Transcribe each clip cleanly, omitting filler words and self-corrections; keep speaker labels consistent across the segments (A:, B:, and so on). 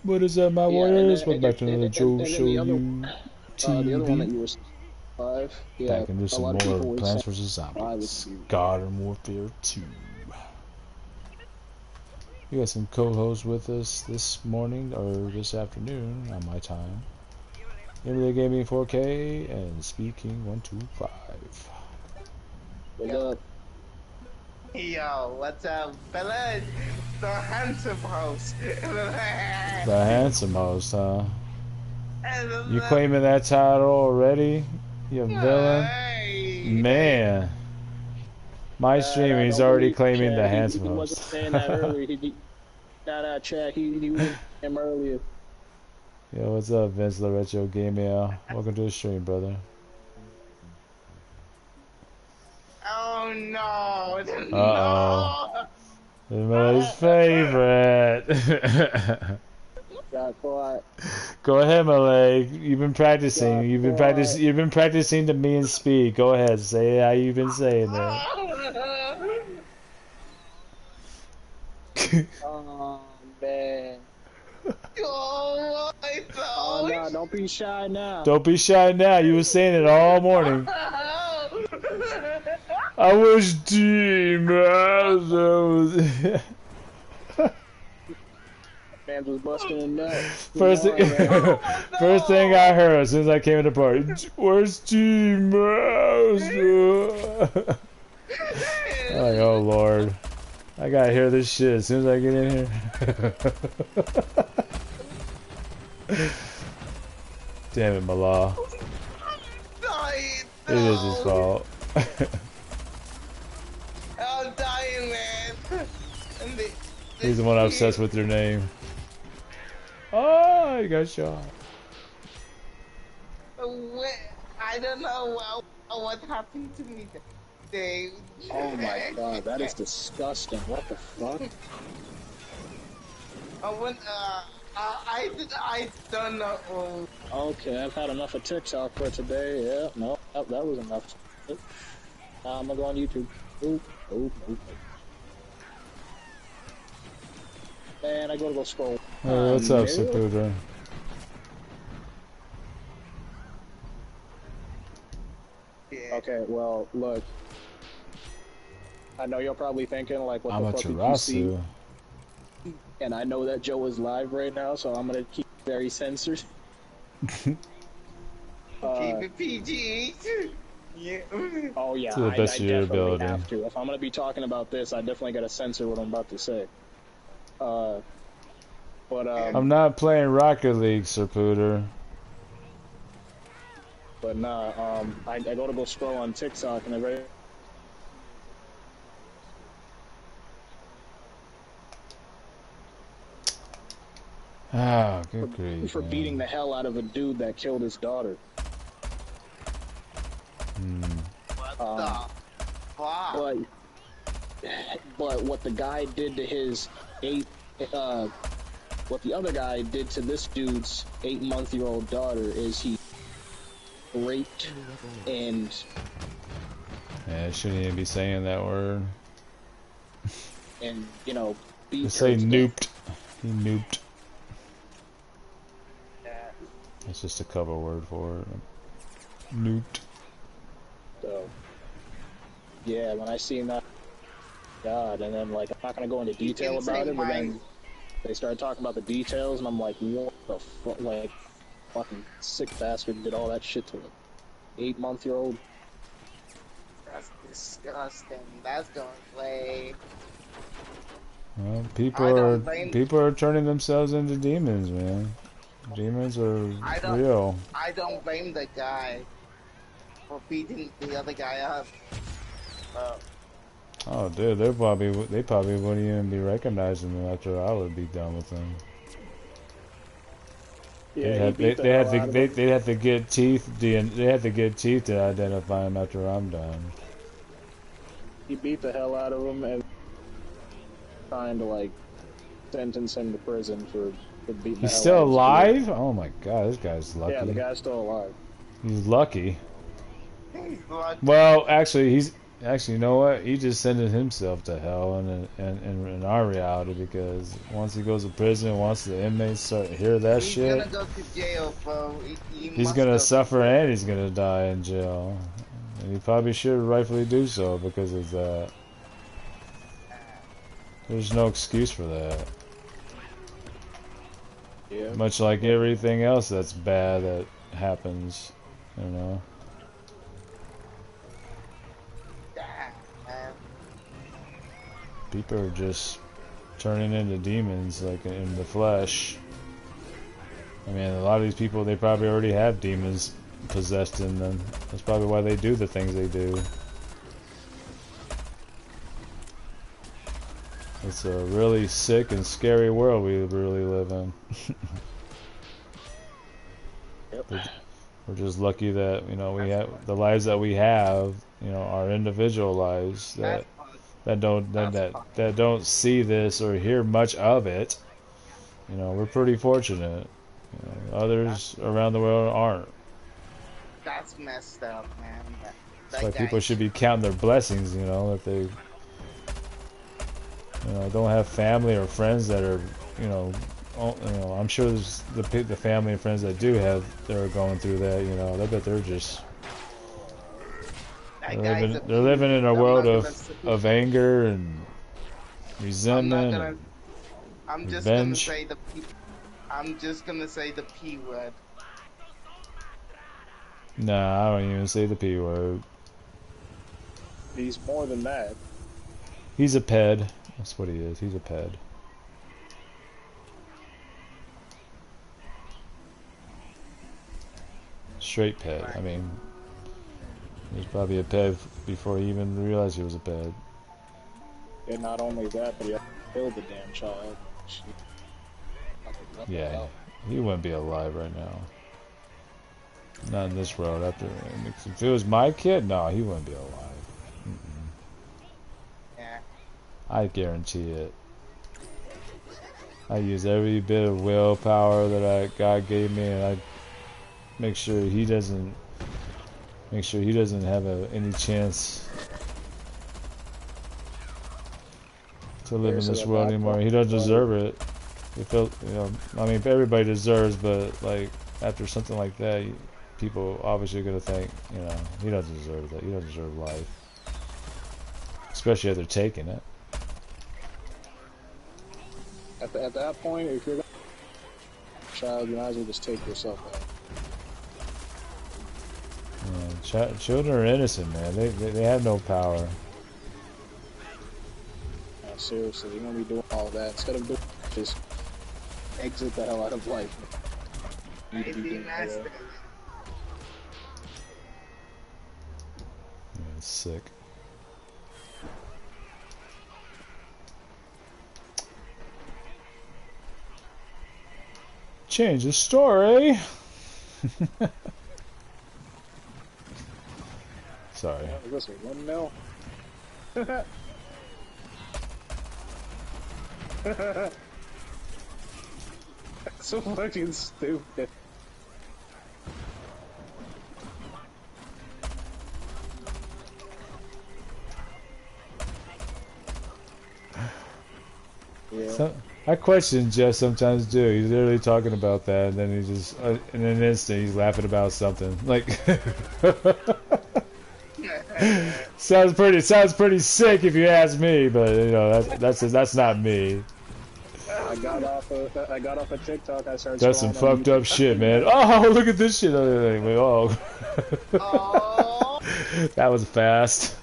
A: What is up, my
B: Yeah, and
A: warriors?
B: then
A: Welcome back to another Joe
B: and then
A: Show
B: the other one that
A: TV.
B: you were 5. Yeah,
A: Back into
B: a
A: some
B: lot of
A: more
B: people were
A: Plants
B: saying
A: vs.
B: 5 would
A: Zombies.
B: be.
A: Garden Warfare 2. We got some co-hosts with us this morning, or this afternoon, on my time. Emily Gaming 4K, and Speaking 125.
B: What's up?
C: Yo, what's up, fellas? The handsome host.
A: The handsome host, huh? You claiming that title already? You villain? Man. My stream, he's
B: Don't
A: already
B: believe
A: claiming the
B: Chad.
A: handsome
B: He wasn't
A: host.
B: saying that earlier. Nah, Chad. He was him earlier.
A: Yo, what's up, Vince Loretto Gaming? Welcome to the stream, brother.
C: Oh no!
A: Uh-oh.
C: No!
A: His favorite.
B: Got caught.
A: Go ahead, Malay. You've been practicing.
B: Got
A: You've been
B: caught.
A: practicing. You've been practicing to me and speed. Go ahead, say how you've been saying that.
B: Oh man.
C: Oh,
B: Oh no! Don't be shy now.
A: Don't be shy now. You were saying it all morning. I was deep.
B: Man was busting a nut.
A: First thing, first thing I heard as soon as I came in the party, where's T-Mouse? I'm like, oh Lord, I gotta hear this shit as soon as I get in here. Damn it, Mallah. It is his fault.
C: I'm dying, man.
A: He's the one obsessed with your name. Oh, you got shot.
C: I don't know what happened to me today.
B: Oh my god, that is disgusting. What the fuck?
C: I don't know.
B: Okay, I've had enough of TikTok for today. Yeah, no, that was enough. I'm gonna go on YouTube. Oop. Man, I gotta go scroll.
A: Hey, what's up, Saputra?
C: Yeah.
B: Okay, well, look. I know you're probably thinking, like, what the fuck did you see?
A: Amaterasu.
B: And I know that Joe is live right now, so I'm gonna keep it very censored.
C: Keep it PG. Yeah.
B: Oh yeah,
A: To the best
B: I
A: of your
B: definitely
A: ability.
B: have to. If I'm gonna be talking about this, I definitely gotta censor what I'm about to say. But
A: I'm not playing Rocket League, Saputra.
B: But nah, I go scroll on TikTok and I very
A: Ah, good grief,
B: for
A: man.
B: beating the hell out of a dude that killed his daughter.
C: What the fuck?
B: But what the guy did to his what the other guy did to this dude's 8-month-old daughter is he raped and
A: Yeah, I shouldn't even be saying that word.
B: you know, beat her
A: Say
B: to
A: nooped. He nooped.
C: Yeah.
A: That's just a cover word for it. Nooped.
B: So, yeah, when I seen that, God, and then, like, I'm not gonna go into detail about it, but then they started talking about the details, and I'm like, what the fuck, like, fucking sick bastard did all that shit to an 8-month-old.
C: That's disgusting. That's going play.
A: Well, people are turning themselves into demons, man. Demons are real.
C: I don't blame the guy for beating the other guy up.
A: Oh, dude, they probably wouldn't even be recognizing them after I would be done with them.
B: Yeah,
A: They have to get teeth. They have to get teeth to identify him after I'm done.
B: He beat the hell out of him and trying to, like, sentence him to prison for beating the hell
A: He's still
B: out of his
A: alive? Oh my god, this guy's lucky.
B: Yeah, the guy's still alive.
A: He's lucky.
C: He's lucky.
A: Well, actually, Actually, you know what? He just sending himself to hell in our reality, because once he goes to prison, once the inmates start to hear that
C: He's
A: shit,
C: gonna go to jail, bro. He
A: he's
C: must
A: gonna
C: go to
A: suffer
C: jail.
A: and he's gonna die in jail. And he probably should rightfully do so because of that. There's no excuse for that.
B: Yeah.
A: Much like everything else that's bad that happens, you know.
C: Damn, man.
A: People are just turning into demons, like in the flesh. I mean, a lot of these people, they probably already have demons possessed in them. That's probably why they do the things they do. It's a really sick and scary world we really live in.
B: Yep.
A: We're just lucky that, you know, we have the lives that we have, you know, our individual lives that that don't see this or hear much of it. You know, we're pretty fortunate. You know, others around the world aren't.
C: That's messed up, man.
A: That's why people should be counting their blessings, you know, if they, you know, don't have family or friends that are, you know, I'm sure there's the family and friends that do have, they're going through that, you know, I bet they're just, they're living in a world of anger and resentment
C: I'm just
A: revenge.
C: gonna say I'm just gonna say the P word.
A: Nah, I don't even say the P word.
B: He's more than that.
A: He's a ped. That's what he is. He's a ped. Straight ped. I mean, he was probably a ped before he even realized he was a ped.
B: And not only that, but he killed the damn child.
A: Yeah, he wouldn't be alive right now. Not in this world. After, if it was my kid, no, he wouldn't be alive.
C: Yeah.
A: I guarantee it. I use every bit of willpower that God gave me, and I make sure he doesn't have any chance to live in this world anymore. He doesn't deserve it. He felt, you know, I mean, everybody deserves, but like after something like that, people obviously are gonna think, you know, he doesn't deserve that. He doesn't deserve life, especially if they're taking it.
B: At that point, if you're a child, you might as well just take yourself out.
A: Yeah, children are innocent, man. They have no power.
B: Seriously, you're gonna be doing all that instead of just exit the hell out of life. You need to be doing all that.
A: Yeah, it's sick. Change the story. Sorry.
B: Is this a 1-0? That's so fucking stupid. Yeah.
A: So, I question Jeff sometimes too. He's literally talking about that, and then he just, in an instant, he's laughing about something. Like, sounds pretty sick if you ask me. But you know, that's not me.
B: I got off of TikTok. I started.
A: That's some fucked up shit, man. Oh, look at this shit. Oh,
C: Oh.
A: That was fast.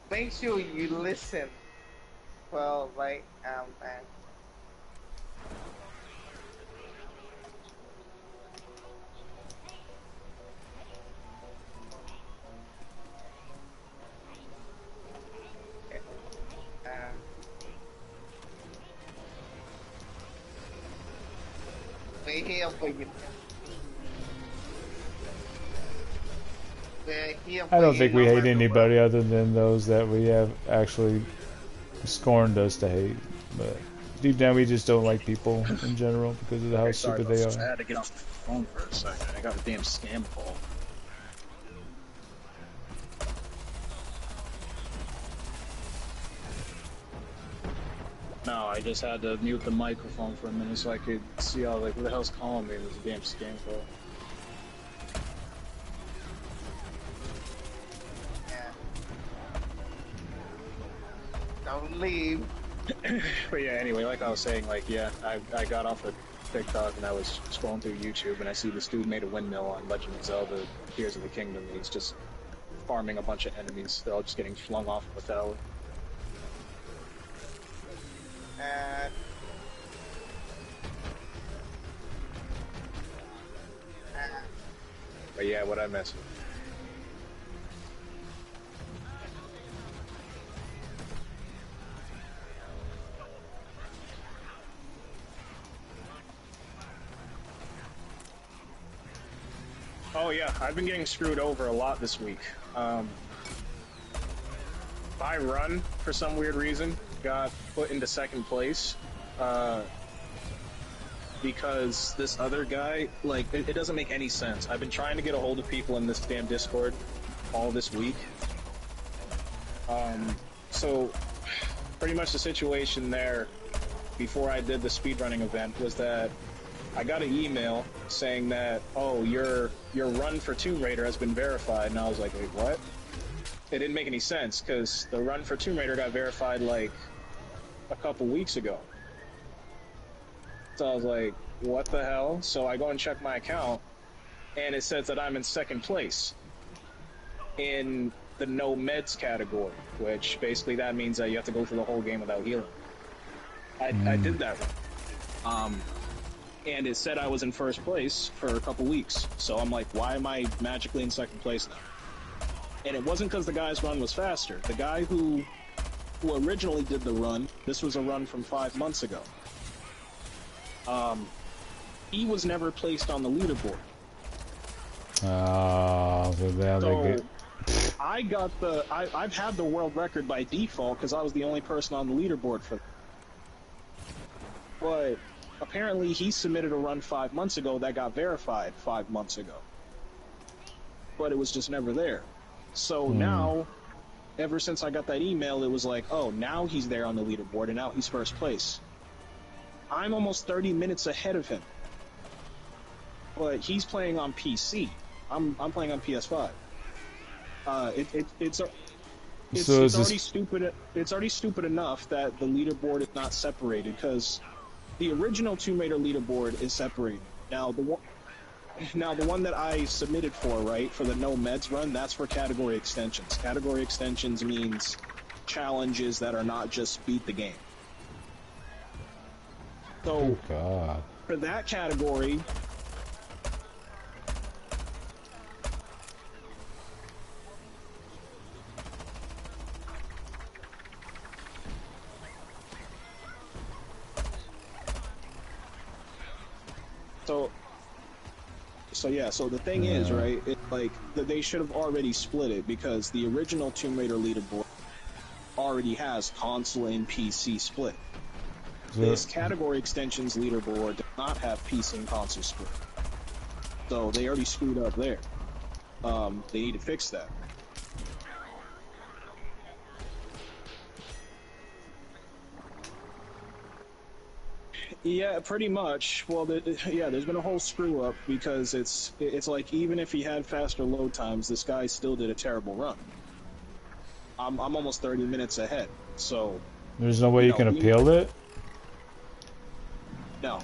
C: Make sure you listen. Well, like, man. Make here for you. We're here for
A: I don't
C: you
A: think we
C: no
A: hate
C: matter
A: anybody other than those that we have actually scorned us to hate. But deep down, we just don't like people in general because of how
B: Okay, sorry,
A: stupid they
B: folks. I
A: are.
B: had to get off the phone for a second. I got a damn scam call. No, I just had to mute the microphone for a minute so I could see all like, who the hell's calling me? It was a damn scam call.
C: Yeah. Don't leave.
B: But yeah, anyway, like I was saying, like, yeah, I got off of TikTok and I was scrolling through YouTube and I see this dude made a windmill on Legend of Zelda Tears of the Kingdom. And he's just farming a bunch of enemies. They're all just getting flung off of a tower.
C: Uh,
B: But yeah, what I mess with. Oh yeah, I've been getting screwed over a lot this week. My run, for some weird reason, got put into second place. Because this other guy, like, it doesn't make any sense. I've been trying to get a hold of people in this damn Discord all this week. So, pretty much the situation there, before I did the speedrunning event, was that I got an email saying that, oh, your run for Tomb Raider has been verified, and I was like, wait, what? It didn't make any sense, because the run for Tomb Raider got verified, like, a couple weeks ago. So I was like, what the hell? So I go and check my account, and it says that I'm in second place in the no meds category, which basically that means that you have to go through the whole game without healing. I did that one. And it said I was in first place for a couple weeks. So I'm like, why am I magically in second place now? And it wasn't because the guy's run was faster. The guy who originally did the run, this was a run from 5 months ago. He was never placed on the leaderboard.
A: So now they get...
B: I got I've had the world record by default because I was the only person on the leaderboard for. But apparently he submitted a run 5 months ago that got verified 5 months ago. But it was just never there. So now, ever since I got that email, it was like, oh, now he's there on the leaderboard and now he's first place. I'm almost 30 minutes ahead of him. But he's playing on PC. I'm playing on PS5. It's already stupid. It's already stupid enough that the leaderboard is not separated because the original Tomb Raider leaderboard is separated. Now the one that I submitted for, right, for the no meds run, that's for category extensions. Category extensions means challenges that are not just beat the game. So for that category. So the thing is, right, like, they should have already split it because the original Tomb Raider leaderboard already has console and PC split. This category extensions leaderboard does not have PC and console split. So they already screwed up there. They need to fix that. Yeah, pretty much. Well, there's been a whole screw up because it's like even if he had faster load times, this guy still did a terrible run. I'm almost 30 minutes ahead, so...
A: There's no way you can appeal it?
B: No.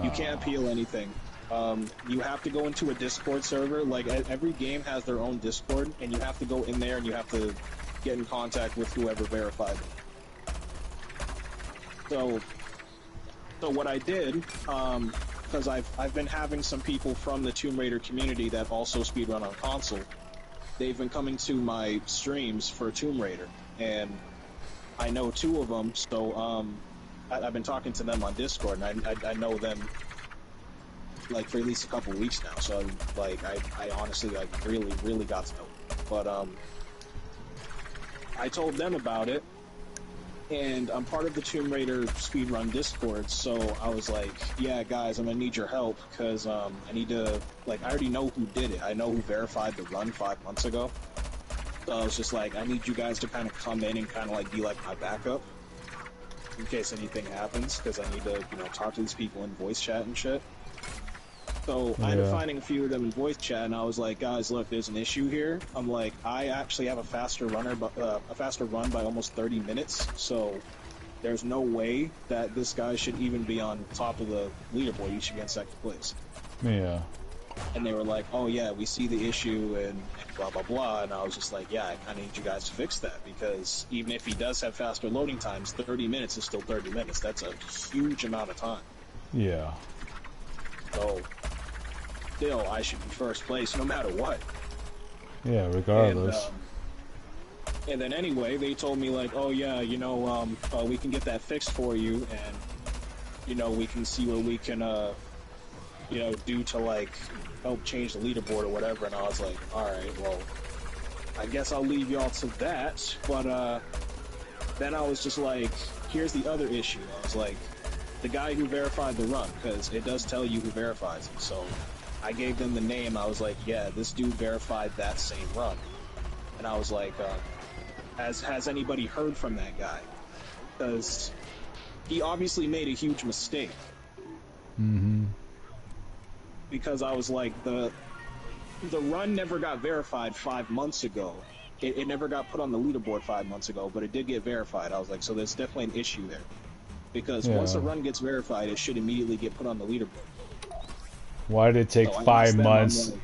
B: You can't appeal anything. You have to go into a Discord server. Like, every game has their own Discord, and you have to go in there and you have to get in contact with whoever verified it. So what I did, because I've been having some people from the Tomb Raider community that also speedrun on console, they've been coming to my streams for Tomb Raider, and I know 2 of them, so I've been talking to them on Discord, and I know them like for at least a couple weeks now. So like I honestly like really got to know. But I told them about it, and I'm part of the Tomb Raider speedrun Discord. So I was like, yeah, guys, I'm gonna need your help because I need to like I already know who did it. I know who verified the run 5 months ago. So I was just like, I need you guys to kind of come in and kind of like be like my backup in case anything happens, because I need to, you know, talk to these people in voice chat and shit. So I ended up finding a few of them in voice chat, and I was like, guys, look, there's an issue here. I'm like, I actually have a faster run by almost 30 minutes, so there's no way that this guy should even be on top of the leaderboard. He should be in second place.
A: Yeah.
B: And they were like, oh yeah, we see the issue and blah blah blah, and I was just like, yeah, I kind of need you guys to fix that, because even if he does have faster loading times, 30 minutes is still 30 minutes. That's a huge amount of time.
A: Yeah.
B: So still, I should be first place no matter what.
A: Yeah, regardless.
B: And then anyway, they told me like, oh yeah, you know, we can get that fixed for you, and you know, we can see what we can you know, do to like help change the leaderboard or whatever. And I was like, all right, well, I guess I'll leave y'all to that. But then I was just like, here's the other issue. I was like, the guy who verified the run, because it does tell you who verifies it. So I gave them the name. I was like, yeah, this dude verified that same run. And I was like, has anybody heard from that guy? Because he obviously made a huge mistake.
A: Mm-hmm.
B: Because I was like, the run never got verified 5 months ago. It never got put on the leaderboard 5 months ago, but it did get verified. I was like, so there's definitely an issue there. Because once a run gets verified, it should immediately get put on the leaderboard.
A: Why did it take 5 months? Like,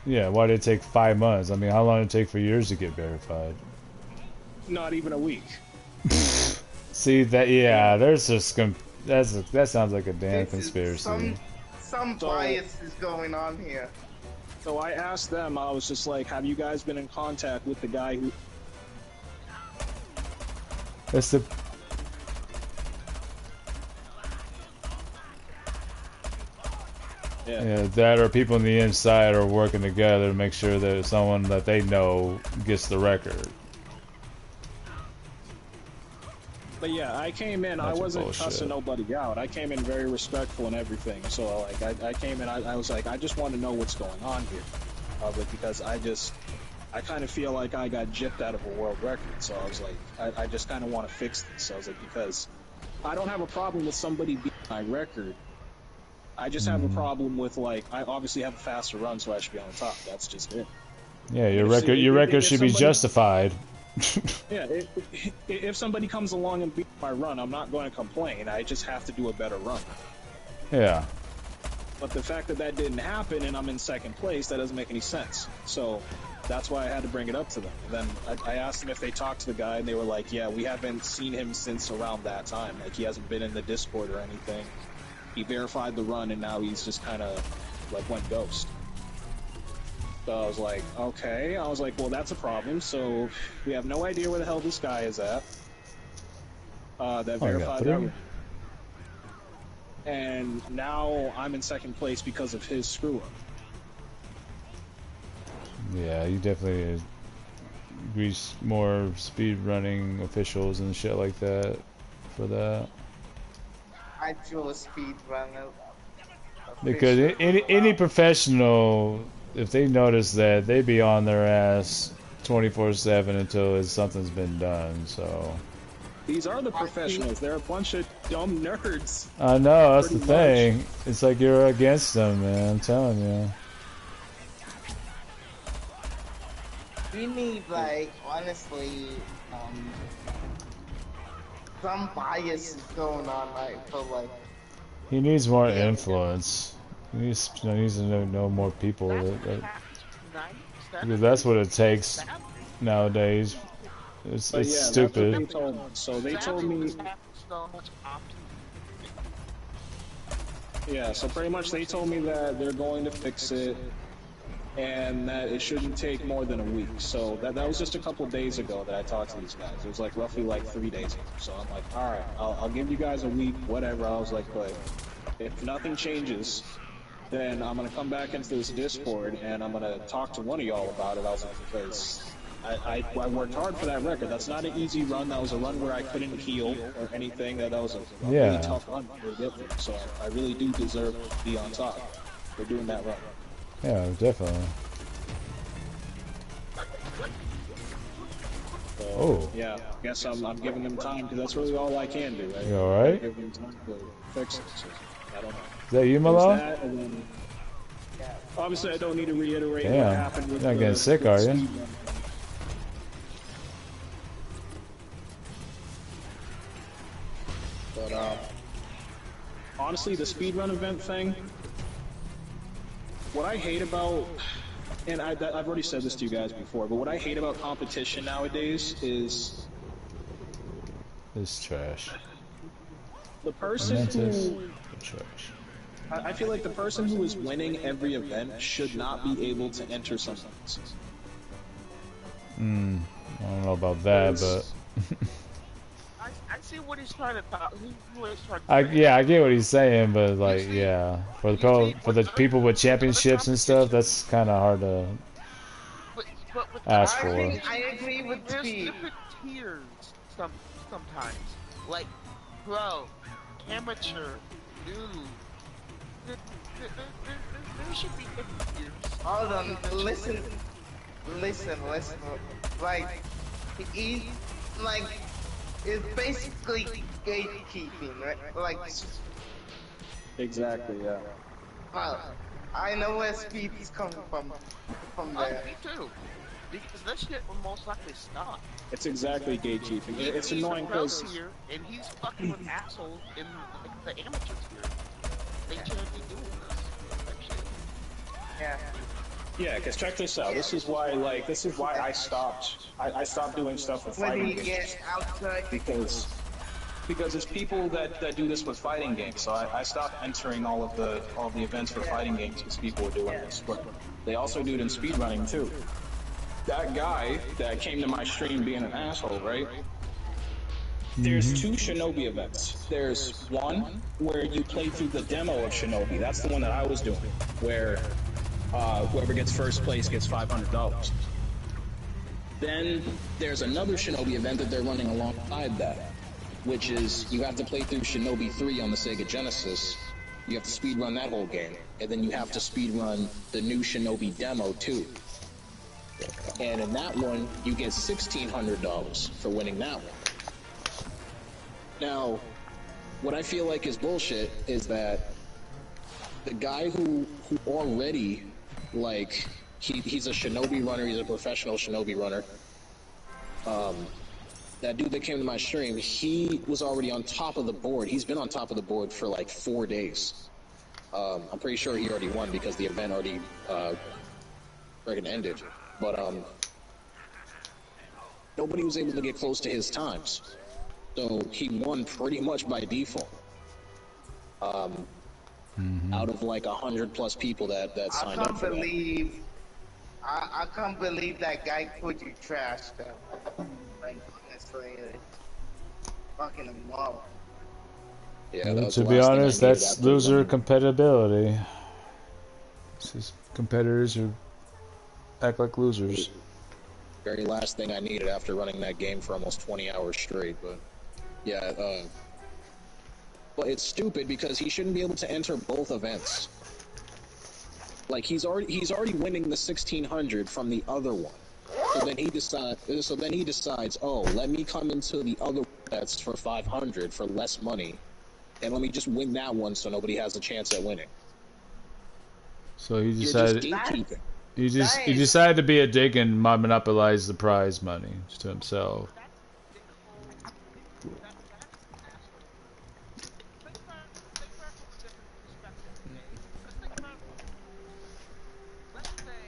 A: yeah, why did it take 5 months? I mean, how long did it take for yours to get verified?
B: Not even a week.
A: See that? Yeah, there's just that sounds like a damn conspiracy.
C: Some bias is going on here.
B: So I asked them, I was just like, have you guys been in contact with the guy who...
A: It's the... Yeah, that or people on the inside are working together to make sure that someone that they know gets the record.
B: But yeah, I came in, I wasn't cussing nobody out. I came in very respectful and everything. So like, I came in, I was like, I just want to know what's going on here. Because I kind of feel like I got gypped out of a world record. So I was like, I just kind of want to fix this. So I was like, because I don't have a problem with somebody beating my record. I just have a problem with, like, I obviously have a faster run, so I should be on the top. That's just it.
A: Yeah, your record should be justified.
B: Yeah, if somebody comes along and beats my run, I'm not going to complain. I just have to do a better run.
A: Yeah.
B: But the fact that that didn't happen and I'm in second place, that doesn't make any sense. So that's why I had to bring it up to them. And then I asked them if they talked to the guy, and they were like, yeah, we haven't seen him since around that time. Like, he hasn't been in the Discord or anything. He verified the run, and now he's just kind of, like, went ghost. So I was like, okay. I was like, well, that's a problem. So we have no idea where the hell this guy is at. That verified that. And now I'm in second place because of his screw-up.
A: Yeah, you definitely grease more speed running officials and shit like that for that.
C: I do a speed runner.
A: Because any professional, if they notice that, they be on their ass 24/7 until something's been done. So
B: these are the professionals. They're a bunch of dumb nerds.
A: I know, that's the thing. It's like you're against them, man. I'm telling you.
C: We need, like, honestly, some bias is going on, like, for, like...
A: He needs more influence. He needs to know more people. Because that's what it takes nowadays. It's stupid.
B: They told me... Yeah, so pretty much they told me that they're going to fix it, and that it shouldn't take more than a week. So that was just a couple of days ago that I talked to these guys. It was like roughly like 3 days ago. So I'm like, alright, I'll give you guys a week, whatever. I was like, but if nothing changes, then I'm gonna come back into this Discord and I'm gonna talk to one of y'all about it. Because I worked hard for that record. That's not an easy run. That was a run where I couldn't heal or anything. That was a really
A: Yeah.
B: tough run to get through. So I really do deserve to be on top for doing that run.
A: Yeah, definitely.
B: So,
A: Oh.
B: yeah, I guess I'm giving them time because that's really all I can do. Right?
A: You alright?
B: Give them time to fix it. So, I don't know.
A: Is that you,
B: There's
A: Malo?
B: that, and then obviously I don't need to reiterate what
A: Damn.
B: happened with
A: You're not getting sick,
B: with
A: are
B: the
A: you?
B: speed run. But honestly, the speedrun event thing, what I hate about, and I've already said this to you guys before, but what I hate about competition nowadays is
A: It's trash.
B: the person
A: Mantis.
B: who,
A: Trash.
B: I feel like the person who is winning every event should not be able to enter something else.
A: I don't know about that, but
C: I see what he's trying to talk. What he's trying to
A: I
C: say.
A: yeah, I get what he's saying, but like yeah, for the people with championships and stuff, that's kind of hard to
C: But with
A: ask
C: the,
A: for.
C: I agree with there's different tiers sometimes. Like pro, amateur, new. There should be different tiers.
D: Hold on, listen. Like, he, like, it's basically gatekeeping, right? Like,
B: Exactly, yeah.
D: well, I know where speed is coming from
C: Oh,
D: there.
C: me too. Because that shit will most likely stop.
B: It's exactly gatekeeping. It's
C: He's
B: annoying
C: a pro
B: because
C: tier, and he's fucking with assholes in like, the amateur tier. They shouldn't be doing this. Like shit.
D: Yeah.
B: yeah, because check this out. This is why I stopped. I stopped doing stuff with
D: When
B: fighting
D: you
B: games
D: get outside,
B: because it's people that do this with fighting games. So I stopped entering all of the events for fighting games because people were doing this. But they also do it in speedrunning too. That guy that came to my stream being an asshole, right? There's two Shinobi events. There's one where you play through the demo of Shinobi. That's the one that I was doing, where whoever gets first place gets $500. Then there's another Shinobi event that they're running alongside that, which is you have to play through Shinobi 3 on the Sega Genesis. You have to speedrun that whole game, and then you have to speedrun the new Shinobi demo too. And in that one, you get $1,600 for winning that one. Now, what I feel like is bullshit is that the guy who already, like, he's a Shinobi runner, he's a professional Shinobi runner. That dude that came to my stream, he was already on top of the board. He's been on top of the board for like 4 days. I'm pretty sure he already won because the event already friggin' ended. But nobody was able to get close to his times. So he won pretty much by default. Out of like 100+ people that
D: I
B: signed up
D: can't
B: for that.
D: believe, I can't believe that guy put you trash though. Like, honestly, fucking him up.
B: Yeah, that was
A: To
B: the
A: be
B: last thing I
A: honest,
B: needed
A: that's
B: after
A: loser
B: winning.
A: compatibility. It's just competitors who act like losers.
B: Very last thing I needed after running that game for almost 20 hours straight, but yeah, but it's stupid because he shouldn't be able to enter both events. Like he's already winning the 1,600 from the other one. So then he decides, oh, let me come into the other that's for 500 for less money, and let me just win that one so nobody has a chance at winning.
A: So he
B: You're just
A: decided
B: gatekeeping.
A: he decided to be a dick and monopolize the prize money to himself.
C: Think about from a different perspective, okay? Let's think about it. Let's say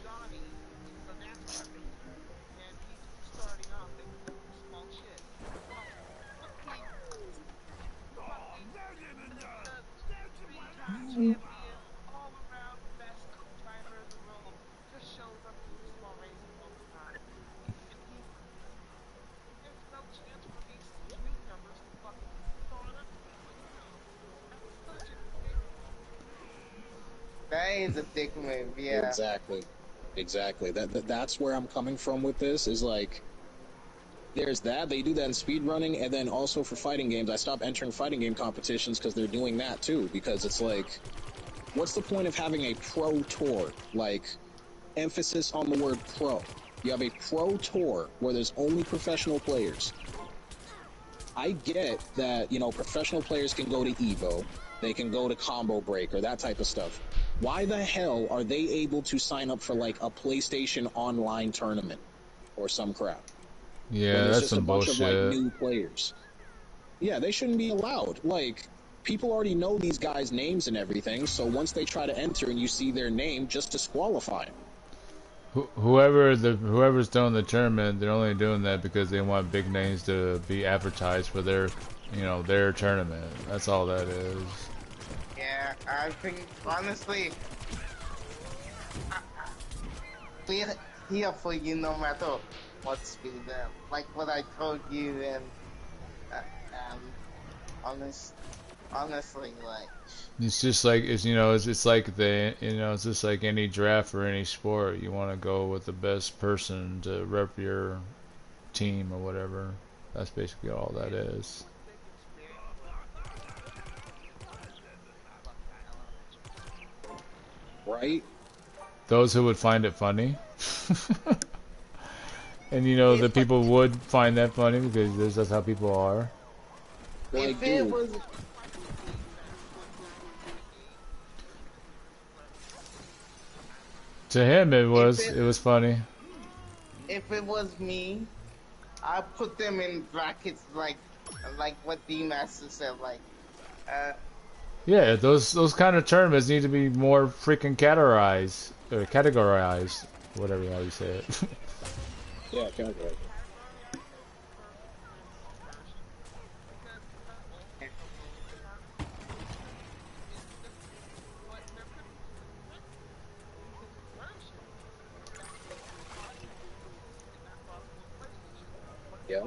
C: Johnny is a NASCAR racer, and he's starting off and doing small shit. Well, what he three-time champion, all-around best driver in the world, just shows up to small races all the time. And there's no chance for these
D: is a dick move. Yeah.
B: Exactly. That's where I'm coming from with this. Is like, there's that they do that in speedrunning, and then also for fighting games, I stopped entering fighting game competitions because they're doing that too. Because it's like, what's the point of having a pro tour? Like, emphasis on the word pro. You have a pro tour where there's only professional players. I get that, you know, professional players can go to Evo, they can go to Combo Breaker, that type of stuff. Why the hell are they able to sign up for, like, a PlayStation Online tournament or some crap?
A: Yeah,
B: When there's
A: that's
B: just a
A: some
B: bunch
A: bullshit.
B: of, like, new players. Yeah, they shouldn't be allowed. Like, people already know these guys' names and everything, so once they try to enter and you see their name, just disqualify them.
A: Whoever's doing the tournament, they're only doing that because they want big names to be advertised for their, you know, their tournament. That's all that is.
D: Yeah, I think honestly, we're here for you no matter what's with them. Like what I told you, and honestly, like
A: It's just like it's like it's just like any draft or any sport. You want to go with the best person to rep your team or whatever. That's basically all that is.
B: Right?
A: Those who would find it funny. And you know the people would find that funny because that's how people are.
B: Like,
D: if it was.
A: To him, it was funny.
D: If it was me, I'd put them in brackets like what D Master said, like
A: Yeah, those kind of tournaments need to be more freaking categorized, whatever how you say it.
B: yeah, categorized. Yeah.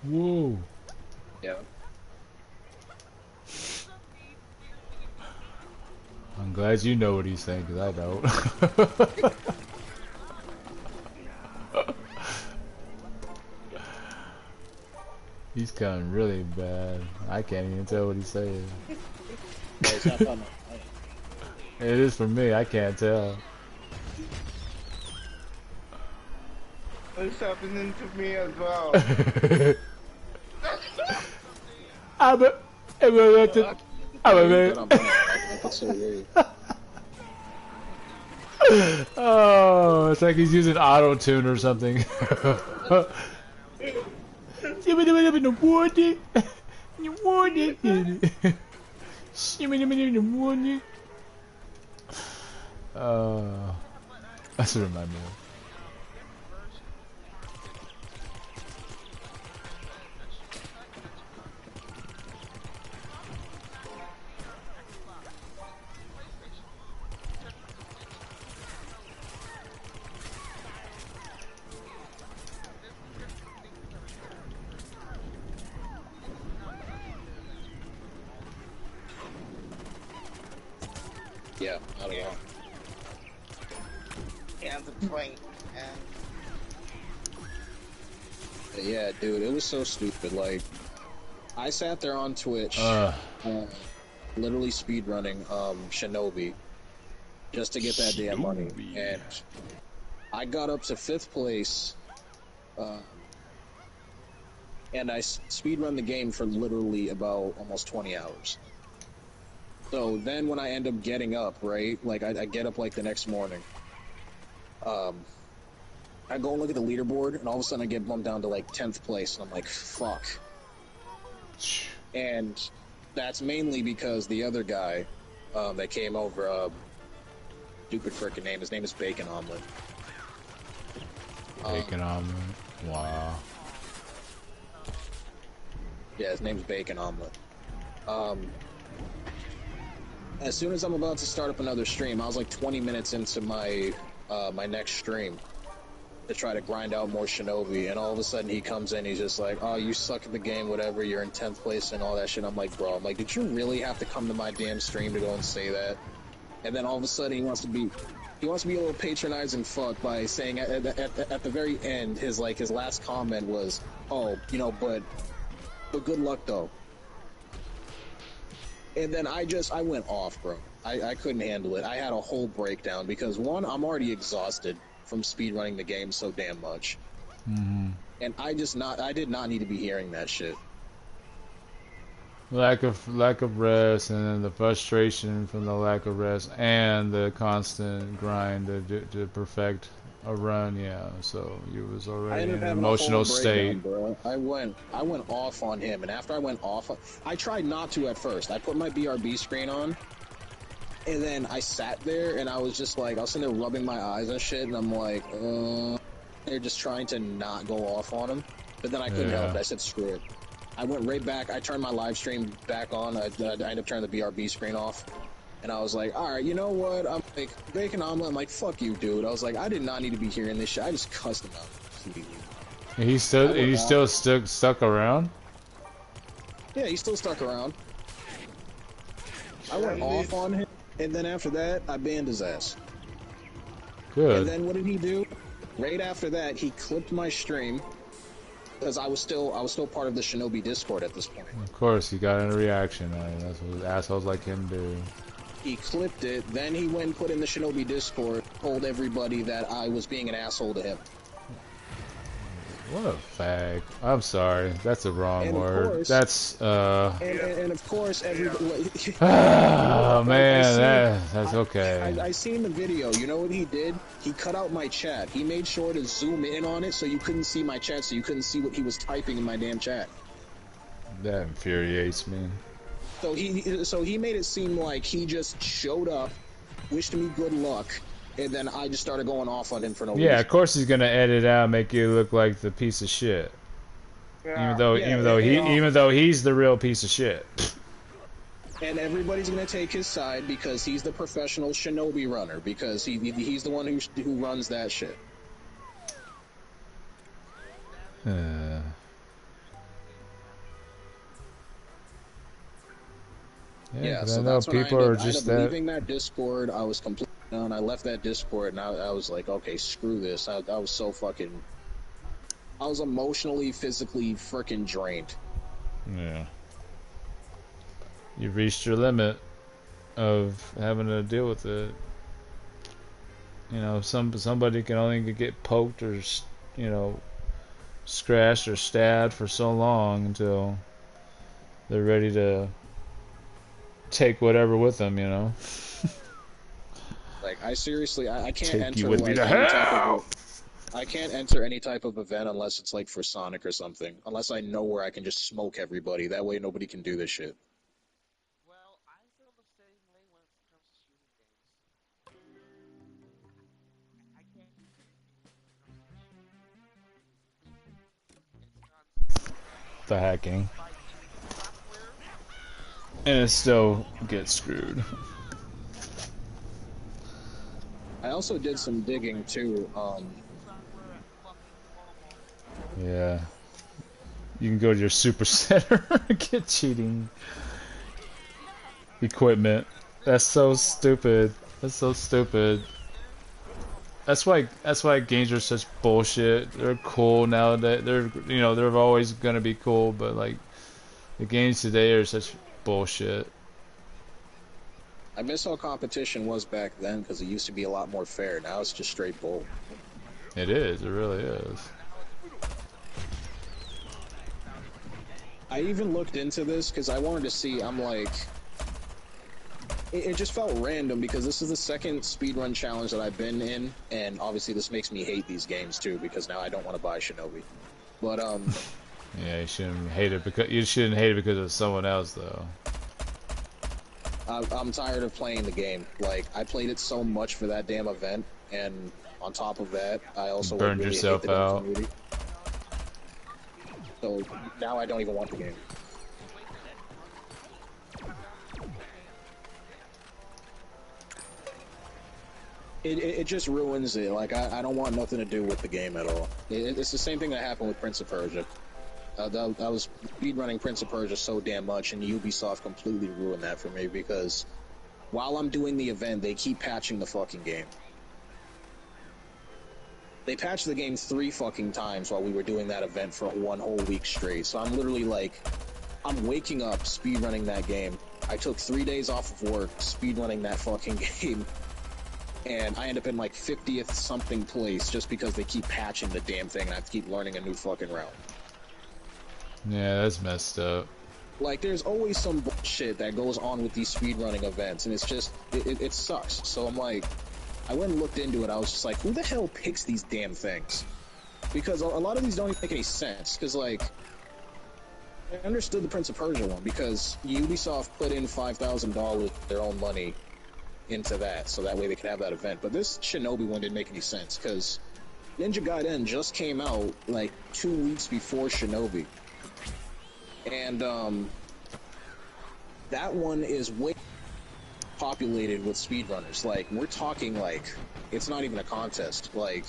A: Whoa.
B: Yeah.
A: I'm glad you know what he's saying, because I don't. He's coming really bad. I can't even tell what he's saying.
B: It's not fun.
A: It is for me, I can't tell.
D: it's happening to me as well.
A: Oh, it's like he's using auto-tune or something. That's what remind me of.
B: Yeah, I don't know.
D: Yeah, the point.
B: Yeah, dude, it was so stupid. Like, I sat there on Twitch, literally speedrunning Shinobi, just to get that damn money, and I got up to 5th place, and I speedrun the game for literally about almost 20 hours. So then when I end up getting up, right, like I get up like the next morning, I go and look at the leaderboard, and all of a sudden I get bumped down to like 10th place, and I'm like, fuck. And that's mainly because the other guy that came over, stupid frickin' name, his name is Bacon Omelet.
A: Bacon Omelet? Wow.
B: Yeah, his name's Bacon Omelet. As soon as I'm about to start up another stream, I was like 20 minutes into my my next stream, to try to grind out more Shinobi, and all of a sudden he comes in, he's just like, oh, you suck at the game, whatever, you're in 10th place and all that shit. I'm like, bro, I'm like, did you really have to come to my damn stream to go and say that? And then all of a sudden he wants to be a little patronizing fuck by saying at the very end, his last comment was, oh, you know, but good luck though. And then I went off, bro. I couldn't handle it. I had a whole breakdown because one, I'm already exhausted from speedrunning the game so damn much.
A: Mm-hmm.
B: And I did not need to be hearing that shit.
A: Lack of rest, and then the frustration from the lack of rest, and the constant grind to perfect a run. Yeah, so you was already in an emotional state.
B: Bro. I went off on him, and after I went off, I tried not to at first. I put my BRB screen on, and then I sat there, and I was just like, I was sitting there rubbing my eyes and shit, and I'm like, they're just trying to not go off on him. But then I couldn't help it. I said, screw it. I went right back. I turned my live stream back on. I ended up turning the BRB screen off. And I was like, alright, you know what? I'm like, Bacon Omelet, I'm like, fuck you, dude. I was like, I did not need to be hearing this shit. I just cussed him out completely.
A: And he's still stuck around?
B: Yeah, he's still stuck around. I went off on him, and then after that, I banned his ass.
A: Good.
B: And then what did he do? Right after that, he clipped my stream. Because I was still part of the Shinobi Discord at this point.
A: Of course, he got a reaction. That's what assholes like him do.
B: He clipped it, then he went and put in the Shinobi Discord, told everybody that I was being an asshole to him.
A: What a fag. I'm sorry, that's the wrong word.
B: Course,
A: that's,
B: And of course, everybody...
A: Oh, man, that's okay.
B: I seen the video. You know what he did? He cut out my chat. He made sure to zoom in on it so you couldn't see my chat, so you couldn't see what he was typing in my damn chat.
A: That infuriates me.
B: So he made it seem like he just showed up, wished me good luck, and then I just started going off on him for no reason.
A: Yeah, of course he's gonna edit out and make you look like the piece of shit.
D: Yeah.
A: Even though he's the real piece of shit.
B: And everybody's gonna take his side because he's the professional Shinobi runner, because he's the one who runs that shit. Yeah, so that's when
A: people
B: I
A: are
B: ended
A: just
B: up leaving that Discord. I was completely done. I left that Discord, and I was like, okay, screw this. I was so fucking... I was emotionally, physically freaking drained.
A: Yeah. You reached your limit of having to deal with it. You know, somebody can only get poked or, you know, scratched or stabbed for so long until they're ready to take whatever with them, you know.
B: Like, I seriously, I can't
A: Take
B: enter
A: you with
B: like,
A: me to
B: any type
A: hell!
B: of... I can't enter any type of event unless it's like for Sonic or something. Unless I know where I can just smoke everybody. That way nobody can do this shit.
C: Well, I feel the same way when it comes to shooting games. I can't do it.
A: The hacking. And it still gets screwed.
B: I also did some digging too.
A: Yeah. You can go to your super center and get cheating equipment. That's so stupid. That's so stupid. That's why games are such bullshit. They're cool now that they're always gonna be cool, but like the games today are such bullshit.
B: I miss how competition was back then because it used to be a lot more fair. Now it's just straight bull.
A: It is. It really is.
B: I even looked into this because I wanted to see. I'm like, it just felt random because this is the second speedrun challenge that I've been in, and obviously this makes me hate these games too because now I don't want to buy Shinobi. But
A: yeah, you shouldn't hate it because of someone else though.
B: I'm tired of playing the game. Like, I played it so much for that damn event, and on top of that, I also
A: burned
B: really
A: yourself
B: hate the
A: out.
B: community. So now I don't even want the game. it just ruins it. Like, I don't want nothing to do with the game at all. It's the same thing that happened with Prince of Persia. I was speedrunning Prince of Persia so damn much, and Ubisoft completely ruined that for me because while I'm doing the event, they keep patching the fucking game. They patched the game 3 fucking times while we were doing that event for 1 whole week straight. So I'm literally like, I'm waking up speedrunning that game. I took 3 days off of work speedrunning that fucking game. And I end up in like 50th something place just because they keep patching the damn thing and I have to keep learning a new fucking route.
A: Yeah, that's messed up.
B: Like, there's always some bullshit that goes on with these speedrunning events, and it's just, it sucks. So I'm like, I went and looked into it, I was just like, who the hell picks these damn things? Because a lot of these don't even make any sense, because, like, I understood the Prince of Persia one, because Ubisoft put in $5,000 their own money into that, so that way they could have that event. But this Shinobi one didn't make any sense, because Ninja Gaiden just came out, like, 2 weeks before Shinobi. And, that one is way populated with speedrunners. Like, we're talking, like, it's not even a contest. Like,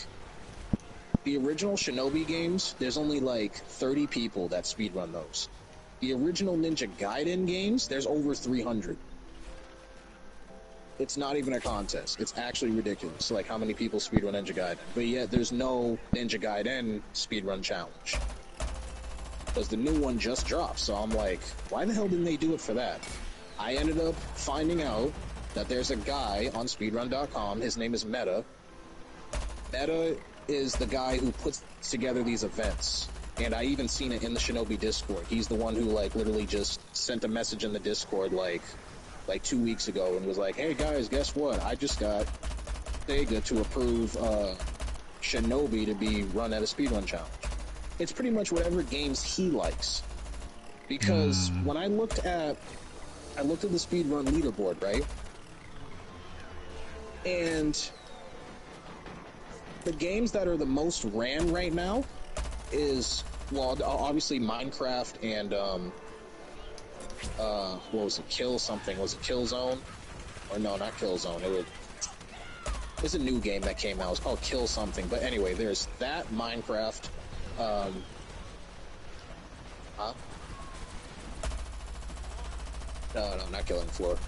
B: the original Shinobi games, there's only, like, 30 people that speedrun those. The original Ninja Gaiden games, there's over 300. It's not even a contest. It's actually ridiculous, like, how many people speedrun Ninja Gaiden. But yet, there's no Ninja Gaiden speedrun challenge. Because the new one just dropped, so I'm like, why the hell didn't they do it for that? I ended up finding out that there's a guy on speedrun.com, his name is Meta. Meta is the guy who puts together these events, and I even seen it in the Shinobi Discord. He's the one who, like, literally just sent a message in the Discord, like 2 weeks ago, and was like, hey guys, guess what? I just got Sega to approve, Shinobi to be run at a speedrun challenge. It's pretty much whatever games he likes. Because when I looked at the speedrun leaderboard, right? And the games that are the most ran right now is, well, obviously Minecraft and, what was it? Kill something. Was it Killzone? Or no, not Killzone. It's a new game that came out. It's called Kill something. But anyway, there's that, Minecraft, huh? No, not Killing Floor.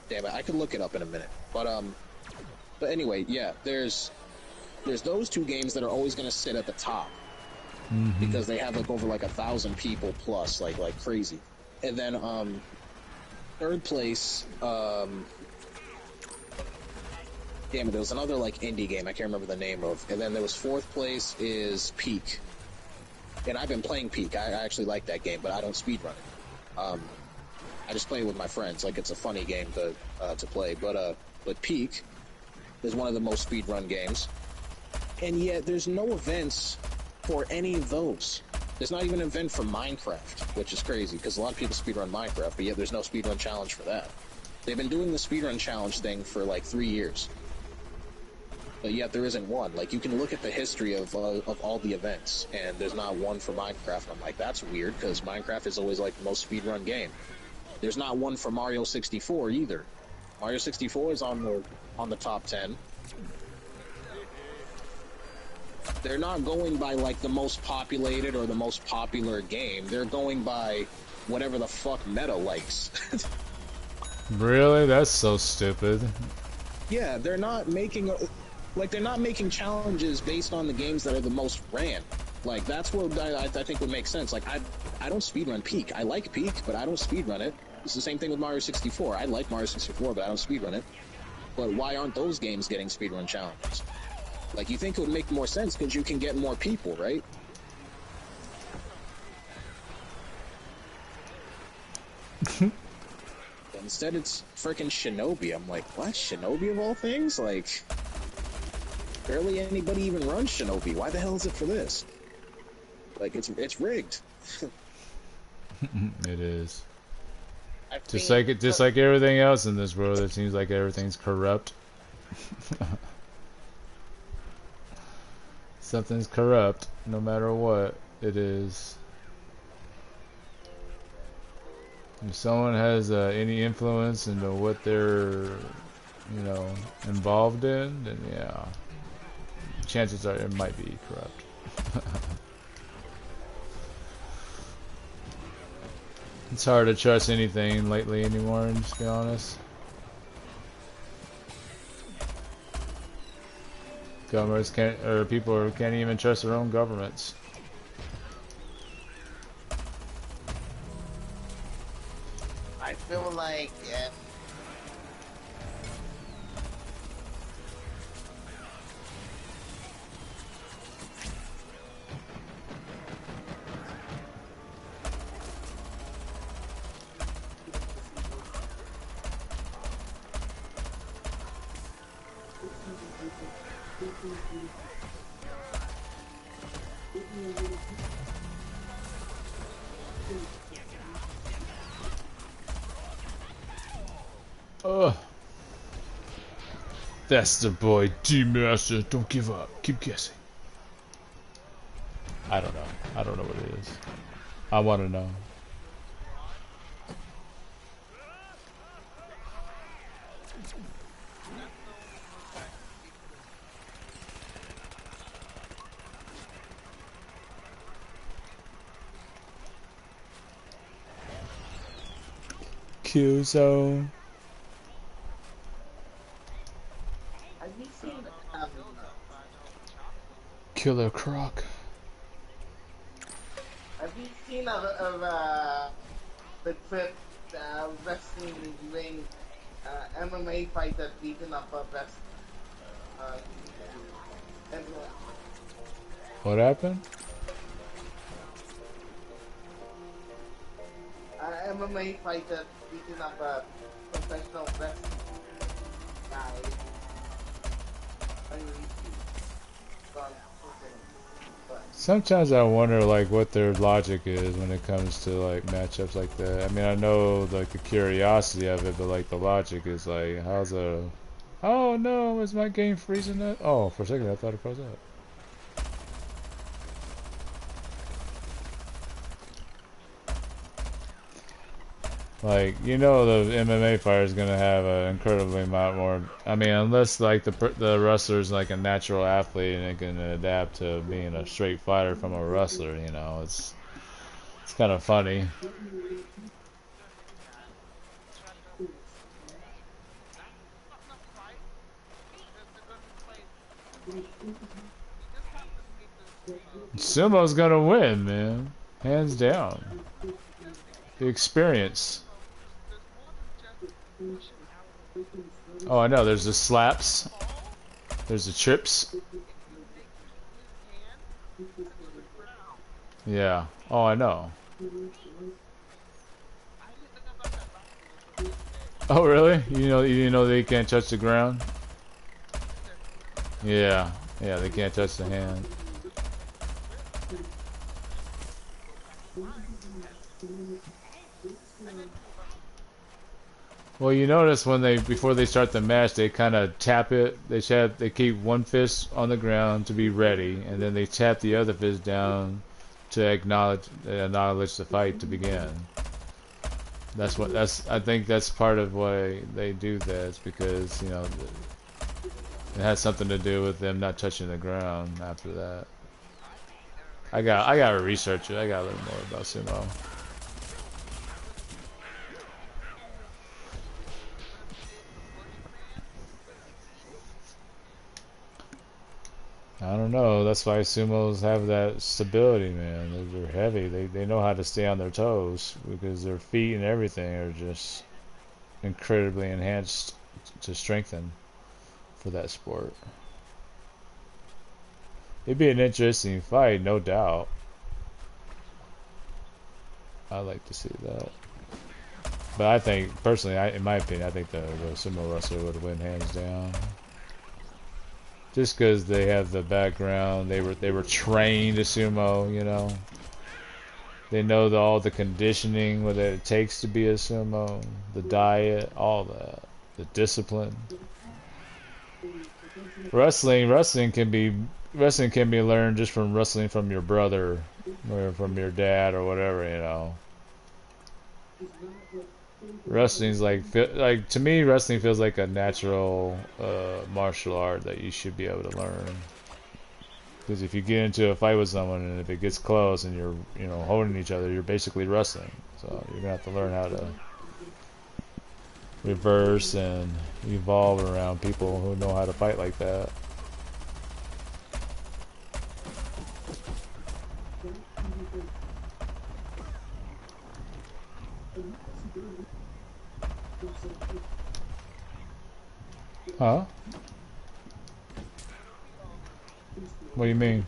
B: Damn it, I could look it up in a minute. But anyway, yeah, there's those 2 games that are always gonna sit at the top. Because they have like over like 1,000 people plus, like crazy. And then, 3rd place, damn it, there was another like indie game I can't remember the name of. And then there was 4th place is Peak. And I've been playing Peak. I actually like that game, but I don't speedrun it. I just play it with my friends. Like, it's a funny game to play. But Peak is one of the most speedrun games. And yet, there's no events for any of those. There's not even an event for Minecraft, which is crazy, because a lot of people speedrun Minecraft, but yet there's no speedrun challenge for that. They've been doing the speedrun challenge thing for like 3 years. But yet there isn't one. Like, you can look at the history of all the events, and there's not one for Minecraft. And I'm like, that's weird, because Minecraft is always like the most speedrun game. There's not one for Mario 64 either. Mario 64 is on the top 10. They're not going by like the most populated or the most popular game. They're going by whatever the fuck Meta likes.
A: Really? That's so stupid.
B: Yeah, they're not making challenges based on the games that are the most ran. Like, that's what I think would make sense. Like, I don't speedrun Peak. I like Peak, but I don't speedrun it. It's the same thing with Mario 64. I like Mario 64, but I don't speedrun it. But why aren't those games getting speedrun challenges? Like, you think it would make more sense because you can get more people, right? Instead, it's freaking Shinobi. I'm like, what? Shinobi of all things? Like, barely anybody even runs Shinobi. Why the hell is it for this? Like, it's rigged.
A: It is. Just like everything else in this world, it seems like everything's corrupt. Something's corrupt, no matter what it is. If someone has any influence into what they're you know, involved in, then yeah, chances are it might be corrupt. It's hard to trust anything lately anymore, just to be honest. Governments can't, or people can't even trust their own governments.
D: I feel like
A: Ugh. That's the boy, D-Master. Don't give up. Keep guessing. I don't know. I don't know what it is. I want to know. Q-Zone.
D: have you seen
A: Killer Croc.
D: have you seen the clip wrestling ring MMA fighter beating up a best everyone.
A: What happened?
D: MMA fighter beating up a professional wrestling guy. On YouTube. Gone. But
A: Sometimes I wonder like what their logic is when it comes to like matchups like that. I mean, I know like the curiosity of it, but like the logic is like, how's a... Oh no, is my game freezing up? Oh, for a second I thought it froze up. Like, you know, the MMA fighter is gonna have an incredibly amount more. I mean, unless like the wrestler's like a natural athlete and it can adapt to being a straight fighter from a wrestler. You know, it's kind of funny. Sumo's gonna win, man, hands down. The experience. Oh, I know. There's the slaps. There's the trips. Yeah. Oh, I know. Oh, really? You didn't know they can't touch the ground? Yeah. Yeah, they can't touch the hand. Well, you notice when before they start the match, they kind of tap it. They keep one fist on the ground to be ready, and then they tap the other fist down to acknowledge the fight to begin. I think that's part of why they do that. It's because, you know, it has something to do with them not touching the ground after that. I gotta research it. I gotta learn more about sumo. I don't know. That's why sumos have that stability, man. They're heavy. They know how to stay on their toes because their feet and everything are just incredibly enhanced to strengthen for that sport. It'd be an interesting fight, no doubt. I'd like to see that. But I think, personally, in my opinion, I think the sumo wrestler would win hands down. Just because they have the background, they were trained to sumo, you know. They know all the conditioning, what it takes to be a sumo, the diet, all that, the discipline. Wrestling can be learned just from wrestling from your brother or from your dad or whatever, you know. Wrestling's like to me, wrestling feels like a natural martial art that you should be able to learn. Because if you get into a fight with someone and if it gets close and you're holding each other, you're basically wrestling. So you're gonna have to learn how to reverse and evolve around people who know how to fight like that. Huh? What do you mean?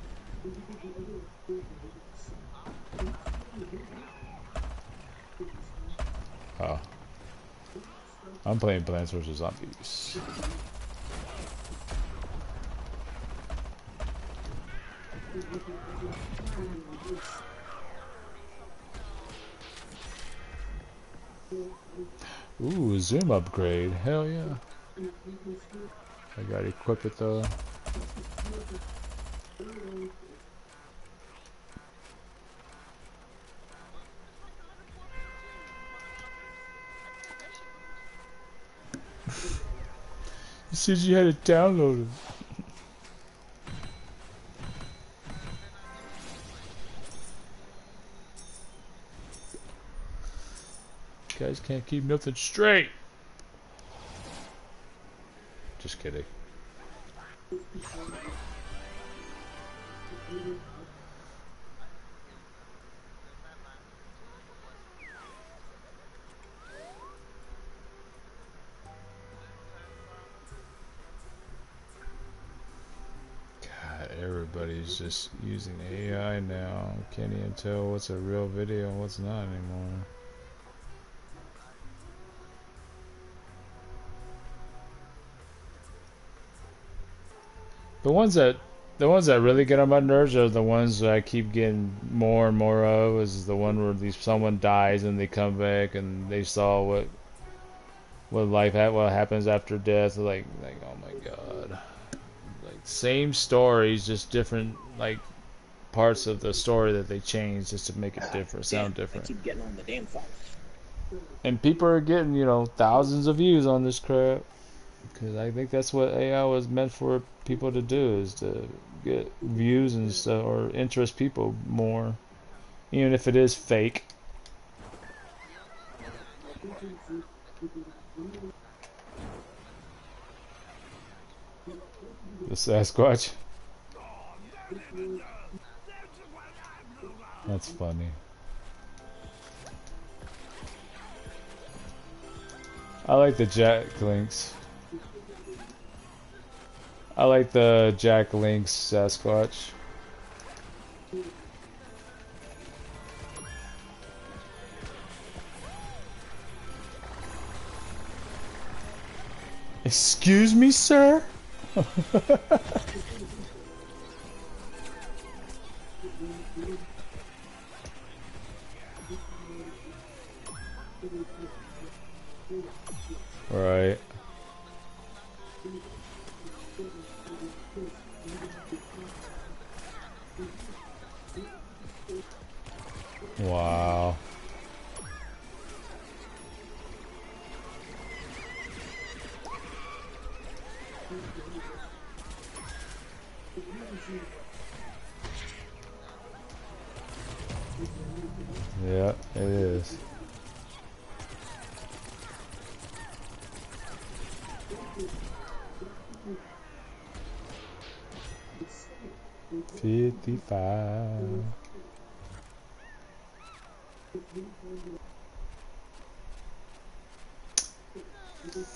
A: Oh. I'm playing Plants vs. Zombies. Ooh, zoom upgrade. Hell yeah. I gotta equip it though. You said you had it downloaded. Guys can't keep nothing straight. Just kidding. God, everybody's just using AI now. Can't even tell what's a real video and what's not anymore. The ones that really get on my nerves are the ones that I keep getting more and more of. Is the one where someone dies and they come back and they saw what happens after death. Like oh my god, like same stories, just different like parts of the story that they changed just to make it different, sound different.
B: I keep getting on the damn phone.
A: And people are getting thousands of views on this crap. Because I think that's what AI was meant for people to do, is to get views and stuff, or interest people more, even if it is fake. The Sasquatch. That's funny. I like the Jack Links. I like the Jack Link's Sasquatch. Excuse me, sir? Right. Wow. Yeah, it is. $55.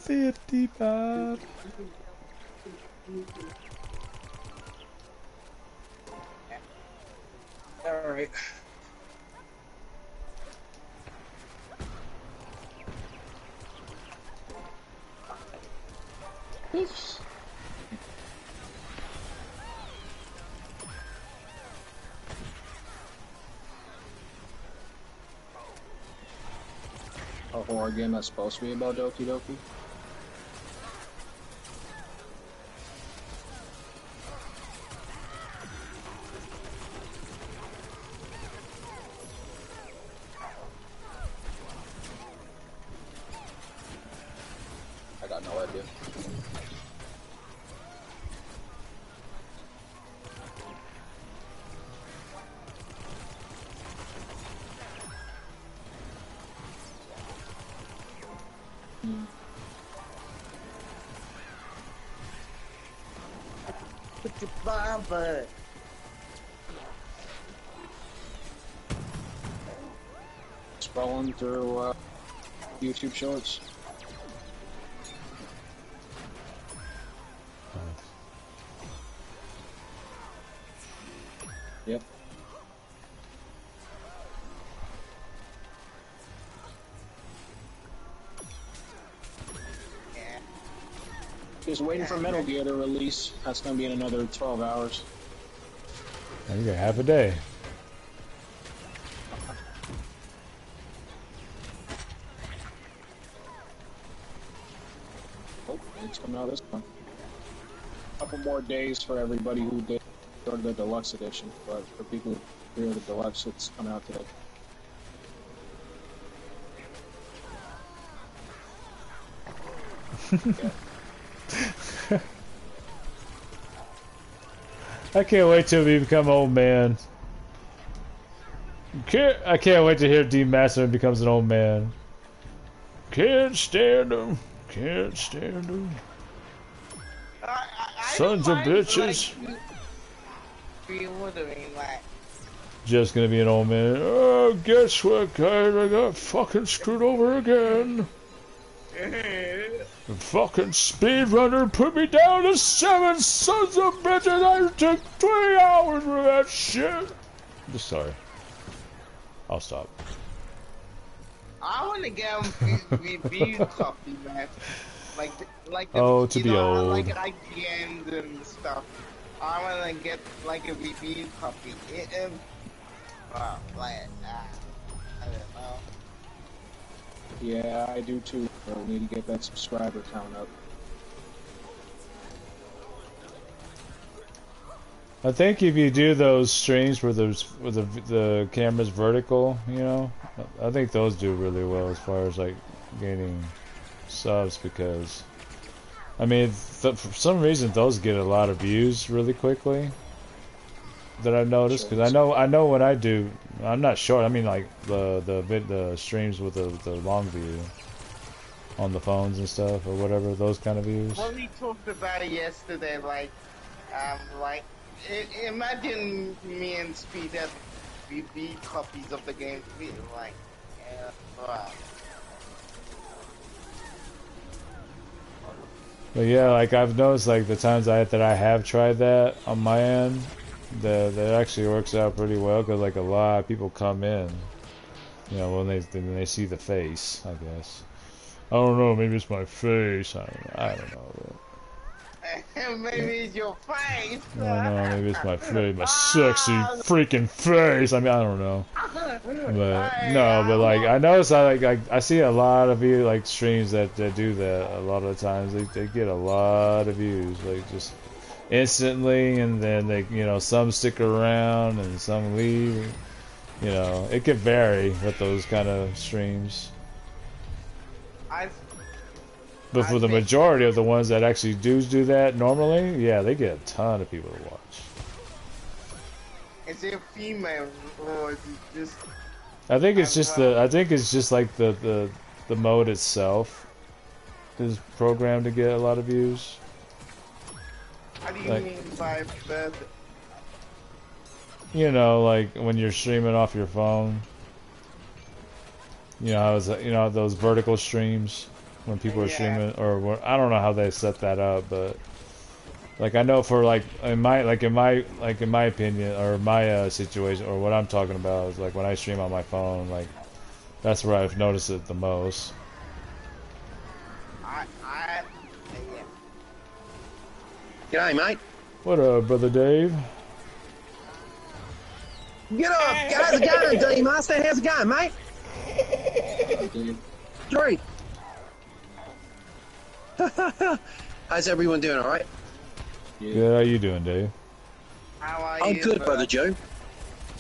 A: 55.
B: All right. Oops. A horror game that's supposed to be about Doki Doki.
D: your barber.
B: Scrolling through YouTube shorts. Yep. Just waiting for Metal Gear to release. That's gonna be in another 12 hours.
A: And you got half a day.
B: Oh, it's coming out this month. Couple more days for everybody who did order the deluxe edition, but for people who ordered the deluxe, it's coming out today. Yeah.
A: I can't wait till we become old man. I can't wait to hear D Master becomes an old man. Can't stand him. Can't stand him. Sons of bitches.
D: Like, be wondering, like,
A: Just gonna be an old man. Oh, guess what, guys? I got fucking screwed over again. The fucking speedrunner put me down to 7 sons of bitches. I took 3 hours for that shit. Just sorry. I'll stop.
D: I want to get him review copy, man. Like the,
A: Oh, to
D: you
A: be
D: know,
A: old.
D: like IGNs and stuff. I want to get like a review copy. Like, I don't know.
B: Yeah, I do too. But we need to get that subscriber count up.
A: I think if you do those streams where the camera's vertical, you know, I think those do really well as far as like gaining subs, because I mean for some reason those get a lot of views really quickly that I've noticed, because I know when I do, I'm not short, I mean like the streams with the long view on the phones and stuff or whatever, those kind of views.
D: Well, we talked about it yesterday. Like, imagine me and Speed had review copies of the game. Like, wow.
A: But yeah, like I've noticed, like the times that I have tried that on my end, that actually works out pretty well, because like a lot of people come in, you know, when they see the face, I guess. I don't know, maybe it's my face. I don't know.
D: Maybe it's your face.
A: I don't know, maybe it's my face, my sexy freaking face. I mean, I don't know. But no, but like I notice, I see a lot of you like streams that do that. A lot of the times they get a lot of views, like just instantly, and then they, you know, some stick around and some leave. You know, it could vary with those kind of streams. But for the majority of the ones that actually do that normally, yeah, they get a ton of people to watch.
D: Is it female or is it just?
A: I think it's just like the mode itself is programmed to get a lot of views.
D: How do you
A: Like,
D: mean by that?
A: you know, like when you're streaming off your phone. You know, you know those vertical streams when people are streaming, or I don't know how they set that up, but like I know for like in my opinion, or my situation, or what I'm talking about is like when I stream on my phone, like that's where I've noticed it the most.
E: G'day, mate.
A: What up, brother Dave?
E: Get up. How's it going, D-Master? How's it going, mate? 3. How's everyone doing, alright?
A: Good, how you doing, Dave?
D: How are
E: I'm
D: you?
E: good, Brother Joe.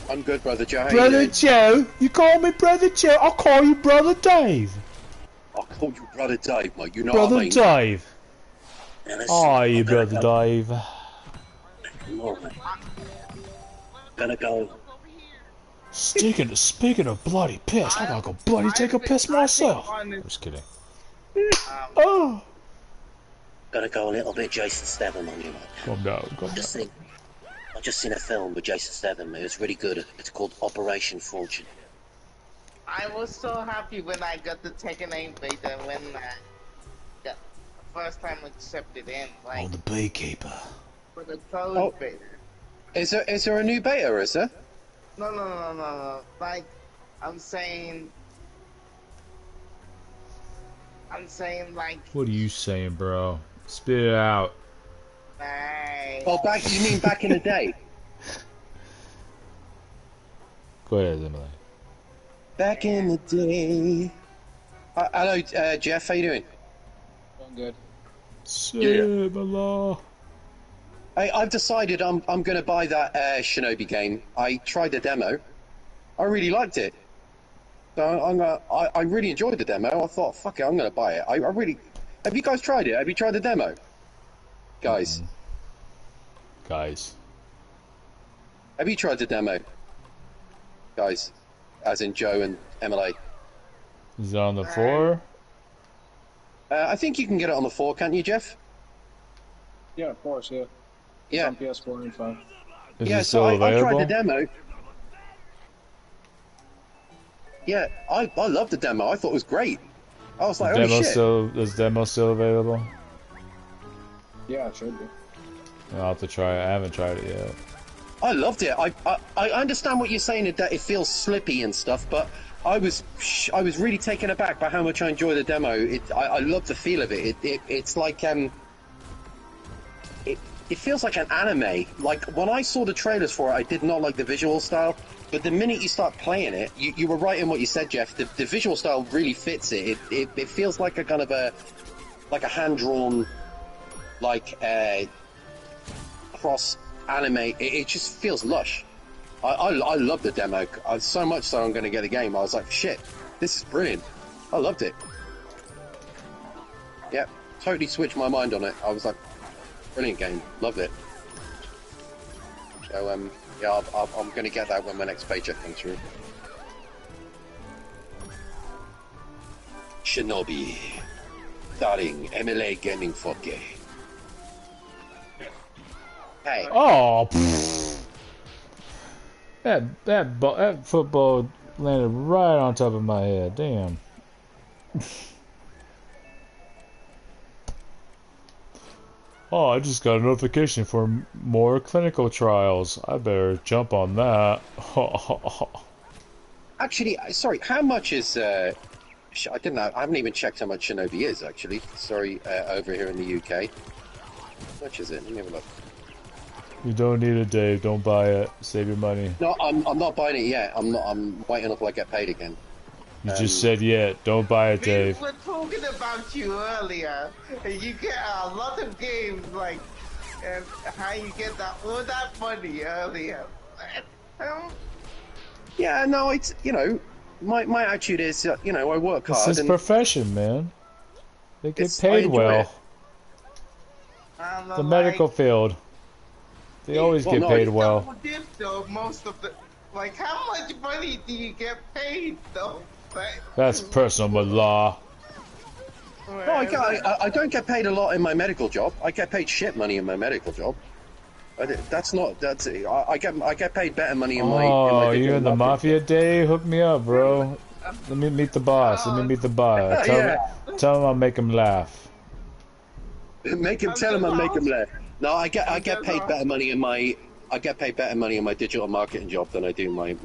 E: I'm good, Brother Joe. How you
A: Brother
E: doing?
A: Joe? You call me Brother Joe? I'll call you Brother Dave.
E: I called you Brother Dave, mate. You know
A: Brother
E: what I mean?
A: Dave.
E: Now, listen,
A: Are you
E: I'm gonna
A: Brother
E: go.
A: Dave?
E: Come on, mate. Gonna go.
A: Speaking of bloody piss, I gotta go bloody take a piss myself. I'm just kidding.
E: Um,
A: Oh,
F: Gonna go a little bit Jason Statham on you, mate.
A: Calm down. Calm down.
F: I just seen a film with Jason Statham. It was really good. It's called Operation Fortune.
D: I was so happy when I got the Tekken 8 beta when I got first time accepted in. Like,
A: The Beekeeper.
D: for the closed beta.
E: Is there a new beta? Is there?
D: No. Like, I'm saying like,
A: What are you saying, bro? Spit it out.
D: like,
E: Oh, you mean back in the day?
A: Go ahead, Emily.
E: Back in the day. Hello, Jeff. How you doing?
B: I'm good.
A: Similar.
E: I've decided I'm going to buy that Shinobi game. I tried the demo. I really liked it. So I really enjoyed the demo. I thought, fuck it, I'm going to buy it. I really. Have you guys tried it? Have you tried the demo, guys?
A: Guys.
E: Have you tried the demo, guys? As in Joe and Emily.
A: Is it on the 4?
E: I think you can get it on the 4, can't you, Jeff?
B: Yeah, of course, yeah.
E: Yeah.
B: It's on PS4 and 5.
A: Is
E: Yeah,
A: it
E: so
A: still
E: I
A: available?
E: tried the demo. Yeah, I loved the demo. I thought it was great. I was like, oh shit.
A: Is demo still available?
B: Yeah, it should be.
A: I'll have to try it. I haven't tried it yet.
E: I loved it. I understand what you're saying that it feels slippy and stuff, but I was really taken aback by how much I enjoyed the demo. I love the feel of it. It's like it feels like an anime. Like when I saw the trailers for it, I did not like the visual style. But the minute you start playing it, you were right in what you said, Jeff. The visual style really fits it. It feels like a kind of a hand drawn cross anime. It just feels lush. I love the demo so much so I'm going to get the game. I was like, shit, this is brilliant. I loved it. Yeah, totally switched my mind on it. I was like, brilliant game, loved it. So yeah, I'm going to get that when my next paycheck comes through. Shinobi, starring MLA Gaming 4K. Hey.
A: Oh, that football landed right on top of my head. Damn. Oh, I just got a notification for more clinical trials. I better jump on that.
E: Actually, sorry, how much is I didn't know. I haven't even checked how much Shinobi is actually. Sorry, over here in the UK. How much is it? Let me have a look.
A: You don't need it, Dave. Don't buy it. Save your money.
E: No, I'm not buying it yet. I'm waiting until I get paid again.
A: You just said yet. Don't buy it, Dave.
D: We were talking about you earlier. You get a lot of games, like, and how you get all that money earlier.
E: Yeah, no, it's, my attitude is, I work hard.
A: It's his profession, man. They get
E: I
A: paid
E: enjoy
A: well.
E: it.
A: The medical field. They always get paid well.
D: Though, most of the, like, how much money do you get paid though? Like,
A: That's personal with law.
E: No, I don't get paid a lot in my medical job. I get paid shit money in my medical job. I get paid better money in my.
A: Oh, you in the mafia, Dave? Hook me up, bro. Let me meet the boss. Let me meet the boss. Tell him I'll make him laugh.
E: Tell him I make him laugh. No, I get paid better money in my. I get paid better money in my digital marketing job than I do my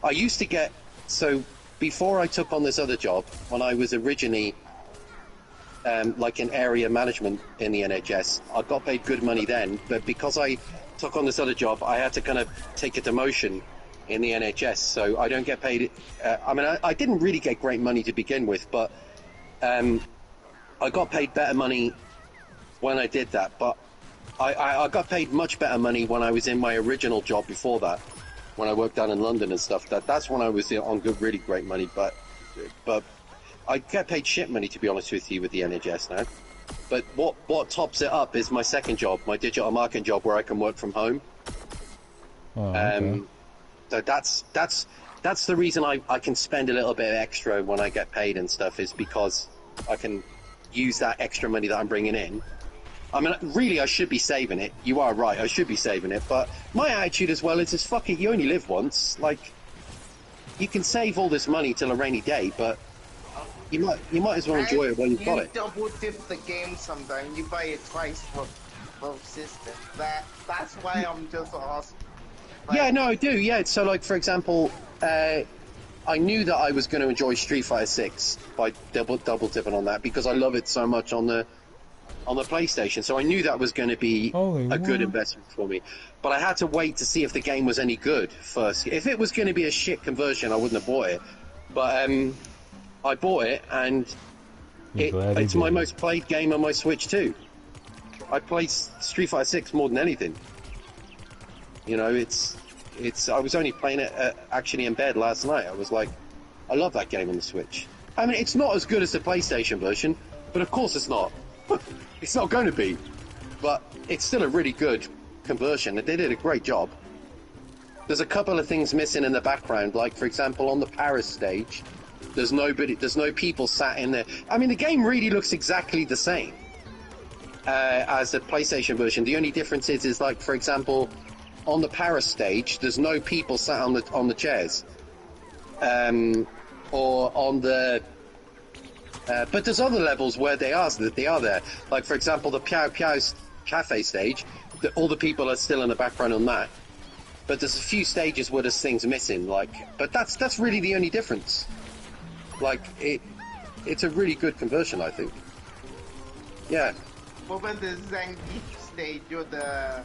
E: I used to get, so before I took on this other job, when I was originally like in area management in the NHS, I got paid good money then, but because I took on this other job, I had to kind of take a demotion in the NHS, so I don't get paid. I didn't really get great money to begin with, but I got paid better money when I did that, but I got paid much better money when I was in my original job before that, when I worked down in London and stuff. That's when I was on really great money, but I get paid shit money, to be honest with you, with the NHS now. But what tops it up is my second job, my digital marketing job, where I can work from home.
A: Oh, okay.
E: So that's the reason I can spend a little bit extra when I get paid and stuff, is because I can use that extra money that I'm bringing in. I mean, really, I should be saving it. You are right, I should be saving it. But my attitude as well is, just fuck it, you only live once. Like, you can save all this money till a rainy day, but you might as well enjoy it while you've got it.
D: You double dip the game sometimes. You buy it twice for both systems. That's why I'm just awesome. Like,
E: Yeah, no, I do. Yeah, so like for example, I knew that I was going to enjoy Street Fighter 6 by double dipping on that because I love it so much on the PlayStation. So I knew that was going to be a good investment for me. But I had to wait to see if the game was any good first. If it was going to be a shit conversion, I wouldn't have bought it. But I bought it, and it's my most played game on my Switch too. I played Street Fighter 6 more than anything. You know, it's. I was only playing it actually in bed last night. I was like, I love that game on the Switch. I mean, it's not as good as the PlayStation version, but of course it's not. It's not going to be. But it's still a really good conversion. They did a great job. There's a couple of things missing in the background, like for example on the Paris stage, there's no people sat in there. I mean, the game really looks exactly the same as the PlayStation version. The only difference is like for example, on the Paris stage, there's no people sat on the chairs, or on the. But there's other levels where they are there. Like for example, the Piao Piao's cafe stage, all the people are still in the background on that. But there's a few stages where there's things missing. But that's really the only difference. Like it's a really good conversion, I think. Yeah.
D: what about the Zangief stage or the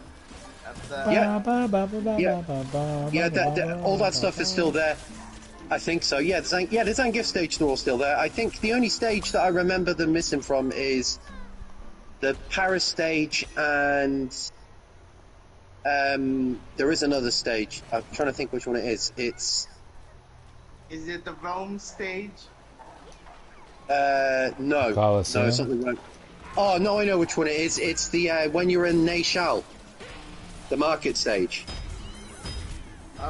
E: all that stuff is still there. I think so. Yeah, the Zangief stage, they're all still there. I think the only stage that I remember them missing from is the Paris stage, and there is another stage. I'm trying to think which one it is.
D: Is it the Rome stage?
E: No.
A: Colosseum?
E: No, something wrong. Oh no, I know which one it is. It's the when you're in Neychal, the market stage.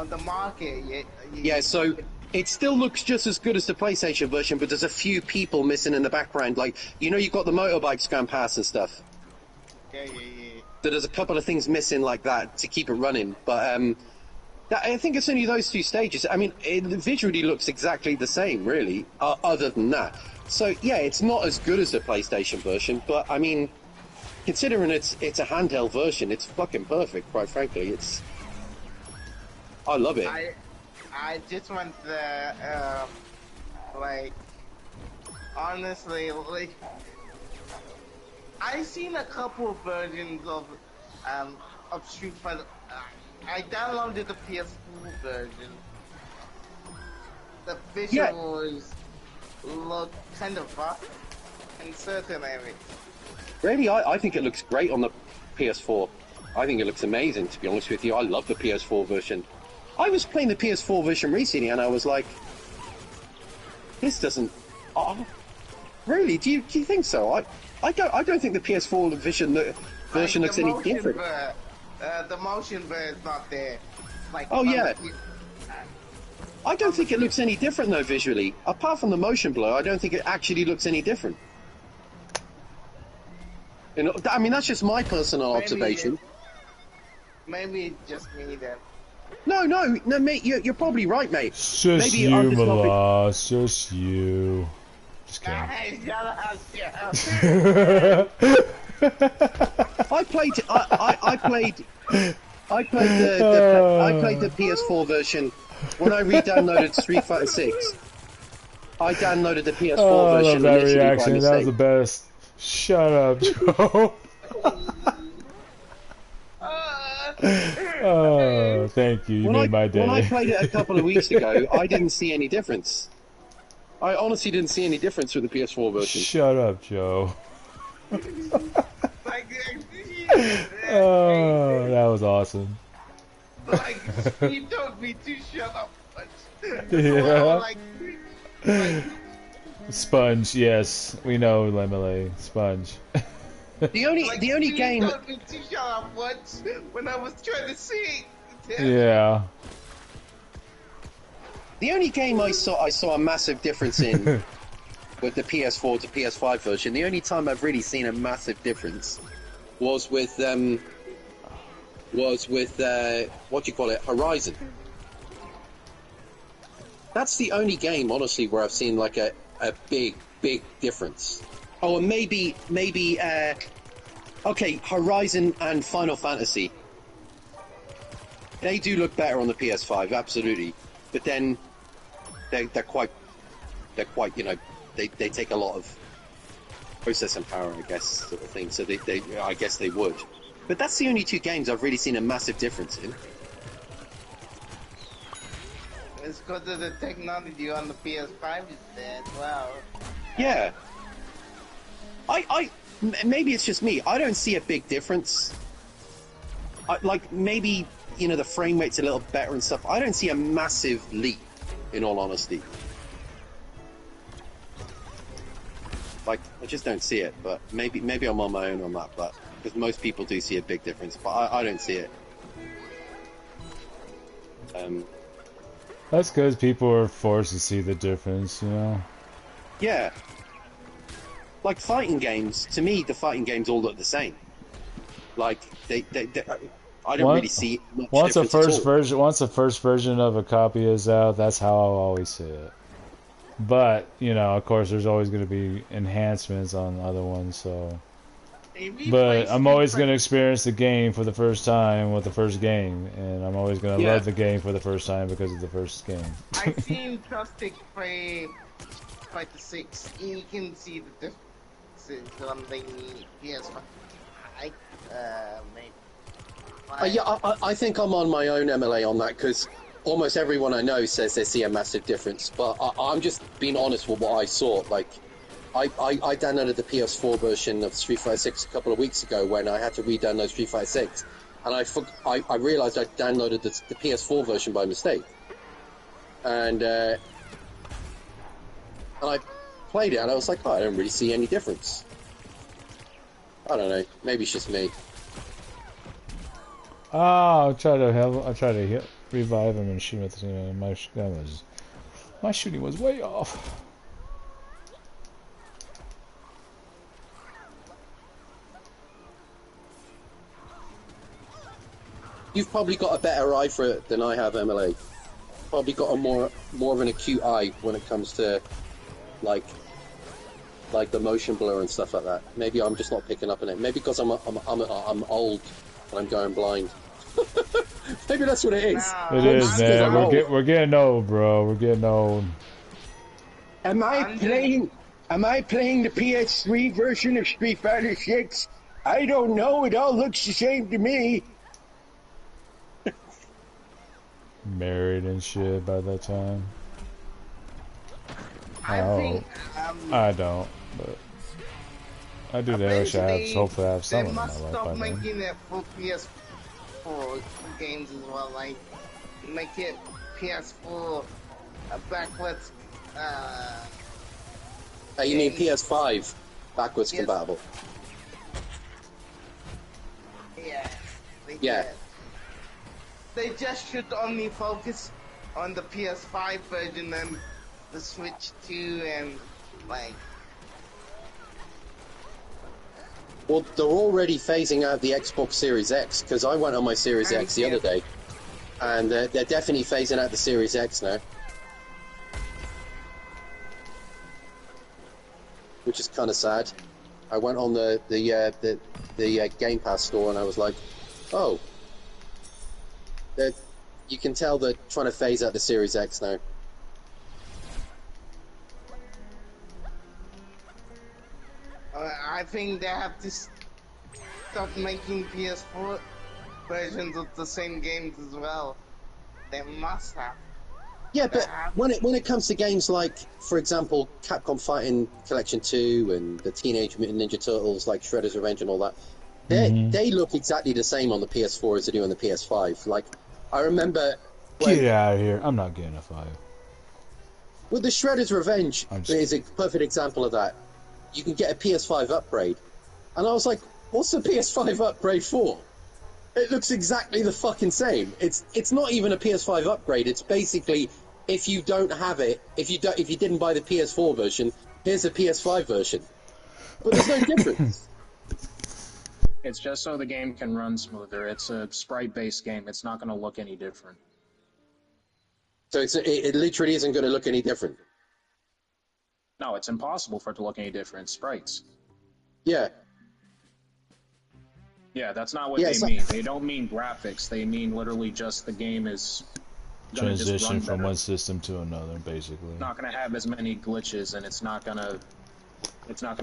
D: The market, yeah.
E: Yeah, so it still looks just as good as the PlayStation version, but there's a few people missing in the background. Like, you know, you've got the motorbikes going past and stuff.
D: Yeah.
E: So there's a couple of things missing like that to keep it running. But I think it's only those two stages. I mean, it visually looks exactly the same, really, other than that. So, yeah, it's not as good as the PlayStation version, but, I mean, considering it's a handheld version, it's fucking perfect, quite frankly. I love it.
D: I just want the, honestly, I've seen a couple of versions of Street Fighter. I downloaded the PS4 version. The visuals look kind of rough in certain areas.
E: Really, I think it looks great on the PS4. I think it looks amazing, to be honest with you. I love the PS4 version. I was playing the PS4 version recently, and I was like, "This doesn't." Oh, really? Do you think so? I don't think the PS4 version looks any different.
D: The motion blur is not there.
E: Oh yeah. I don't think it looks any different though visually. Apart from the motion blur, I don't think it actually looks any different. You know, I mean, that's just my personal observation.
D: Maybe it's just me then.
E: No, mate, you're probably right, mate.
A: It's just
E: Maybe
A: you,
E: I'm just not
A: Mala. It's just you. Just kidding.
D: Hey, shut up.
E: I played the PS4 version when I re-downloaded Street Fighter 6. I downloaded the PS4
A: Oh, I
E: version.
A: love that
E: literally by
A: reaction. That was
E: mistake.
A: the best. Shut up, Joe. Oh, thank you. You made my day.
E: When I played it a couple of weeks ago, I didn't see any difference. I honestly didn't see any difference with the PS4 version.
A: Shut up, Joe. Oh, that was awesome.
D: Like, you told me to shut up.
A: Yeah.
D: Like,
A: Sponge, yes, we know, Lemele. Sponge.
E: The only game.
D: You told me to shut up once when I was trying to sing.
A: Yeah.
E: The only game I saw a massive difference in with the PS4 to PS5 version. The only time I've really seen a massive difference was with what do you call it, Horizon. That's the only game, honestly, where I've seen like a big difference. Oh, and maybe okay, Horizon and Final Fantasy. They do look better on the PS5, absolutely. But then they're quite you know, they take a lot of processing power, I guess, sort of thing. So I guess they would. But that's the only two games I've really seen a massive difference in.
D: It's because of the technology on the PS5 is there as well.
E: Yeah. Maybe it's just me. I don't see a big difference. Like, maybe, you know, the frame rate's a little better and stuff. I don't see a massive leap, in all honesty. Like, I just don't see it, but maybe I'm on my own on that, but because most people do see a big difference, but I don't see it.
A: That's because people are forced to see the difference, you know?
E: Yeah. Like fighting games, to me, the fighting games all look the same. Like I don't really see much
A: once a
E: difference at all.
A: once the first version of a copy is out, that's how I'll always see it. But you know, of course, there's always going to be enhancements on other ones. So, but I'm always going to experience the game for the first time with the first game, and I'm always going to love the game for the first time because of the first game.
D: I've seen Trustic play Fighter 6, and you can see the differences on the PS5.
E: I think I'm on my own MLA on that because almost everyone I know says they see a massive difference. But I'm just being honest with what I saw. Like, I downloaded the PS4 version of Street Fighter 6 a couple of weeks ago when I had to re-download Street Fighter 6, and I realized I downloaded the PS4 version by mistake, and I played it and I was like, oh, I don't really see any difference. I don't know. Maybe it's just me.
A: I'll try to revive him and shoot him at the same time. My shooting was way off.
E: You've probably got a better eye for it than I have, MLA. Probably got a more of an acute eye when it comes to like the motion blur and stuff like that. Maybe I'm just not picking up on it. Maybe because I'm old and I'm going blind. Maybe that's what it is.
A: It is, man. We're getting old, bro. We're getting old.
G: Am I playing the PS3 version of Street Fighter 6? I don't know. It all looks the same to me.
A: Married and shit by that time.
D: I think
A: I don't, but I do. Hopefully I have some
D: they
A: of my
D: must
A: life
D: stop
A: by then.
D: making it for PS4 games as well. Like, make it PS4 backwards.
E: You mean PS5 backwards compatible?
D: Yeah. They just should only focus on the PS5 version and the Switch 2 and like.
E: Well, they're already phasing out the Xbox Series X because I went on my Series X the other day, and they're definitely phasing out the Series X now, which is kind of sad. I went on the Game Pass store and I was like, oh, you can tell they're trying to phase out the Series X now.
D: I think they have to stop making PS4 versions of the same games as well. They must have.
E: Yeah, but when it comes to games like, for example, Capcom Fighting Collection 2 and the Teenage Mutant Ninja Turtles, like Shredder's Revenge and all that, they look exactly the same on the PS4 as they do on the PS5. Like, I remember...
A: Get out of here. I'm not getting a 5.
E: Well, the Shredder's Revenge is a perfect example of that. You can get a PS5 upgrade. And I was like, what's the PS5 upgrade for? It looks exactly the fucking same. It's not even a PS5 upgrade. It's basically, if you don't have it, if you didn't buy the PS4 version, here's a PS5 version. But there's no difference.
B: It's just so the game can run smoother. It's a sprite-based game. It's not going to look any different.
E: So it literally isn't going to look any different.
B: No, it's impossible for it to look any different. Sprites.
E: Yeah.
B: Yeah, that's not what
E: Yeah,
B: they
E: so-
B: mean. They don't mean graphics. They mean literally just the game is gonna just
A: Transition
B: run
A: from
B: better.
A: one system to another, basically.
B: It's not gonna have as many glitches, and it's not gonna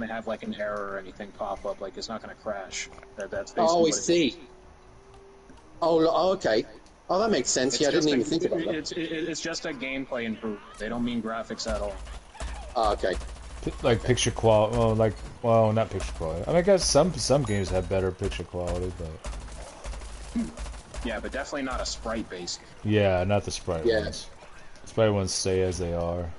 B: have like an error or anything pop up. Like it's not gonna crash. That's basically
E: Oh, I
B: what it
E: see.
B: is.
E: Oh, okay. Oh, that makes sense.
B: It's
E: Yeah, I
B: just
E: didn't even think about that.
B: It's just a gameplay improvement. They don't mean graphics at all.
E: Oh, okay.
A: Like picture quality, well, not picture quality. I mean, I guess some games have better picture quality, but
B: Yeah, but definitely not a sprite-based.
A: yeah, not the sprite
E: Yeah.
A: ones. Sprite ones stay as they are,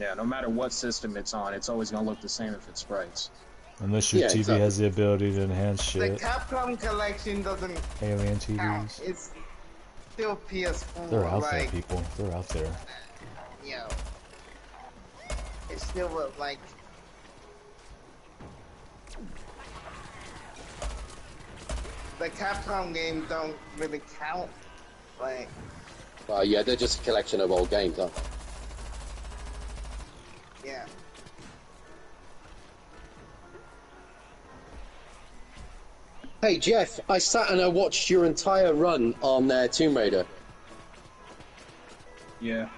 B: Yeah, no matter what system it's on, it's always gonna look the same if it's sprites.
A: unless your
E: Yeah,
A: TV
E: exactly.
A: has the ability to enhance
D: The
A: shit.
D: Capcom collection doesn't
A: Alien
D: count.
A: TVs,
D: It's still PS4.
A: they're out there,
D: like,
A: people. They're out there.
D: you know, it's still like. The Capcom games don't really count. Like,
E: Yeah, they're just a collection of old games, aren't they?
D: yeah.
E: Hey, Jeff, I sat and I watched your entire run on Tomb Raider.
B: Yeah.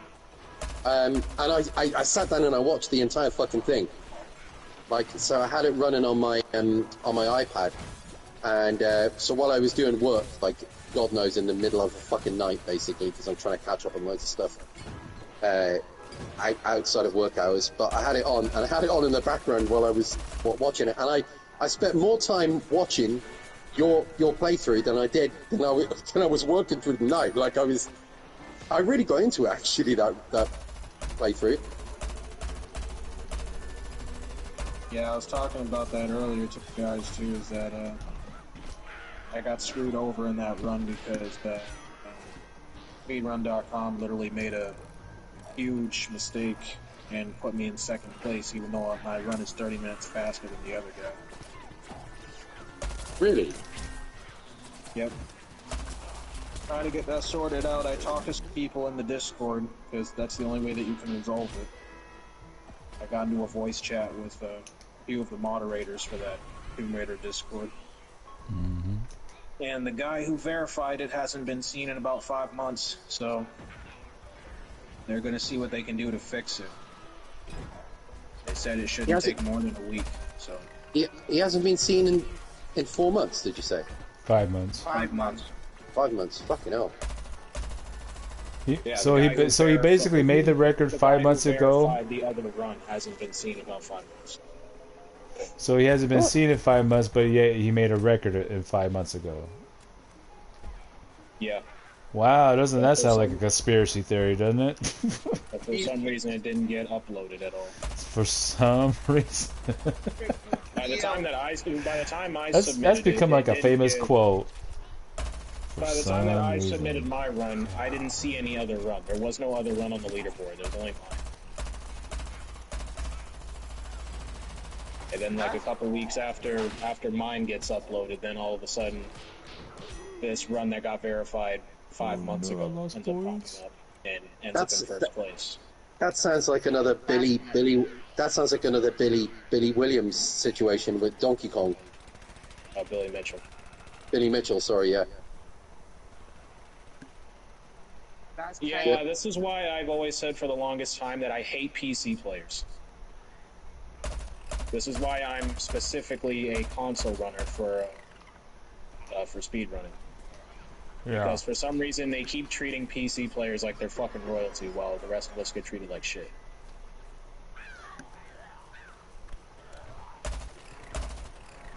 E: And I sat down and I watched the entire fucking thing. Like, so I had it running on my iPad. And so while I was doing work, like, God knows, in the middle of the fucking night, basically, because I'm trying to catch up on loads of stuff outside of work hours. But I had it on, and I had it on in the background while I was watching it. And I spent more time watching your playthrough than I did than I was working through the night. Like, I really got into it, actually, that playthrough.
B: Yeah, I was talking about that earlier to the guys too, is that I got screwed over in that run because speedrun.com literally made a huge mistake and put me in second place, even though my run is 30 minutes faster than the other guy.
E: Really?
B: Yep. Trying to get that sorted out. I talked to some people in the Discord, because that's the only way that you can resolve it. I got into a voice chat with a few of the moderators for that Tomb Raider Discord.
A: Mm-hmm.
B: And the guy who verified it hasn't been seen in about 5 months, so they're going to see what they can do to fix it. They said it shouldn't take more than a week, so...
E: He hasn't been seen in 4 months, did you say?
A: 5 months.
B: 5 months.
E: 5 months, fucking hell.
B: Yeah,
A: So
B: the
A: he
B: guy who
A: so he basically made the record 5 months ago.
B: The other run hasn't been seen in about 5 months.
A: So he hasn't been seen in 5 months, but yet he made a record in 5 months ago.
B: Yeah.
A: Wow, doesn't that sound like a conspiracy theory, doesn't it?
B: But for some reason it didn't get uploaded at all.
A: For some reason.
B: By the time I
A: That's
B: submitted
A: become
B: it,
A: like
B: it
A: a
B: didn't
A: famous
B: get-
A: quote.
B: By the time that I submitted my run, I didn't see any other run. There was no other run on the leaderboard. There was only mine. And then, like a couple weeks after mine gets uploaded, then all of a sudden, this run that got verified 5 months ago ends up popping up and ends up in first place.
E: That sounds like another Billy. That sounds like another Billy Williams situation with Donkey Kong.
B: Billy Mitchell.
E: Billy Mitchell, sorry, yeah.
B: Yeah, this is why I've always said for the longest time that I hate PC players. This is why I'm specifically a console runner for speedrunning.
A: Yeah.
B: Because for some reason they keep treating PC players like they're fucking royalty while the rest of us get treated like shit.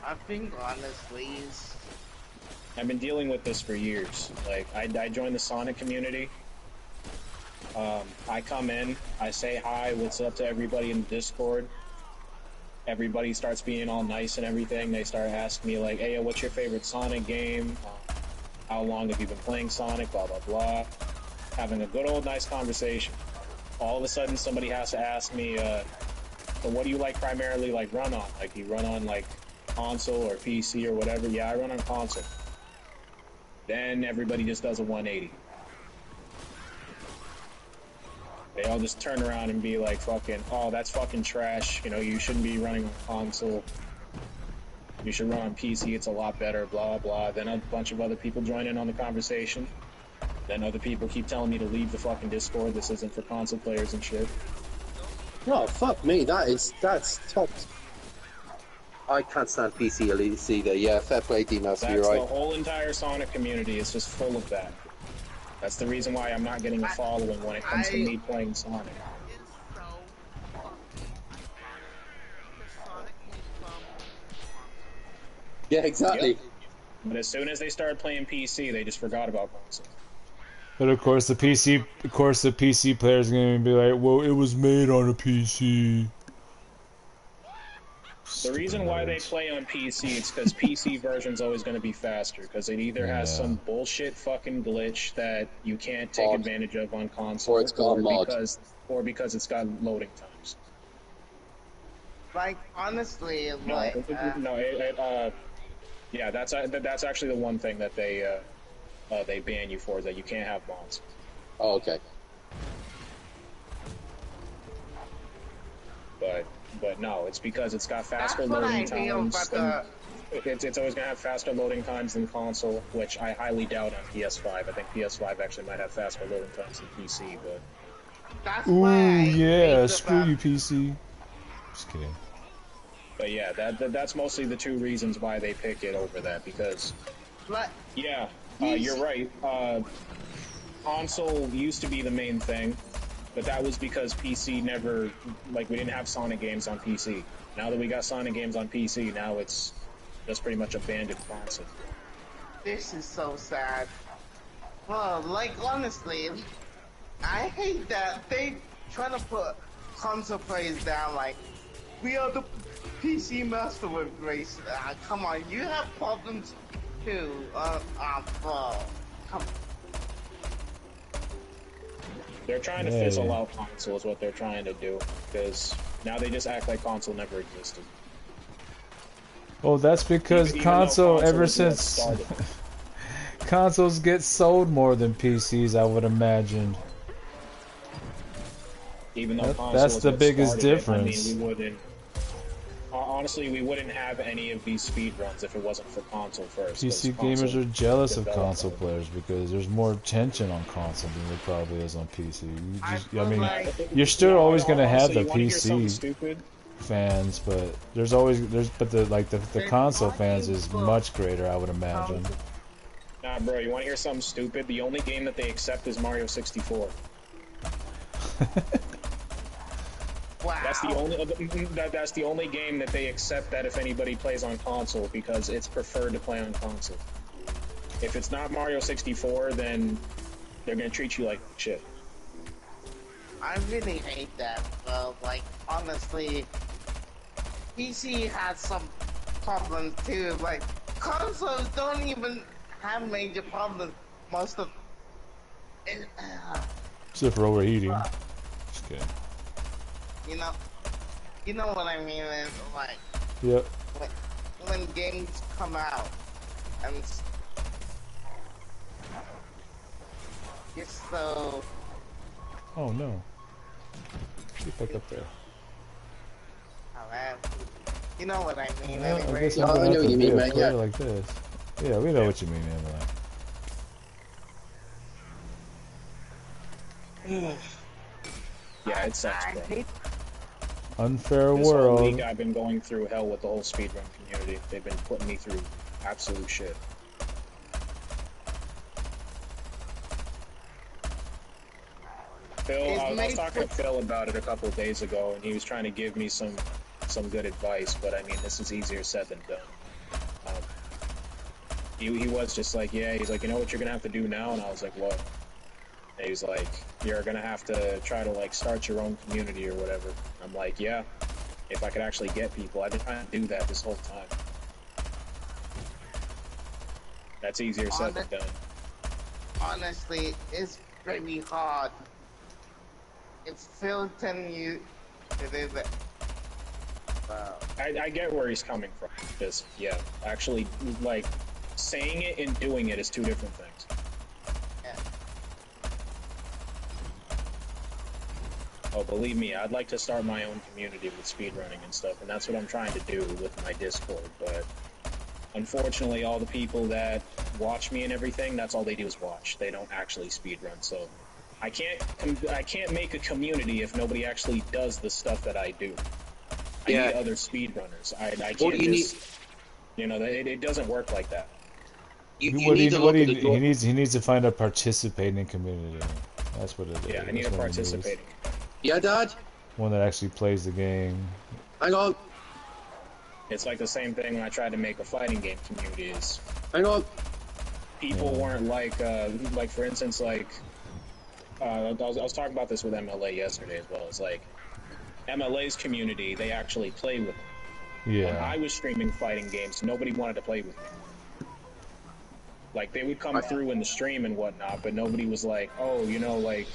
D: I think honestly,
B: I've been dealing with this for years. Like, I joined the Sonic community. I come in, I say hi, what's up to everybody in the Discord. Everybody starts being all nice and everything. They start asking me like, hey, what's your favorite Sonic game? How long have you been playing Sonic? Blah, blah, blah. Having a good old nice conversation. All of a sudden somebody has to ask me, So what do you like primarily like run on? Like you run on like console or PC or whatever? Yeah, I run on console. Then everybody just does a 180. They all just turn around and be like, fucking, oh, that's fucking trash. You know, you shouldn't be running on console. You should run on PC. It's a lot better, blah, blah. Then a bunch of other people join in on the conversation. Then other people keep telling me to leave the fucking Discord. This isn't for console players and shit.
E: Oh, fuck me. That's top. I can't stand PC elites either. Yeah, fair play, D-Master, you're
B: That's
E: right.
B: the whole entire Sonic community is just full of that. That's the reason why I'm not getting a following when it comes to me playing Sonic.
C: It's so fucking ironic because Sonic came from console.
E: Yeah, exactly.
B: Yep. But as soon as they started playing PC, they just forgot about console.
A: But of course the PC players are gonna be like, well, it was made on a PC.
B: The reason why they play on PC is because PC version's always going to be faster, because it either has some bullshit fucking glitch that you can't take advantage of on console,
E: or it's got a mod,
B: because it's got loading times.
D: Like, honestly, like...
B: yeah, that's actually the one thing that they ban you for, is that you can't have mods.
E: Oh, okay.
B: But no, it's because it's got faster loading times. It's always going to have faster loading times than console, which I highly doubt on PS5. I think PS5 actually might have faster loading times than PC, but...
D: That's
A: Ooh, yeah, screw
D: about...
A: you, PC. Just kidding.
B: But yeah, that's mostly the two reasons why they pick it over that, because... Yeah, you're right. Console used to be the main thing, but that was because PC never, like, we didn't have Sonic games on PC. Now that we got Sonic games on PC, now it's just pretty much abandoned console.
D: This is so sad. Well, like, honestly, I hate that they trying to put console players down, like, we are the PC master with grace. Come on, you have problems too. Come.
B: They're trying to fizzle out console is what they're trying to do, because now they just act like console never existed.
A: Well, that's because console, ever since consoles get sold more than PCs, I would imagine.
B: Even though
A: that's the biggest difference.
B: I mean, we wouldn't. Honestly, we wouldn't have any of these speedruns if it wasn't for console first.
A: PC gamers are jealous of console players because there's more tension on console than there probably is on PC. I mean, you're still always going to have the PC fans, but the console fans is much greater, I would imagine.
B: Nah, bro, you want to hear something stupid? The only game that they accept is Mario 64.
D: Wow.
B: That's the only game that they accept that if anybody plays on console, because it's preferred to play on console. If it's not Mario 64, then they're gonna treat you like shit.
D: I really hate that, bro. Like, honestly, PC has some problems too. Like, consoles don't even have major problems. Most of it,
A: except for overheating. Just kidding.
D: You know what I mean? Is like,
A: yep.
D: When games come out and it's so.
A: Oh no! Get back up there.
D: Oh man, you know what I mean.
A: Well,
D: anyway.
A: I guess I'm gonna
E: I know what you mean, man. Yeah.
A: like this. Yeah, we know what you mean, anyway.
B: Yeah, it sucks, bro.
A: Unfair
B: This whole
A: world.
B: week I've been going through hell with the whole speedrun community. They've been putting me through absolute shit. Phil, I was talking to Phil about it a couple of days ago, and he was trying to give me some good advice, but I mean, this is easier said than done. He was just like, yeah, he's like, you know what you're gonna have to do now? And I was like, what? And he's like, you're gonna have to try to like start your own community or whatever. I'm like, yeah, if I could actually get people. I've been trying to do that this whole time. That's easier said than done.
D: Honestly, it's really hard. If Phil telling you to do that,
B: I get where he's coming from. Just, yeah, actually, like, saying it and doing it is two different things.
D: Yeah.
B: Oh, believe me, I'd like to start my own community with speedrunning and stuff, and that's what I'm trying to do with my Discord, but unfortunately, all the people that watch me and everything, that's all they do is watch. They don't actually speedrun, so I can't make a community if nobody actually does the stuff that I do. I
E: Yeah.
B: need other speedrunners. I
E: What
B: can't
E: do you
B: just, you know, it doesn't work like that.
E: You
A: What
E: need
A: he,
E: to
A: what
E: look at the
A: he needs to find a participating community. That's what it is.
B: Yeah, I need
A: That's
B: a
A: what he needs.
B: participating.
E: Yeah, Dad?
A: One that actually plays the game.
E: Hang on.
B: It's like the same thing when I tried to make a fighting game community. Is
E: Hang on.
B: people weren't like for instance, like I was talking about this with MLA yesterday as well. It's like MLA's community, they actually play with me. When
A: Yeah.
B: I was streaming fighting games, nobody wanted to play with me. Like, they would come through in the stream and whatnot, but nobody was like, oh, you know, like,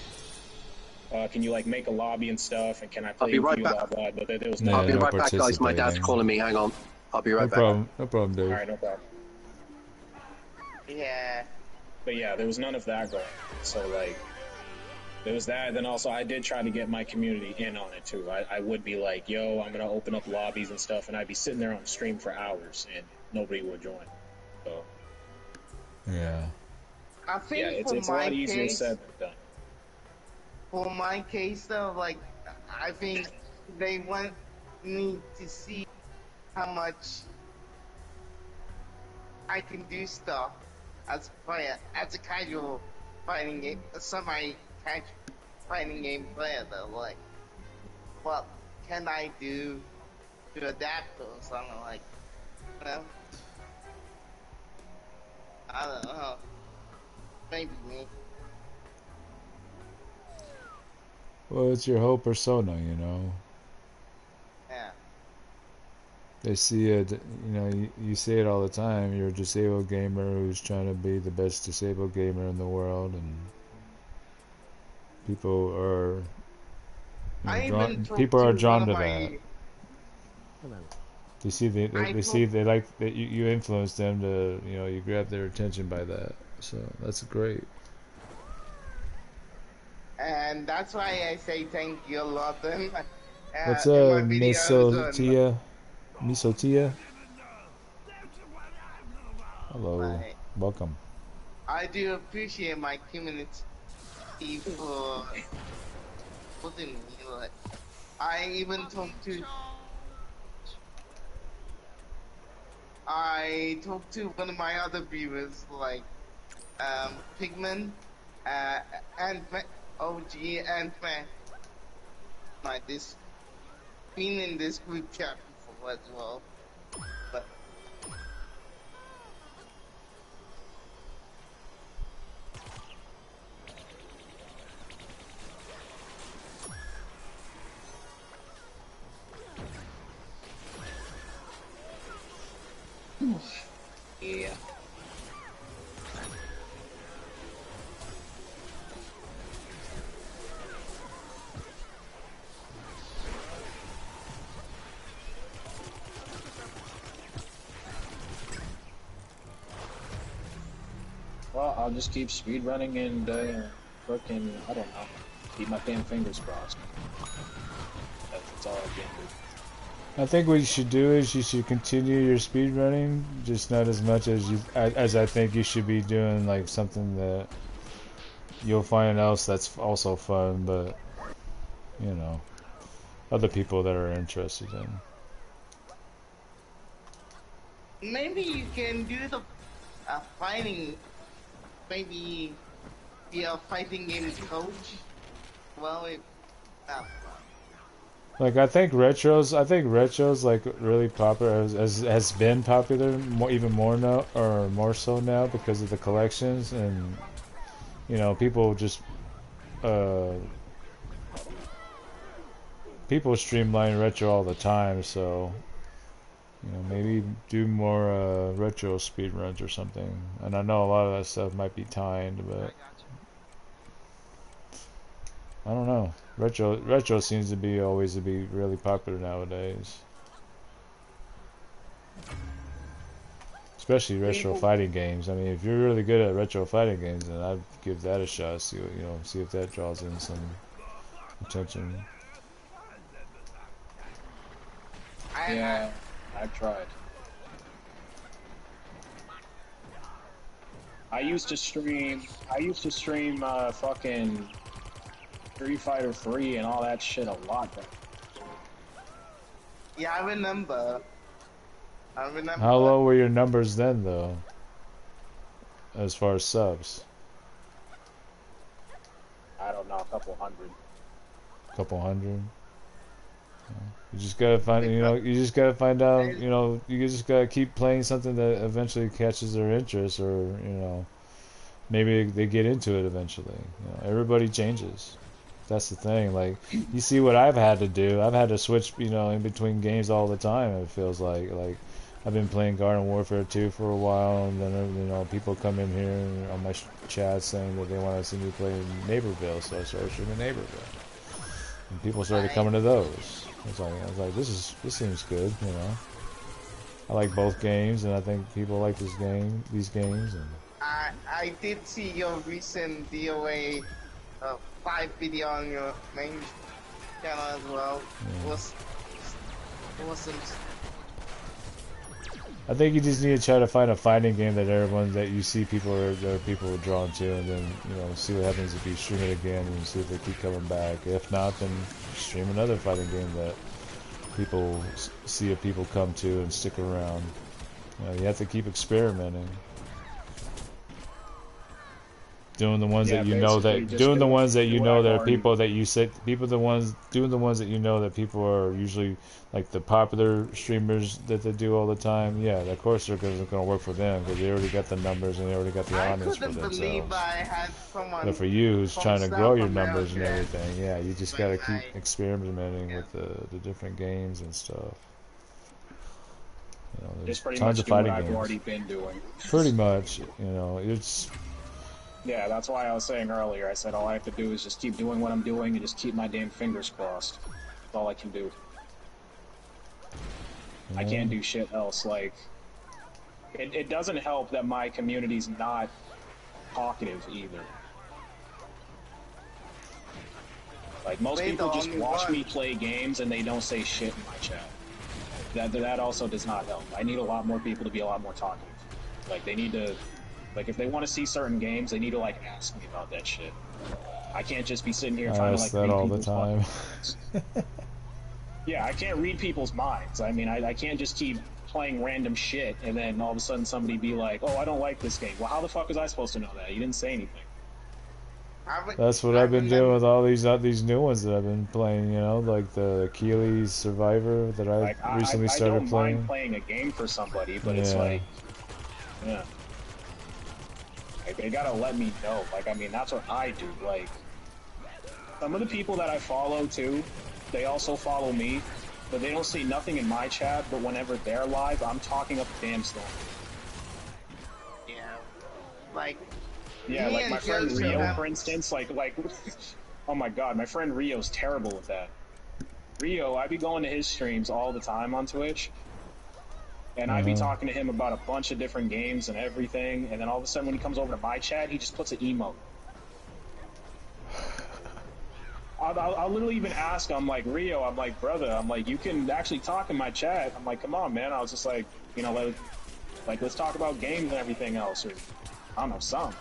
B: can you, like, make a lobby and stuff, and can I play
E: be
B: with
E: right
B: you,
E: back.
B: blah, blah, but there was
A: Yeah,
E: I'll be
A: no
E: right back, guys. My dad's
A: participating.
E: calling me. Hang on. I'll be right
A: No
E: back.
A: problem. No problem, Dave.
B: Alright, no problem.
D: Yeah.
B: But yeah, there was none of that going on. So, like, there was that, then also I did try to get my community in on it, too. I would be like, yo, I'm gonna open up lobbies and stuff, and I'd be sitting there on stream for hours, and nobody would join. So,
A: Yeah.
D: I think
B: yeah, it's a
D: my
B: lot easier
D: case,
B: said than done.
D: for my case though, like, I think they want me to see how much I can do stuff as a player, as a casual fighting game, a semi-casual fighting game player though, like, what can I do to adapt or something like, you know? I don't know. Maybe me.
A: Well, it's your whole persona, you know.
D: Yeah.
A: They see it, you know, you say it all the time. You're a disabled gamer who's trying to be the best disabled gamer in the world, and people are, people are drawn to that. They see they like that you influence them to, you know, you grab their attention by that. So that's great.
D: And that's why I say thank you a lot then.
A: What's
D: in my
A: up,
D: videos
A: Misotia? Misotia? Hello.
D: Right.
A: Welcome.
D: I do appreciate my community for putting me like. I even talked to one of my other viewers like Pigman, and OG and like this been in this group chat before as well. But
B: Yeah. Well, I'll just keep speedrunning and frickin', I don't know, keep my damn fingers crossed. That's all I can do.
A: I think what you should do is you should continue your speed running, just not as much as I think you should be doing, like something that you'll find else that's also fun, but you know, other people that are interested in.
D: maybe you can do the fighting. Maybe be a fighting game coach. Well,
A: Like I think retros like really popular has been popular even more now, or more so now, because of the collections, and you know, people just people streamline retro all the time, so you know, maybe do more retro speedruns or something. And I know a lot of that stuff might be timed, but I don't know. Retro seems to be always to be really popular nowadays. Especially retro
D: People-
A: fighting games. I mean, if you're really good at retro fighting games, then I'd give that a shot. See what, see if that draws in some attention.
B: Yeah, I've tried. I used to stream fucking Street Fighter 3 and all that shit a lot better.
D: Yeah, I remember.
A: How low were your numbers then, though? As far as subs?
B: I don't know, a couple hundred.
A: Couple hundred? You just gotta find, you just gotta find out, you just gotta keep playing something that eventually catches their interest, or, maybe they get into it eventually. Everybody changes. That's the thing. Like, you see what I've had to do. I've had to switch, in between games all the time, it feels like. Like, I've been playing Garden Warfare 2 for a while, and then, people come in here on my chat saying that they want to see me play Neighborville, so I started streaming Neighborville. And people started coming to those. I was like, this seems good, I like both games, and I think people like these games, and
D: I did see your recent DOA 5 video on your main channel as well.
A: Yeah.
D: Was awesome.
A: I think you just need to try to find a fighting game that you see people are drawn to, and then see what happens if you stream it again and see if they keep coming back. If not, then stream another fighting game that people see if people come to and stick around. You have to keep experimenting. Doing the ones that you know that doing the ones that you know that are people that you say doing the ones that you know that people are usually like the popular streamers that they do all the time. Yeah, of course they're going to work for them because they already got the numbers and they already got the audience for themselves.
D: I had someone.
A: But for you, who's trying to grow your numbers and
D: America.
A: everything, yeah, you just got to keep experimenting with the different games and stuff. There's
B: Just pretty
A: tons
B: much
A: of
B: do what
A: fighting
B: I've
A: games.
B: already been doing.
A: Pretty much, it's.
B: Yeah, that's why I was saying earlier, I said all I have to do is just keep doing what I'm doing and just keep my damn fingers crossed. That's all I can do. I can't do shit else, like... It doesn't help that my community's not talkative, either. Like, most people just watch me play games and they don't say shit in my chat. That also does not help. I need a lot more people to be a lot more talkative. Like, they need to... Like, if they want to see certain games, they need to, like, ask me about that shit. I can't just be sitting here trying to, like, read
A: all the
B: people's
A: time.
B: minds. Yeah, I can't read people's minds. I mean, I can't just keep playing random shit and then all of a sudden somebody be like, oh, I don't like this game. Well, how the fuck was I supposed to know that? You didn't say anything.
A: That's what I've been doing with all these new ones that I've been playing, like the Achilles Survivor that I recently started
B: I don't
A: playing.
B: mind playing a game for somebody, but it's like, yeah. Like, they gotta let me know. Like, I mean, that's what I do. Like, some of the people that I follow, too, they also follow me, but they don't see nothing in my chat, but whenever they're live, I'm talking up a damn storm.
D: Yeah. Like...
B: Yeah, like my friend
D: Joseph
B: Rio,
D: have-
B: for instance, like, oh my god, my friend Rio's terrible with that. Rio, I be going to his streams all the time on Twitch, and I be talking to him about a bunch of different games and everything, and then all of a sudden when he comes over to my chat, he just puts an emote. I'll literally even ask, I'm like, Rio, I'm like, brother, I'm like, you can actually talk in my chat. I'm like, come on, man. I was just like, let's talk about games and everything else, or, I don't know, some.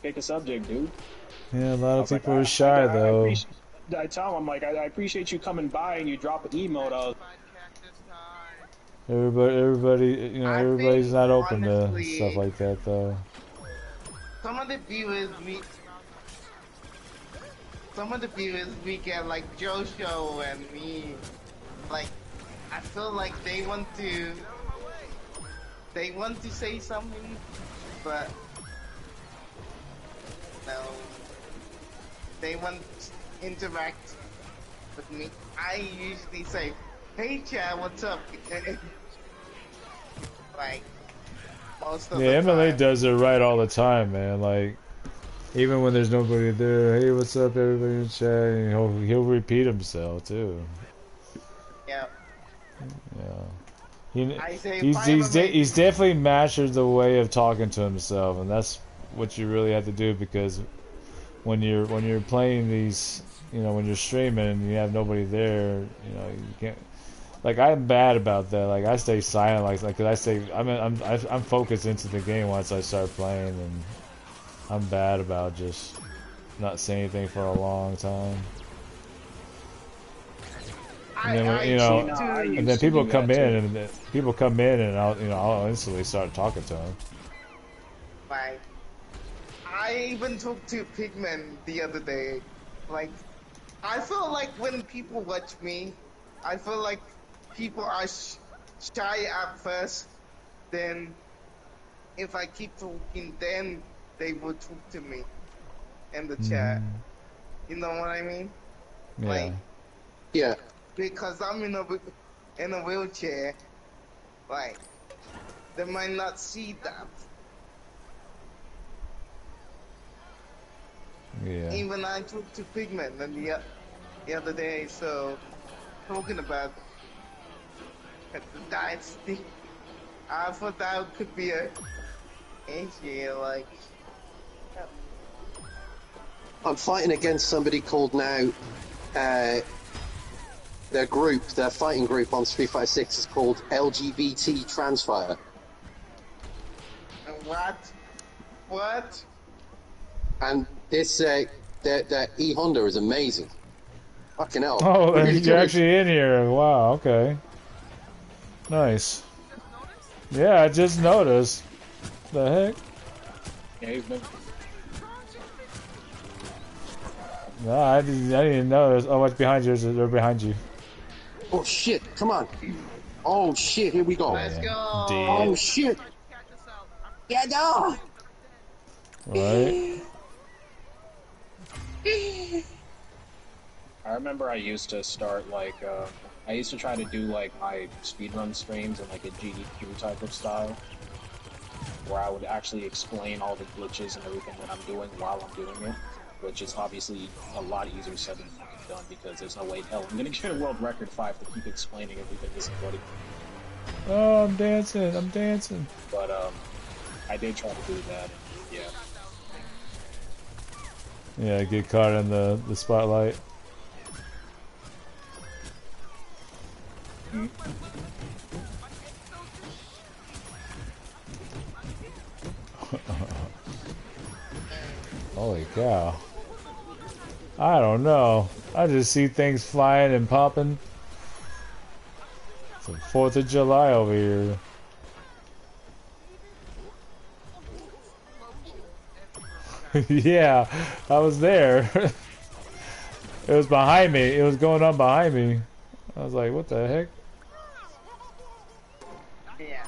B: Pick a subject, dude.
A: Yeah, a lot of people are shy, though.
B: I tell him, I'm like, I appreciate you coming by and you drop an emote.
C: Find cactus time.
A: Everybody, everybody's not open to
D: honestly,
A: stuff like that, though.
D: Some of the viewers we get, like Jojo and me, like, I feel like they want to say something, but no, they want to interact with me. I usually say, hey Chad, what's up? Like, most of the
A: Emily
D: time.
A: does it right all the time, man. Like, even when there's nobody there, hey, what's up, everybody in chat? And he'll repeat himself too.
D: Yeah.
A: Yeah.
D: I say
A: He's definitely mastered the way of talking to himself, and that's what you really have to do, because when you're playing these, you know, when you're streaming and you have nobody there, you know, you can't. Like, I'm bad about that. Like, I stay silent, like, cause I say I'm focused into the game once I start playing, and I'm bad about just not saying anything for a long time. And then when, you know, and then people come in, and I'll instantly start talking to them.
D: Like, I even talked to Pigman the other day. Like, I feel like when people watch me, I feel like people are shy at first. Then, if I keep talking, then they will talk to me in the chat. You know what I mean?
A: Yeah.
D: Like,
E: Yeah.
D: because I'm in a wheelchair, like, they might not see that.
A: Yeah.
D: Even I talked to Pigman the other day, so talking about the dynasty, I thought that could be a issue, like.
E: I'm fighting against somebody called now. Their fighting group on Street Fighter 6 is called LGBT Transfire.
D: What?
E: And this, their E Honda is amazing. Fucking hell.
A: Oh,
E: Really
A: you're
E: good.
A: actually in here. Wow. Okay. Nice. Yeah, I just noticed. The heck?
B: Yeah, he's been.
A: No, I didn't even notice. Oh, what's behind you? They're behind you.
E: Oh shit, come on. Oh shit, here we go.
D: Let's go.
E: Oh shit.
C: Yeah, no.
A: Right?
B: I remember I used to start like I used to try to do like my speedrun streams in like a GDQ type of style, where I would actually explain all the glitches and everything that I'm doing while I'm doing it, which is obviously a lot easier said than fucking done, because there's no way in hell I'm gonna get a world record 5 to keep explaining everything to somebody.
A: Oh, I'm dancing.
B: But I did try to do that, and yeah.
A: Yeah, get caught in the spotlight. Holy cow. I don't know. I just see things flying and popping. It's the 4th of July over here. Yeah, I was there. It was behind me. It was going on behind me. I was like, what the heck?
D: Yeah.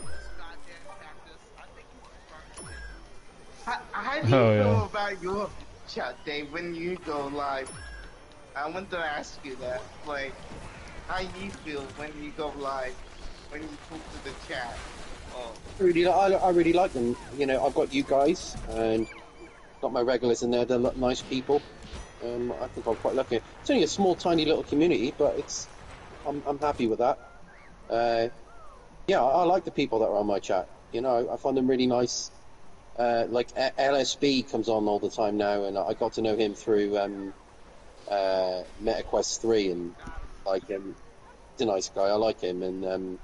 D: How do you feel about your chat, Dave, when you go live? I want to ask you that. Like, how you feel when you go live, when you talk to the chat? Oh.
E: I really like them. You know, I've got you guys and got my regulars in there. They're nice people. I think I'm quite lucky. It's only a small, tiny little community, but I'm happy with that. Yeah, I like the people that are on my chat. You know, I find them really nice. Like LSB comes on all the time now, and I got to know him through MetaQuest 3, and like he's a nice guy. I like him, and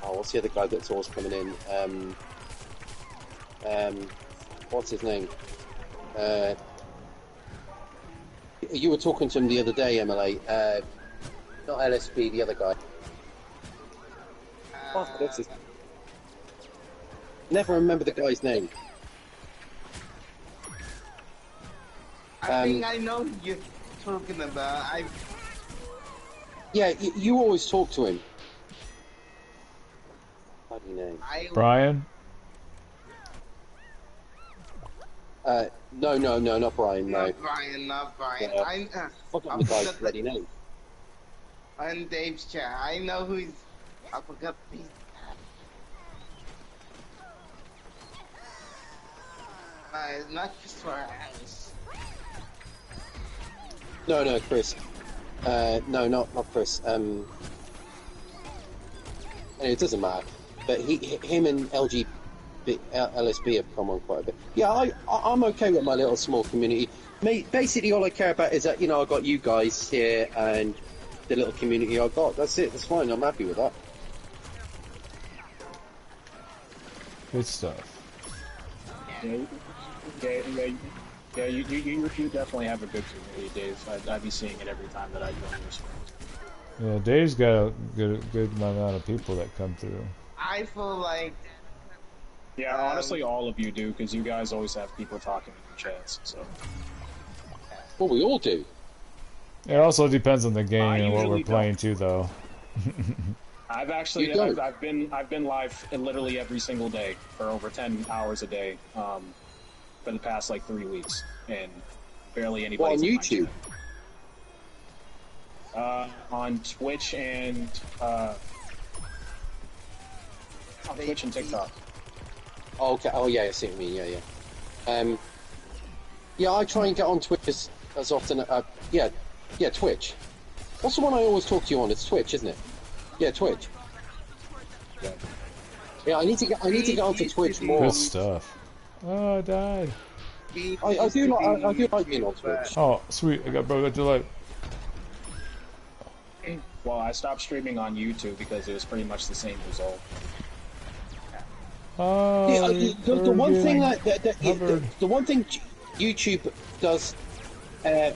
E: what's the other guy that's always coming in? What's his name? You were talking to him the other day, MLA. Not LSP, the other guy. What's his... Never remember the guy's name.
D: I think I know who you're talking about.
E: Yeah, you always talk to him. Bloody name.
A: Brian?
E: No, not Brian, no.
D: Not Brian.
E: Yeah. Forgot the guy's bloody name.
D: On Dave's chat. I know who he's... I forgot his... It's not just for us.
E: No, Chris. No, not Chris. It doesn't matter. But him and LSB have come on quite a bit. Yeah, I'm okay with my little small community. Basically, all I care about is that, you know, I got you guys here and the little community I got. That's it. That's fine. I'm happy with that.
A: Good stuff.
B: Yeah, you definitely have a good community, Dave. I'd be seeing it every time that I join your streams.
A: Yeah, Dave's got a good amount of people that come through.
D: I feel like
B: Yeah, honestly, all of you do, because you guys always have people talking in your chats. So.
E: Well, we all do.
A: It also depends on the game and what we're
B: usually
A: playing too, though.
B: I've actually
E: You don't.
B: I've been live literally every single day for over 10 hours a day for the past like 3 weeks, and barely
E: Well,
B: anybody's
E: on
B: in my
E: YouTube.
B: chat. On Twitch and TikTok.
E: Oh, okay. Oh, yeah, I see what you mean. Yeah. Yeah, I try and get on Twitch as often. Yeah, Twitch. What's the one I always talk to you on? It's Twitch, isn't it? Yeah, Twitch. Yeah, I need to get onto Twitch more.
A: Good stuff. Oh, I died.
E: I do like being on Twitch.
A: Oh, sweet. I got delight.
B: Well, I stopped streaming on YouTube because it was pretty much the same result.
A: Oh,
E: The one thing
A: Hubbard.
E: the one thing YouTube does the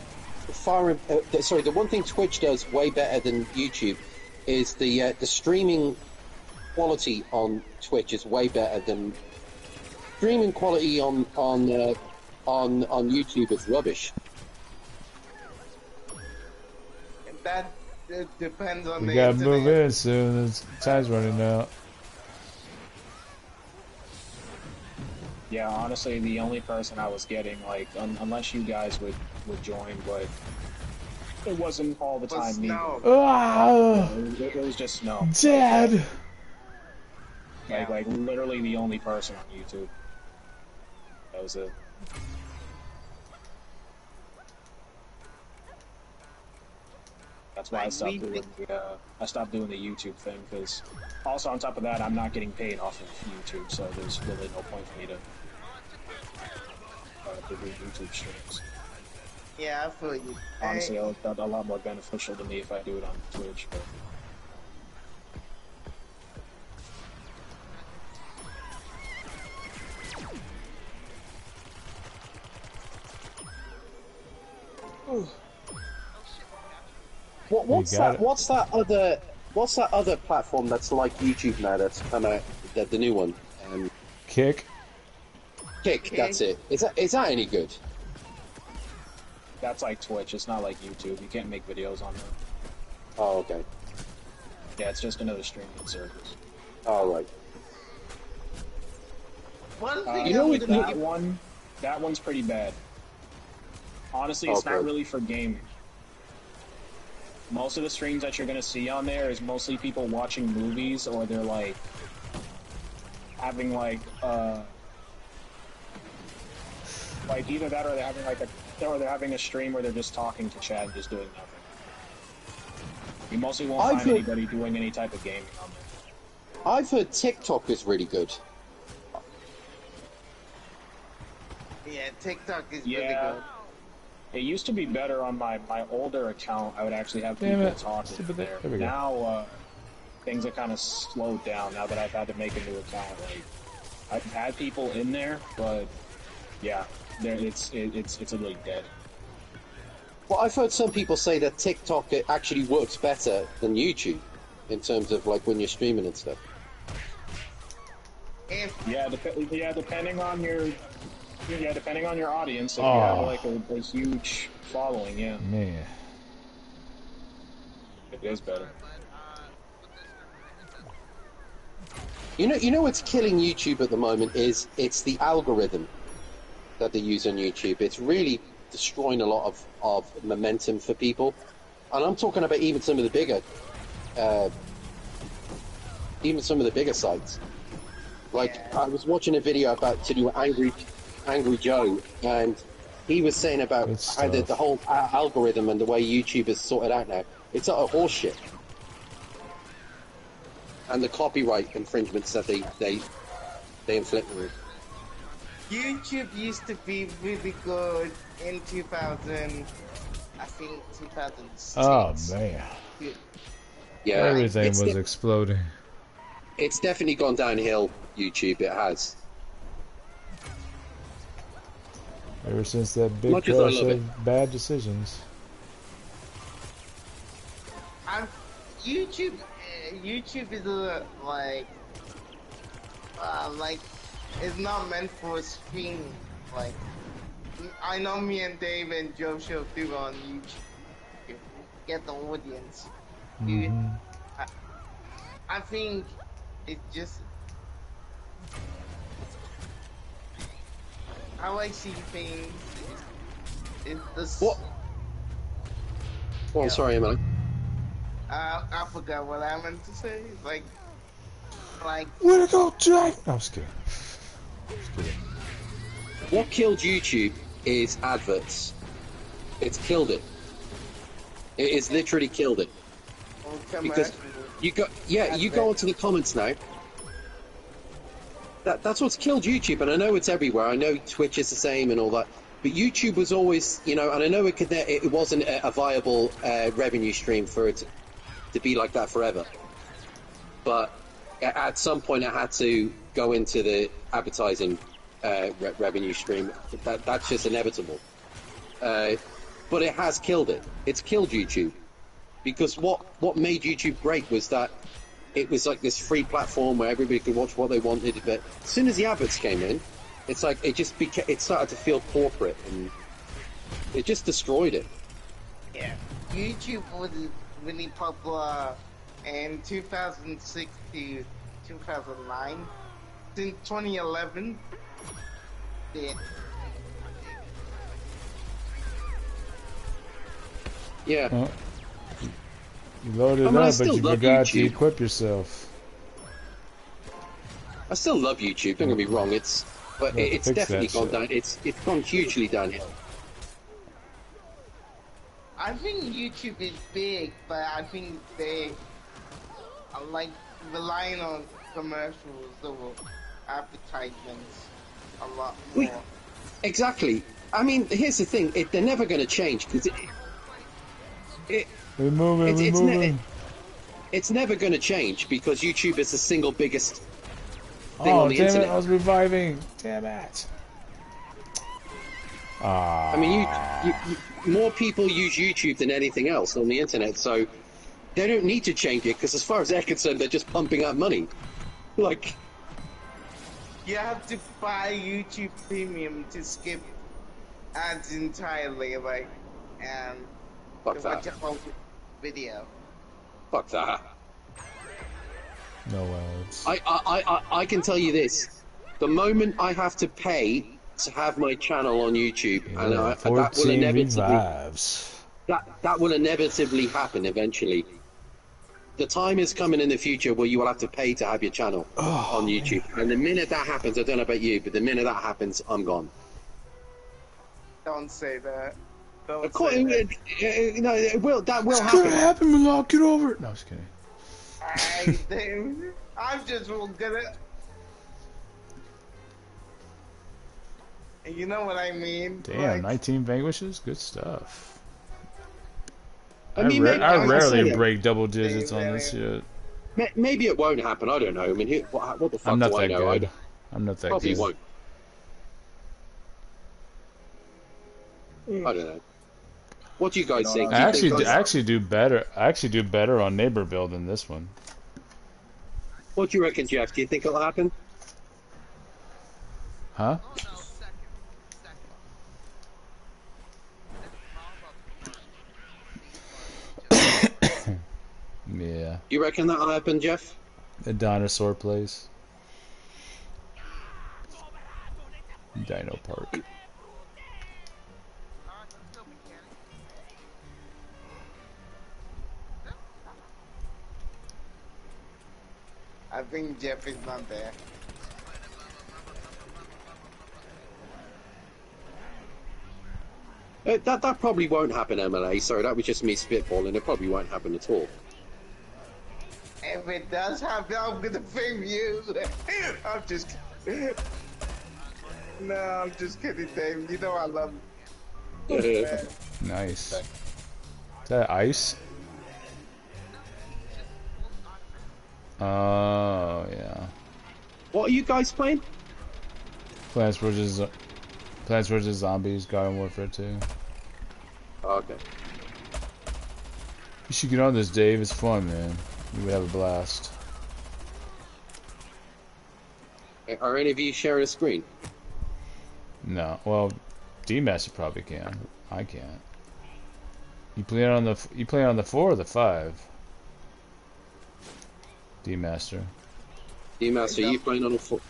E: one thing Twitch does way better than YouTube is the streaming quality on Twitch is way better than streaming quality on YouTube is rubbish.
D: that depends on
A: We
D: the
A: gotta
D: internet.
A: move in soon. Time's running out.
B: Yeah, honestly, the only person I was getting, like, unless you guys would join, but it wasn't all the time neither.
D: Snow.
A: Ah,
B: It was just Snow.
A: Dad.
B: Like literally the only person on YouTube. That was it. That's why I stopped doing the YouTube thing, because also on top of that, I'm not getting paid off of YouTube, so there's really no point for me to do YouTube streams.
D: Yeah, I feel you.
B: Honestly, it's a lot more beneficial to me if I do it on Twitch. But...
E: What's that other platform that's like YouTube now that's come out, the new one?
A: Kick.
E: Kick, that's it. Is that any good?
B: That's like Twitch, it's not like YouTube. You can't make videos on there.
E: Oh, okay.
B: Yeah, it's just another streaming service.
E: All right.
D: One thing
B: You
D: I
B: know
D: would
B: that one's pretty bad. Honestly, it's not
E: Okay.
B: really for gaming. Most of the streams that you're gonna see on there is mostly people watching movies, or they're like having like either that, or they're having a stream where they're just talking to chat and just doing nothing. You mostly won't find anybody doing any type of gaming on there.
E: I've heard TikTok is really good.
D: Yeah, TikTok is really
B: Yeah.
D: good.
B: It used to be better on my older account. I would actually have
A: Damn
B: people
A: it.
B: talking
A: Stupid
B: there.
A: there we go.
B: Now, things are kind of slowed down now that I've had to make a new account. Like, I've had people in there, but yeah, it's a really dead.
E: Well, I've heard some people say that TikTok it actually works better than YouTube in terms of like when you're streaming and stuff.
B: Yeah, depending on your audience, if you
A: Oh.
B: have like a huge following, yeah,
A: Man.
B: it is better.
E: You know what's killing YouTube at the moment is it's the algorithm that they use on YouTube. It's really destroying a lot of momentum for people, and I'm talking about even some of the bigger sites. Like I was watching a video to do Angry Joe, and he was saying about
A: Good
E: how the
A: stuff.
E: whole algorithm and the way YouTube is sorted out now, it's utter horseshit. And the copyright infringements that they inflict with.
D: YouTube used to be really good in 2000, I think 2006.
A: Oh man,
E: Yeah,
A: everything
E: it's,
A: was exploding.
E: it's definitely gone downhill, YouTube, it has.
A: Ever since that big
E: Much as I
A: crash
E: love it.
A: of bad decisions.
D: YouTube is like it's not meant for streaming. Like I know me and Dave and Joe show do on YouTube. Get the audience.
A: Mhm.
D: I think it just how I see things is this.
E: What? Oh, I'm sorry, Emily.
D: I forgot what I meant to say. Like
A: Way to go, Jack! No, I'm just kidding.
E: What killed YouTube is adverts. It's killed it. It has literally killed it. Because you go onto the comments now. That's what's killed YouTube, and I know it's everywhere. I know Twitch is the same and all that, but YouTube was always, and I know it wasn't a viable revenue stream for it to be like that forever. But at some point, it had to go into the advertising revenue stream. That's just inevitable. But it has killed it. It's killed YouTube. Because what made YouTube great was that it was like this free platform where everybody could watch what they wanted. But as soon as the adverts came in, it's like it started to feel corporate, and it just destroyed it.
D: Yeah, YouTube was really popular in 2006 to 2009. Since 2011,
E: Yeah.
A: Well, you loaded
E: I mean, I
A: up, but
E: still
A: you
E: love
A: forgot to
E: YouTube.
A: equip yourself.
E: I still love YouTube. Don't get me wrong. But
A: Yeah,
E: it's
A: fix
E: definitely
A: that
E: gone
A: shit.
E: down. It's gone hugely downhill.
D: I think YouTube is big, but I think they are like relying on commercials or advertisements a lot
E: We-
D: more.
E: Exactly. I mean, here's the thing. They're never going to change because
A: We're moving,
E: It's-
A: we're
E: it's ne-
A: moving.
E: it's never going to change because YouTube is the single biggest thing
A: Oh,
E: on the
A: damn
E: internet.
A: it, I was reviving. Damn it.
E: I mean, more people use YouTube than anything else on the internet, so they don't need to change it because, as far as they're concerned, they're just pumping out money. Like,
D: You have to buy YouTube Premium to skip ads entirely, like, and
E: fuck
D: watch a
E: that.
D: whole video.
E: Fuck that.
A: No ads.
E: I can tell you this: the moment I have to pay to have my channel on YouTube, and
A: Yeah,
E: that will
A: 14
E: inevitably
A: revives.
E: that will inevitably happen eventually. The time is coming in the future where you will have to pay to have your channel on YouTube. And the minute that happens, I don't know about you, but the minute that happens, I'm gone.
D: Don't say that. Don't
E: Of course,
D: say that.
E: no, that will
A: It's gonna
E: happen.
A: happen, Malak. Get over it. No, I was kidding.
D: I'm just gonna. You know what I mean?
A: Damn,
D: Like,
A: 19 vanquishes? Good stuff.
E: I mean, maybe-
A: I
E: I say
A: rarely
E: that.
A: break double digits on this shit.
E: Maybe it won't happen. I don't know. I mean, what the fuck
A: I'm not
E: do I
A: that
E: know?
A: good. I'm not that
E: Probably
A: good.
E: won't. I don't know. What do you guys think? Do
A: I
E: you
A: actually,
E: think
A: I actually do better. I actually do better on Neighborville than this one.
E: What do you reckon, Jeff? Do you think it'll happen?
A: Huh?
C: Oh no, second.
A: Yeah.
E: You reckon that'll happen, Jeff?
A: The dinosaur place. Dino Park.
C: Alright, let's go, mechanic.
D: I think Jeff is not there.
E: That probably won't happen, MLA. Sorry, that was just me spitballing. It probably won't happen at all.
D: If it does happen, I'm gonna blame you. I'm just kidding. No, I'm just kidding, Dave. You know I love you.
A: Nice. Is that ice? Oh, yeah.
E: What are you guys playing?
A: Plants vs. Zombies, Garden Warfare 2.
E: Oh, okay.
A: You should get on this, Dave. It's fun, man. You would have a blast.
E: Are any of you sharing a screen?
A: No. Well, D-Master probably can. I can't. You play on the 4 or the 5? D-Master.
E: D-Master, you playing on a 4?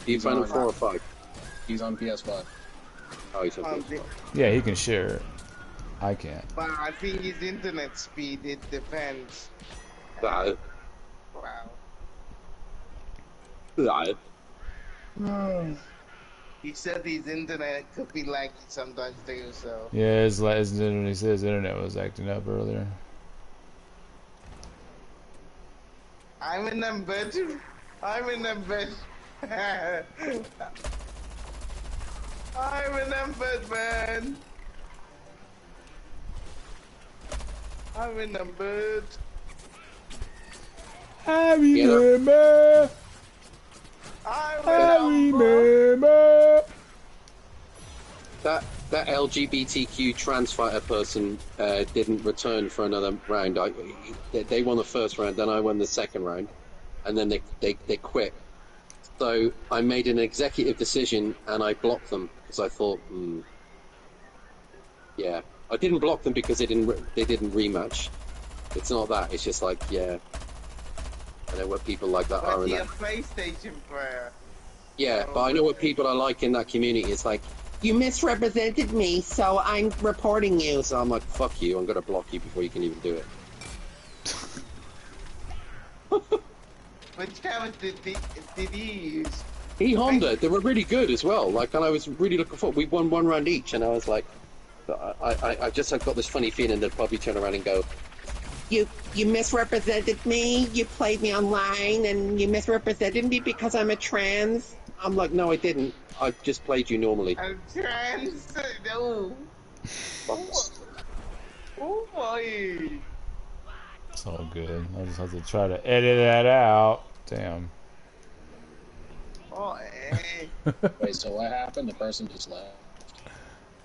E: You playing on 4 or 5?
B: He's on PS5.
E: Oh, he's on PS5.
A: Yeah, he can share it. I can't.
D: But I think his internet speed, it depends.
E: Wow.
D: He said his internet could be laggy sometimes too, so.
A: Yeah, his internet, he said his internet was acting up earlier.
D: I'm in them bed. I'm in them bed. I'm in them bed, man. I'm in them bed.
A: I remember. I remember.
E: That LGBTQ trans fighter person didn't return for another round. They won the first round, then I won the second round, and then they quit. So I made an executive decision and I blocked them because I thought, yeah, I didn't block them because they didn't rematch. It's not that. It's just like, yeah, I know what people like that are in that.
D: PlayStation player.
E: Yeah, but I know what people are like in that community. It's like, you misrepresented me, so I'm reporting you. So I'm like, fuck you, I'm gonna block you before you can even do it.
D: Which camera did he use?
E: Honda, they were really good as well. Like, and I was really looking forward. We won one round each, and I was like, I've got this funny feeling they'd probably turn around and go, You misrepresented me. You played me online, and you misrepresented me because I'm a trans. I'm like, no, I didn't. I just played you normally.
D: I'm trans. No. Oh boy.
A: It's all good. I just have to try to edit that out. Damn.
D: Oh, hey.
B: Wait, so what happened? The person just left.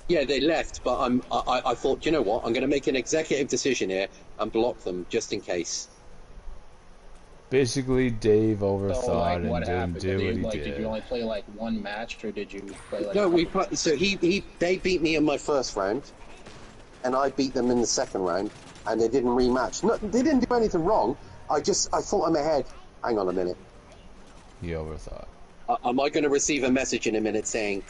E: Yeah, they left, but I thought, you know what? I'm going to make an executive decision here and block them just in case.
A: Basically, Dave overthought
B: So, like,
A: and
B: what
A: didn't
B: happened?
A: do what he
B: Like,
A: did.
B: did you only play like one match, or did you play like?
E: No, so they beat me in my first round, and I beat them in the second round, and they didn't rematch. No, they didn't do anything wrong. I thought in my head, hang on a minute.
A: He overthought.
E: Am I going to receive a message in a minute saying,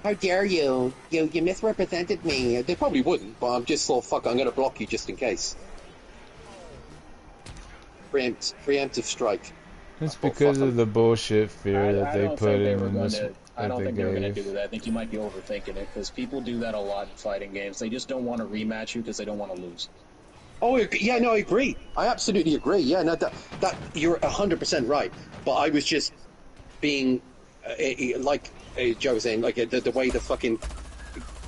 E: how dare you? You misrepresented me. They probably wouldn't, but I'm just thought, fuck, I'm going to block you just in case. Preemptive strike.
A: It's because of the bullshit fear that they put in this.
B: I don't think they were going to do that. I think you might be overthinking it, because people do that a lot in fighting games. They just don't want to rematch you because they don't want to lose.
E: Oh, yeah, no, I agree. I absolutely agree. Yeah, no, that you're 100% right. But I was just being, like Joe was saying, like the way the fucking,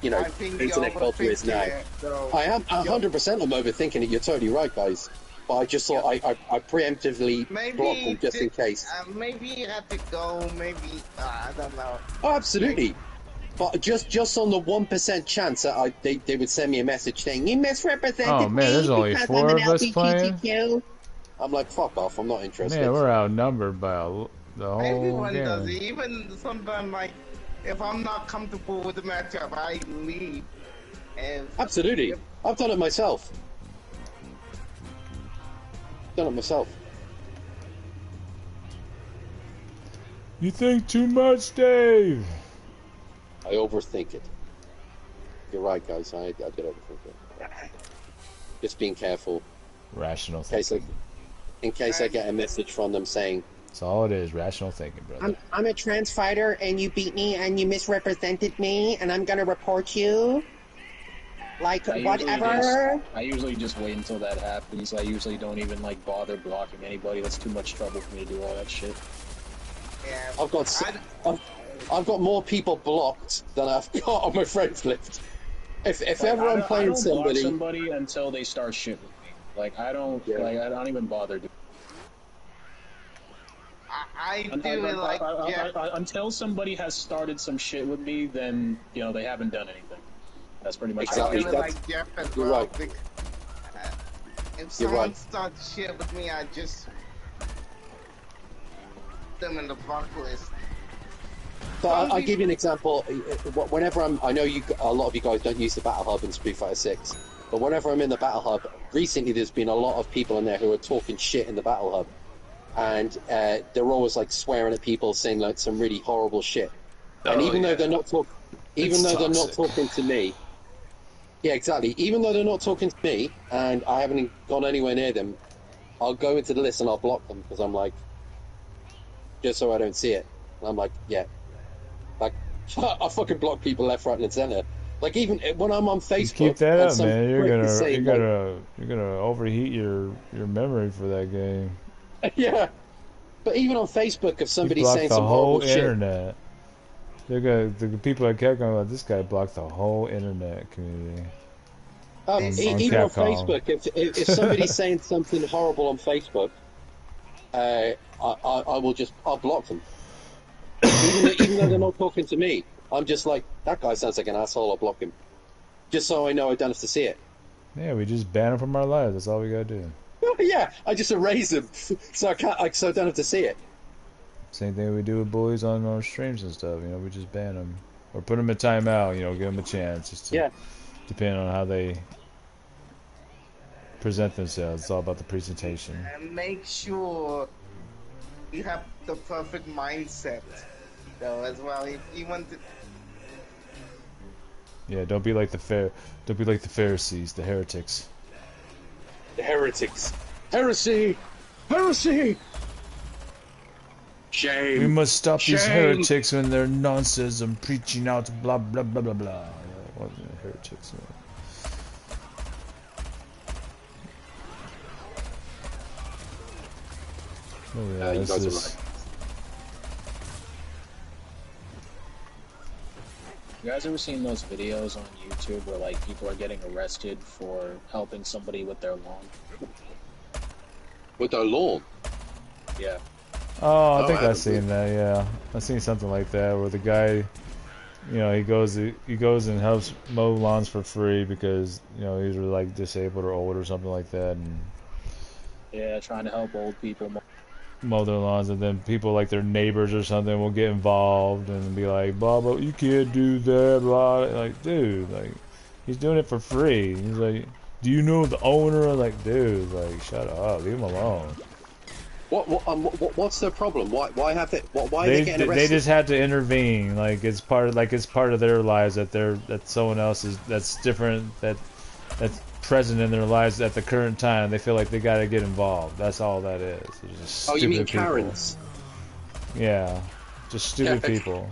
E: internet culture is now. I am 100%. I'm overthinking it. You're totally right, guys. But I just thought I preemptively blocked them just in case.
D: Maybe you had to go. Maybe I don't know.
E: Oh, absolutely. But just on the 1% chance that they would send me a message saying you misrepresented me.
A: Oh man, there's only 4 of us playing.
E: I'm like, fuck off. I'm not interested.
A: Man, we're outnumbered by the whole
D: Everyone
A: game.
D: does it. Even sometimes, like, if I'm not comfortable with the matchup, I leave. And
E: absolutely, I've done it myself.
A: You think too much, Dave.
E: I overthink it. You're right, guys. I did overthink it. Just being careful.
A: Rational thinking.
E: In case I get a message from them saying,
A: that's all it is, rational thinking, brother.
E: I'm a trans fighter, and you beat me, and you misrepresented me, and I'm gonna report you.
G: Like,
B: I
G: whatever.
B: usually just wait until that happens. I usually don't even like bother blocking anybody. That's too much trouble for me to do all that shit.
D: Yeah.
E: I've got more people blocked than I've got on my friends list. If
B: Like,
E: ever I'm
B: I
E: playing
B: don't block
E: somebody,
B: somebody until they start shit with me. Like I don't even bother doing.
D: I do it like Jeff.
B: Until somebody has started some shit with me, then they haven't done anything. That's pretty much
E: Exactly.
D: I do it like Jeff as
E: You're
D: well.
E: right.
D: If someone starts shit with me, I just put them in the block list.
E: So I'll give you an example. Whenever I know a lot of you guys don't use the Battle Hub in Street Fighter 6, but whenever I'm in the Battle Hub, recently there's been a lot of people in there who are talking shit in the Battle Hub, and they're always like swearing at people, saying like some really horrible shit. And even though they're not talking to me, yeah, exactly. Even though they're not talking to me, and I haven't gone anywhere near them, I'll go into the list and I'll block them because I'm like, just so I don't see it. And I'm like, yeah. Like, I fucking block people left, right, and center. Like even when I'm on Facebook,
A: keep that up, man. You're
E: saying,
A: gonna overheat your memory for that game.
E: Yeah, but even on Facebook, if somebody's saying
A: the
E: some
A: whole
E: horrible
A: internet, the people at Capcom like this guy blocked the whole internet community.
E: Even on Facebook, if somebody's saying something horrible on Facebook, I'll block them. even though they're not talking to me, I'm just like, that guy sounds like an asshole, I'll block him. Just so I know I don't have to see it.
A: Yeah, we just ban him from our lives. That's all we gotta do.
E: Yeah, I just erase him, so I don't have to see it.
A: Same thing we do with bullies on our streams and stuff. We just ban them or put them in timeout. Give them a chance. Just to, depending on how they present themselves. It's all about the presentation.
D: And make sure you have the perfect mindset, though, as well. If you want to.
A: Yeah, don't be like the Pharisees, the heretics.
E: The heretics. Heresy! Heresy! Shame.
A: We must stop these heretics when they're nonsense and preaching out blah blah blah blah blah. What the heretics? Oh yeah,
E: you guys are right.
B: You guys ever seen those videos on YouTube where like people are getting arrested for helping somebody with their lawn?
E: With their lawn?
B: Yeah.
A: Oh, I think I've seen that. Yeah, I've seen something like that where the guy, he goes and helps mow lawns for free because he's either like disabled or old or something like that, and
B: yeah, trying to help old people
A: mow their lawns, and then people like their neighbors or something will get involved and be like, blah blah, you can't do that, blah. Like, dude, like he's doing it for free. He's like, do you know the owner? Like, dude, like shut up, leave him alone.
E: What's their problem? Why have they? Why are
A: they
E: they getting arrested?
A: They just have to intervene. Like it's part of their lives that someone else is that's different that's present in their lives at the current time. They feel like they got to get involved. That's all that is. It's just stupid
E: you mean
A: people.
E: Karens?
A: Yeah, just stupid people.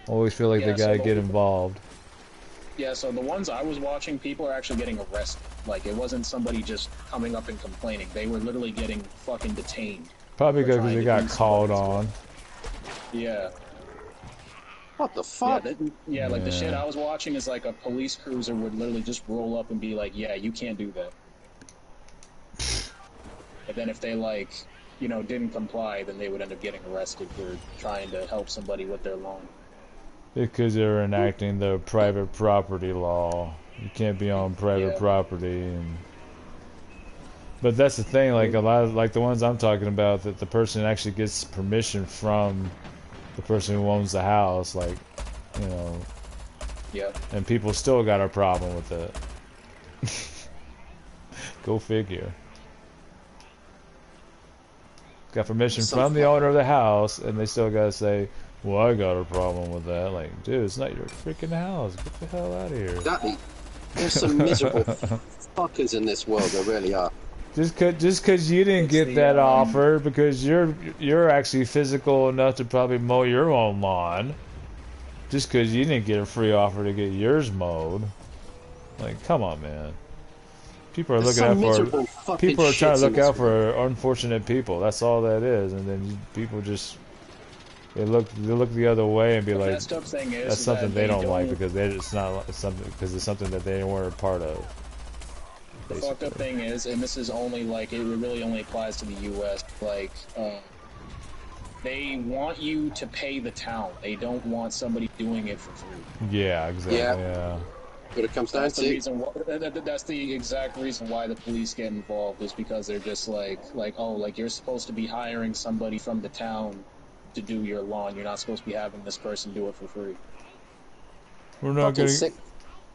A: Always feel like they got to get involved.
B: Yeah, so the ones I was watching, people are actually getting arrested. Like, it wasn't somebody just coming up and complaining. They were literally getting fucking detained.
A: Probably because they got called on.
B: Yeah.
E: What the fuck?
B: Yeah, like the shit I was watching is like a police cruiser would literally just roll up and be like, yeah, you can't do that. And then if they like, didn't comply, then they would end up getting arrested for trying to help somebody with their lawn.
A: Because they're enacting the private property law. You can't be on private property, but that's the thing. Like a lot of like the ones I'm talking about, that the person actually gets permission from the person who owns the house. Like,
B: Yeah.
A: And people still got a problem with it. Go figure. Got permission from the owner of the house, and they still gotta say, well, I got a problem with that. Like, dude, it's not your freaking house. Get the hell out of here.
E: Exactly. There's some miserable fuckers in this world. There really are.
A: Just cause you didn't get that offer, because you're actually physical enough to probably mow your own lawn. Just cause you didn't get a free offer to get yours mowed. Like, come on, man. People are
E: There's
A: looking out
E: some miserable
A: for.
E: fucking
A: People are trying to
E: shits in
A: look
E: this
A: out
E: world.
A: for unfortunate people. That's all that is. And then people just they look the other way and be
B: The
A: like,
B: messed up thing is
A: that's something
B: that
A: they
B: they
A: don't like
B: don't.
A: because it's not it's something because it's something that they weren't a part of.
B: The fucked up thing is, and this is only like it really only applies to the U.S. Like, they want you to pay the town. They don't want somebody doing it for free.
A: Yeah, exactly.
E: Yeah.
A: Yeah.
E: But it comes down
B: That's the
E: to
B: reason. That's the exact reason why the police get involved is because they're just like oh, like you're supposed to be hiring somebody from the town to do your lawn. You're not supposed to be having this person do it for free.
A: We're not
E: fucking
A: gonna
E: sick.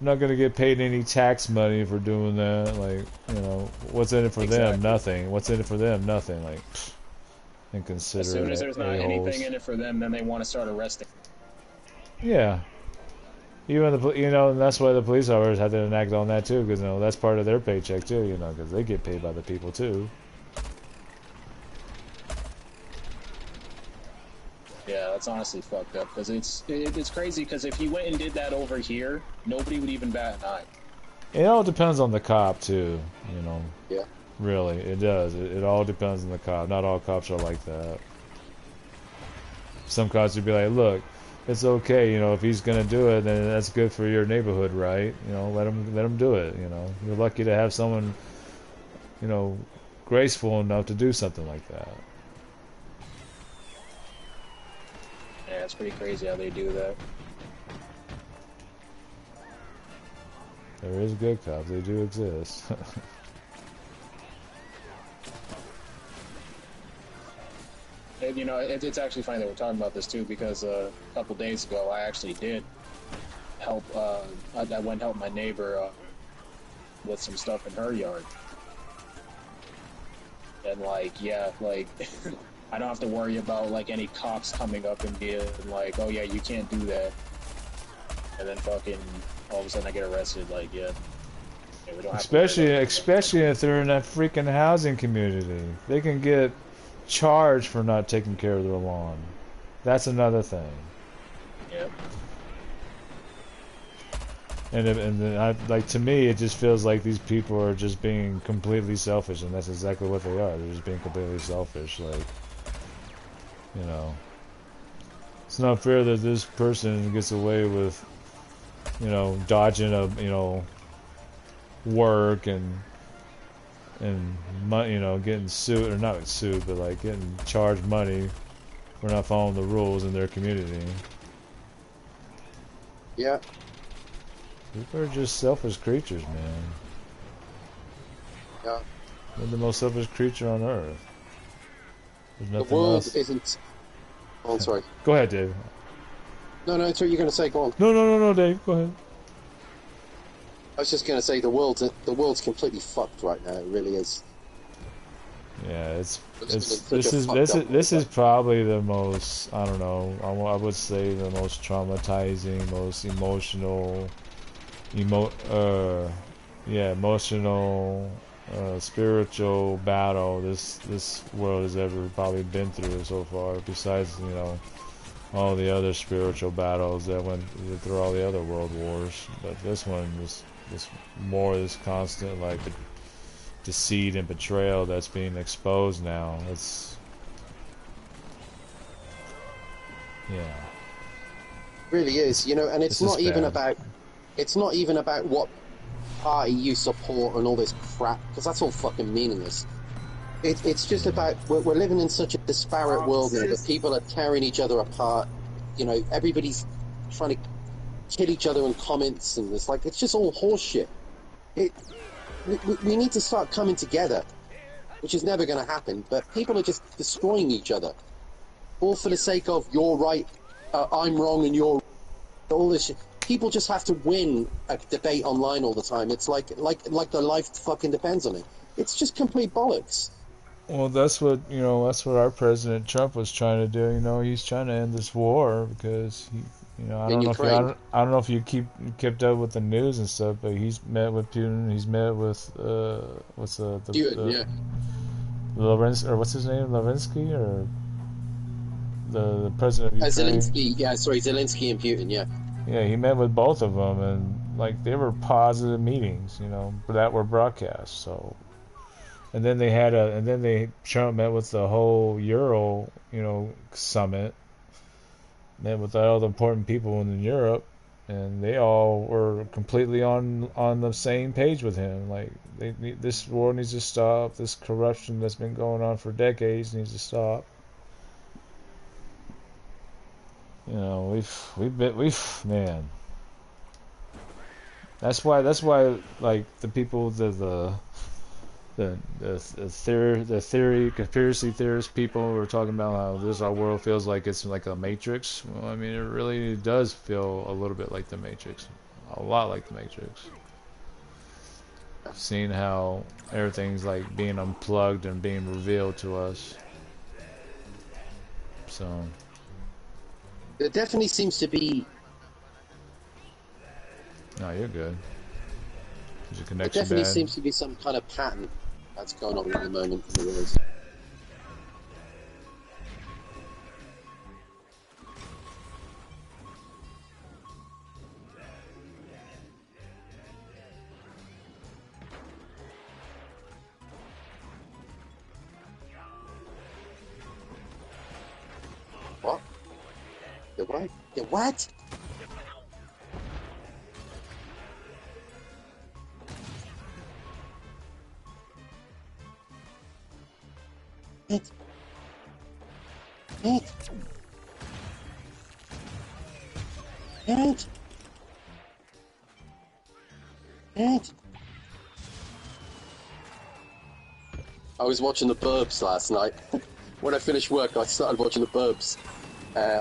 A: not gonna get paid any tax money for doing that. Like, you know, what's in it for them?
B: Exactly.
A: Nothing. What's in it for them? Nothing. Like, inconsiderate.
B: As soon as there's not
A: a-holes.
B: anything in it for them, then they want to start arresting.
A: Yeah. Even and that's why the police officers have to enact on that too, because that's part of their paycheck too. Because they get paid by the people too.
B: Yeah, that's honestly fucked up because it's crazy because if you went and did that over here, nobody would even bat an eye.
A: It all depends on the cop too.
E: Yeah.
A: Really, it does. It all depends on the cop. Not all cops are like that. Some cops would be like, look, it's okay, if he's gonna do it, then that's good for your neighborhood, right? Let him do it. You're lucky to have someone, graceful enough to do something like that.
B: Yeah, it's pretty crazy how they do that.
A: There is good cops. They do exist.
B: And, it's actually funny that we're talking about this too because a couple days ago I actually did help. I went and helped my neighbor with some stuff in her yard, and I don't have to worry about any cops coming up and being like, "Oh yeah, you can't do that," and then fucking all of a sudden I get arrested. We don't have
A: especially if they're in that freaking housing community, they can get charged for not taking care of their lawn. That's another thing.
B: Yep.
A: And to me, it just feels like these people are just being completely selfish, and that's exactly what they are. They're just being completely selfish. It's not fair that this person gets away with, dodging work and money, getting sued, or not sued, but getting charged money for not following the rules in their community.
E: Yeah.
A: People are just selfish creatures, man.
E: Yeah.
A: They're the most selfish creature on earth. There's
E: The
A: nothing
E: world
A: else.
E: isn't. Oh, I'm sorry.
A: Go ahead, Dave.
E: No, it's what you're going to say. Go on.
A: No, Dave. Go ahead.
E: I was just going to say the world's completely fucked right now. It really is.
A: Yeah,
E: This
A: is probably the most, I don't know, I would say the most traumatizing, most emotional, spiritual battle this world has ever probably been through so far. Besides, all the other spiritual battles that went through all the other world wars, but this one was this constant deceit and betrayal that's being exposed now. It
E: really is, and it's not even
A: bad.
E: about what party you support and all this crap, because that's all fucking meaningless. It's just about we're living in such a disparate world now that people are tearing each other apart. Everybody's trying to kill each other in comments, and it's just all horseshit. We need to start coming together, which is never going to happen. But people are just destroying each other, all for the sake of you're right, I'm wrong, and you're all this shit. People just have to win a debate online all the time. It's like their life fucking depends on it. It's just complete bollocks.
A: Well, that's what our President Trump was trying to do. He's trying to end this war because I don't know if you kept up with the news and stuff, but he's met with Putin. He's met with Lorenz, or what's his name, Lavrensky, or the president of Ukraine.
E: Zelensky, Zelensky and Putin, yeah.
A: Yeah, he met with both of them, and like they were positive meetings, you know, that were broadcast. So, and then Trump met with the whole Euro, you know, summit, met with all the important people in Europe, and they all were completely on the same page with him. Like, this war needs to stop. This corruption that's been going on for decades needs to stop. You know, man. That's why like the people the theory conspiracy theorist people were talking about how our world feels like it's like a Matrix. Well, I mean, it really does feel a little bit like the Matrix, a lot like the Matrix. Seeing how everything's like being unplugged and being revealed to us. So
E: there definitely seems to be.
A: No, you're good. There's a
E: There
A: connection
E: definitely
A: bad.
E: seems to be some kind of pattern that's going on at the moment in the world. What? The what? The what? It. I was watching The Burbs last night. When I finished work, I started watching The Burbs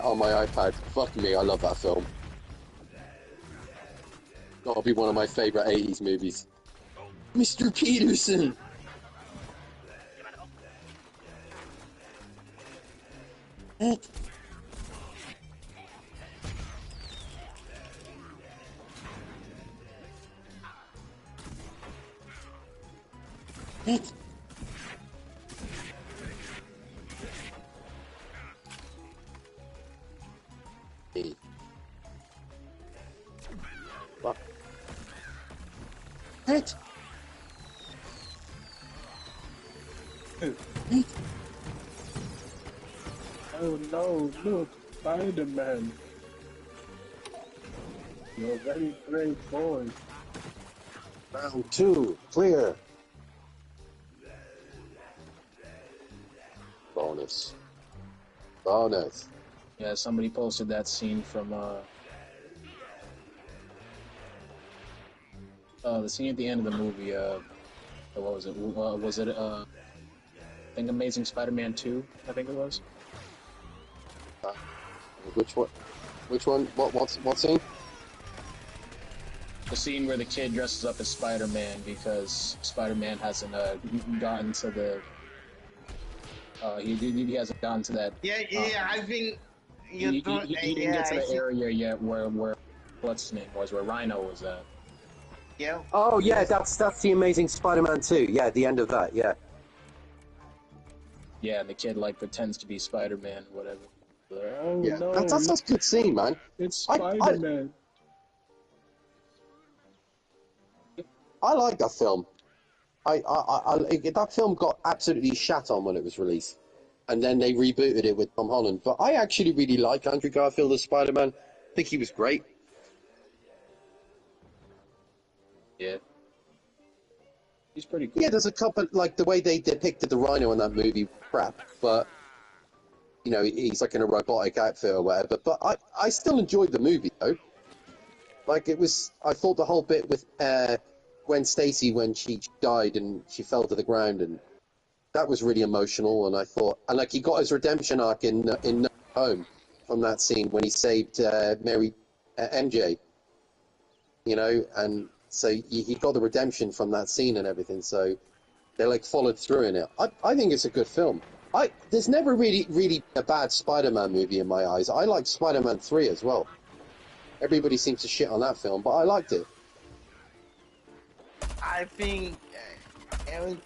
E: on my iPad. Fuck me, I love that film. That'll be one of my favourite 80s movies. Mr. Peterson! It. What? It.
H: Oh no, look, Spider-Man. You're a very brave boy.
E: Round 2, clear. Bonus.
B: Yeah, somebody posted that scene from the scene at the end of the movie. What was it? Was it I think Amazing Spider-Man 2? I think it was.
E: Which one? What scene?
B: The scene where the kid dresses up as Spider-Man because Spider-Man hasn't gotten to the. He hasn't gotten to that.
D: Yeah, I think you
B: He
D: don't.
B: didn't get to the area yet where what's his name was, where Rhino was at.
D: Yeah.
E: Oh yeah, that's the Amazing Spider-Man 2. Yeah, the end of that. Yeah.
B: Yeah, and the kid like pretends to be Spider-Man, whatever.
H: Oh
E: Yeah,
H: no,
E: that's a good scene, man.
H: it's Spider-Man.
E: I like that film. That film got absolutely shat on when it was released, and then they rebooted it with Tom Holland. But I actually really like Andrew Garfield as Spider-Man. I think he was great.
B: Yeah. He's pretty cool.
E: Yeah, there's a couple, like the way they depicted the Rhino in that movie, crap. But you know, he's like in a robotic outfit or whatever. But I still enjoyed the movie though. Like I thought the whole bit with Gwen Stacy when she died and she fell to the ground, and that was really emotional. And I thought, and like he got his redemption arc in No Home from that scene when he saved Mary MJ, you know, and so he got the redemption from that scene and everything. So they like followed through in it. I think it's a good film. There's never really a bad Spider-Man movie in my eyes. I liked Spider-Man 3 as well. Everybody seems to shit on that film, but I liked it.
D: I think it was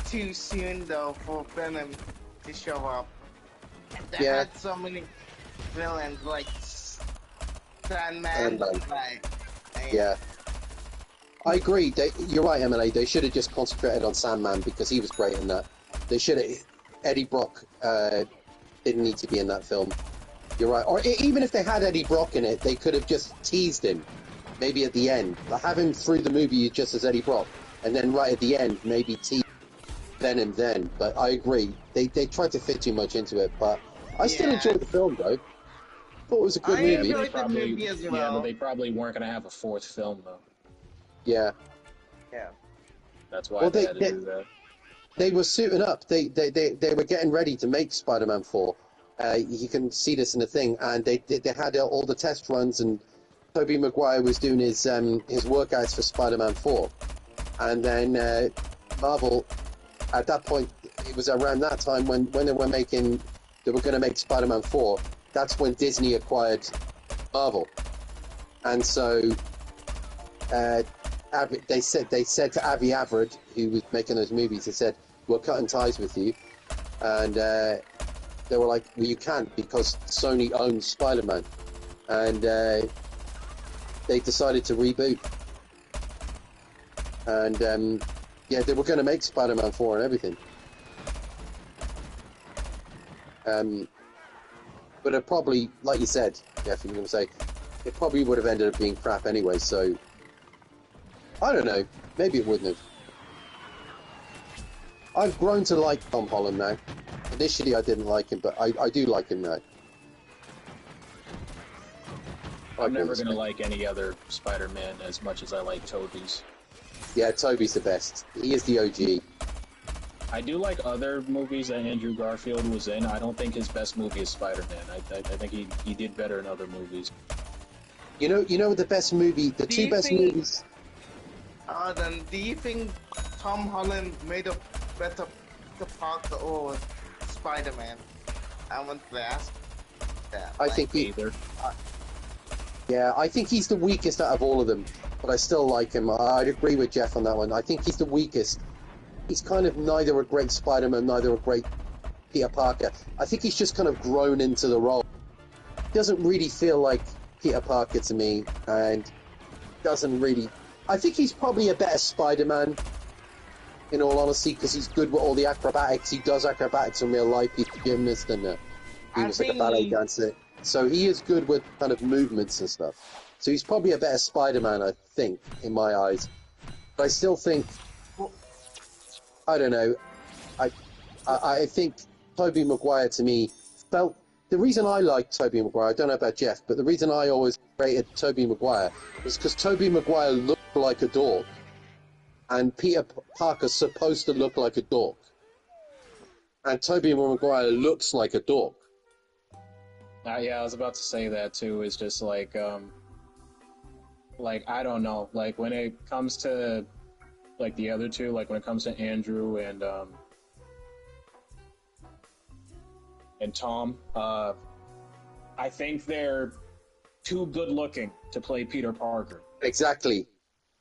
D: too soon though for Venom to show up. They had so many villains like Sandman,
E: Sandman.
D: like
E: Yeah. I agree. You're right, Emily. They should have just concentrated on Sandman because he was great in that. They should have. Eddie Brock didn't need to be in that film. You're right. Or even if they had Eddie Brock in it, they could have just teased him. Maybe at the end. Have him through the movie just as Eddie Brock. And then right at the end, maybe tease Venom then. But I agree. They tried to fit too much into it. But I still enjoyed the film, though. Thought it was a good movie.
B: Enjoyed the movie as well.
I: Yeah, but they probably weren't going to have a fourth film, though.
E: Yeah.
B: Yeah.
I: That's why they had to do that.
E: They were suiting up. They were getting ready to make Spider-Man 4. You can see this in the thing. And they had all the test runs, and Tobey Maguire was doing his workouts for Spider-Man 4. And then Marvel, at that point, it was around that time when they were going to make Spider-Man 4. That's when Disney acquired Marvel. And so they said to Avi Arad, who was making those movies, they said, "We're cutting ties with you," and they were like, "Well, you can't because Sony owns Spider-Man," and they decided to reboot. And yeah, they were going to make Spider-Man 4 and everything. But it probably, like you said, Jeff, you were going to say, it probably would have ended up being crap anyway, so I don't know. Maybe it wouldn't have. I've grown to like Tom Holland now. Initially I didn't like him, but I do like him now.
I: I'm never going to like any other Spider-Man as much as I like Tobey's.
E: Yeah, Tobey's the best. He is the OG.
I: I do like other movies that Andrew Garfield was in. I don't think his best movie is Spider-Man. I think he did better in other movies.
E: You know the best movie, the two best movies.
D: Then do you think Tom Holland made a better Peter Parker or Spider-Man? I want to ask that.
E: I think
I: either.
E: Yeah, I think he's the weakest out of all of them, but I still like him. I'd agree with Jeff on that one. I think he's the weakest. He's kind of neither a great Spider-Man, neither a great Peter Parker. I think he's just kind of grown into the role. Doesn't really feel like Peter Parker to me, and doesn't really... I think he's probably a better Spider-Man, in all honesty, because he's good with all the acrobatics. He does acrobatics in real life. He's a gymnast, and he was like a ballet dancer. So he is good with kind of movements and stuff. So he's probably a better Spider-Man, I think, in my eyes. But I still think... I don't know. I think Tobey Maguire, to me, felt... The reason I like Tobey Maguire, I don't know about Jeff, but the reason I always rated Tobey Maguire was because Tobey Maguire looked like a dork. And Peter Parker's supposed to look like a dork. And Tobey Maguire looks like a dork.
I: Yeah, I was about to say that too. It's just like I don't know. Like when it comes to like the other two, like when it comes to Andrew and Tom, I think they're too good looking to play Peter Parker.
E: Exactly.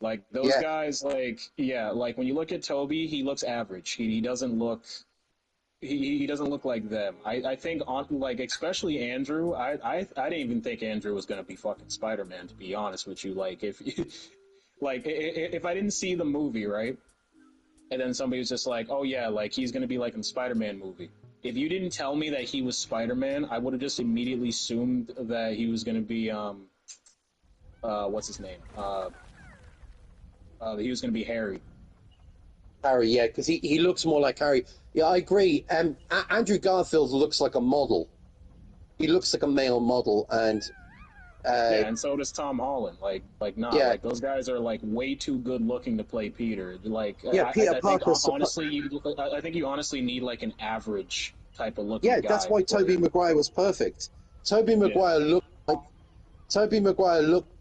I: Like those guys, like when you look at Toby, he looks average. He doesn't look. He doesn't look like them. I think like especially Andrew. I didn't even think Andrew was gonna be fucking Spider-Man, to be honest with you. Like if I didn't see the movie, right, and then somebody was just like, oh yeah, like he's gonna be like in the Spider-Man movie. If you didn't tell me that he was Spider-Man, I would have just immediately assumed that he was gonna be what's his name? He was gonna be Harry.
E: Harry, yeah, because he looks more like Harry. Yeah, I agree. Andrew Garfield looks like a model. He looks like a male model, and
I: yeah, and so does Tom Holland. Like those guys are like way too good looking to play Peter. Like,
E: Peter Parker.
I: I think you honestly need like an average type of looking.
E: Yeah,
I: guy
E: that's why Tobey Maguire was perfect. Tobey Maguire looked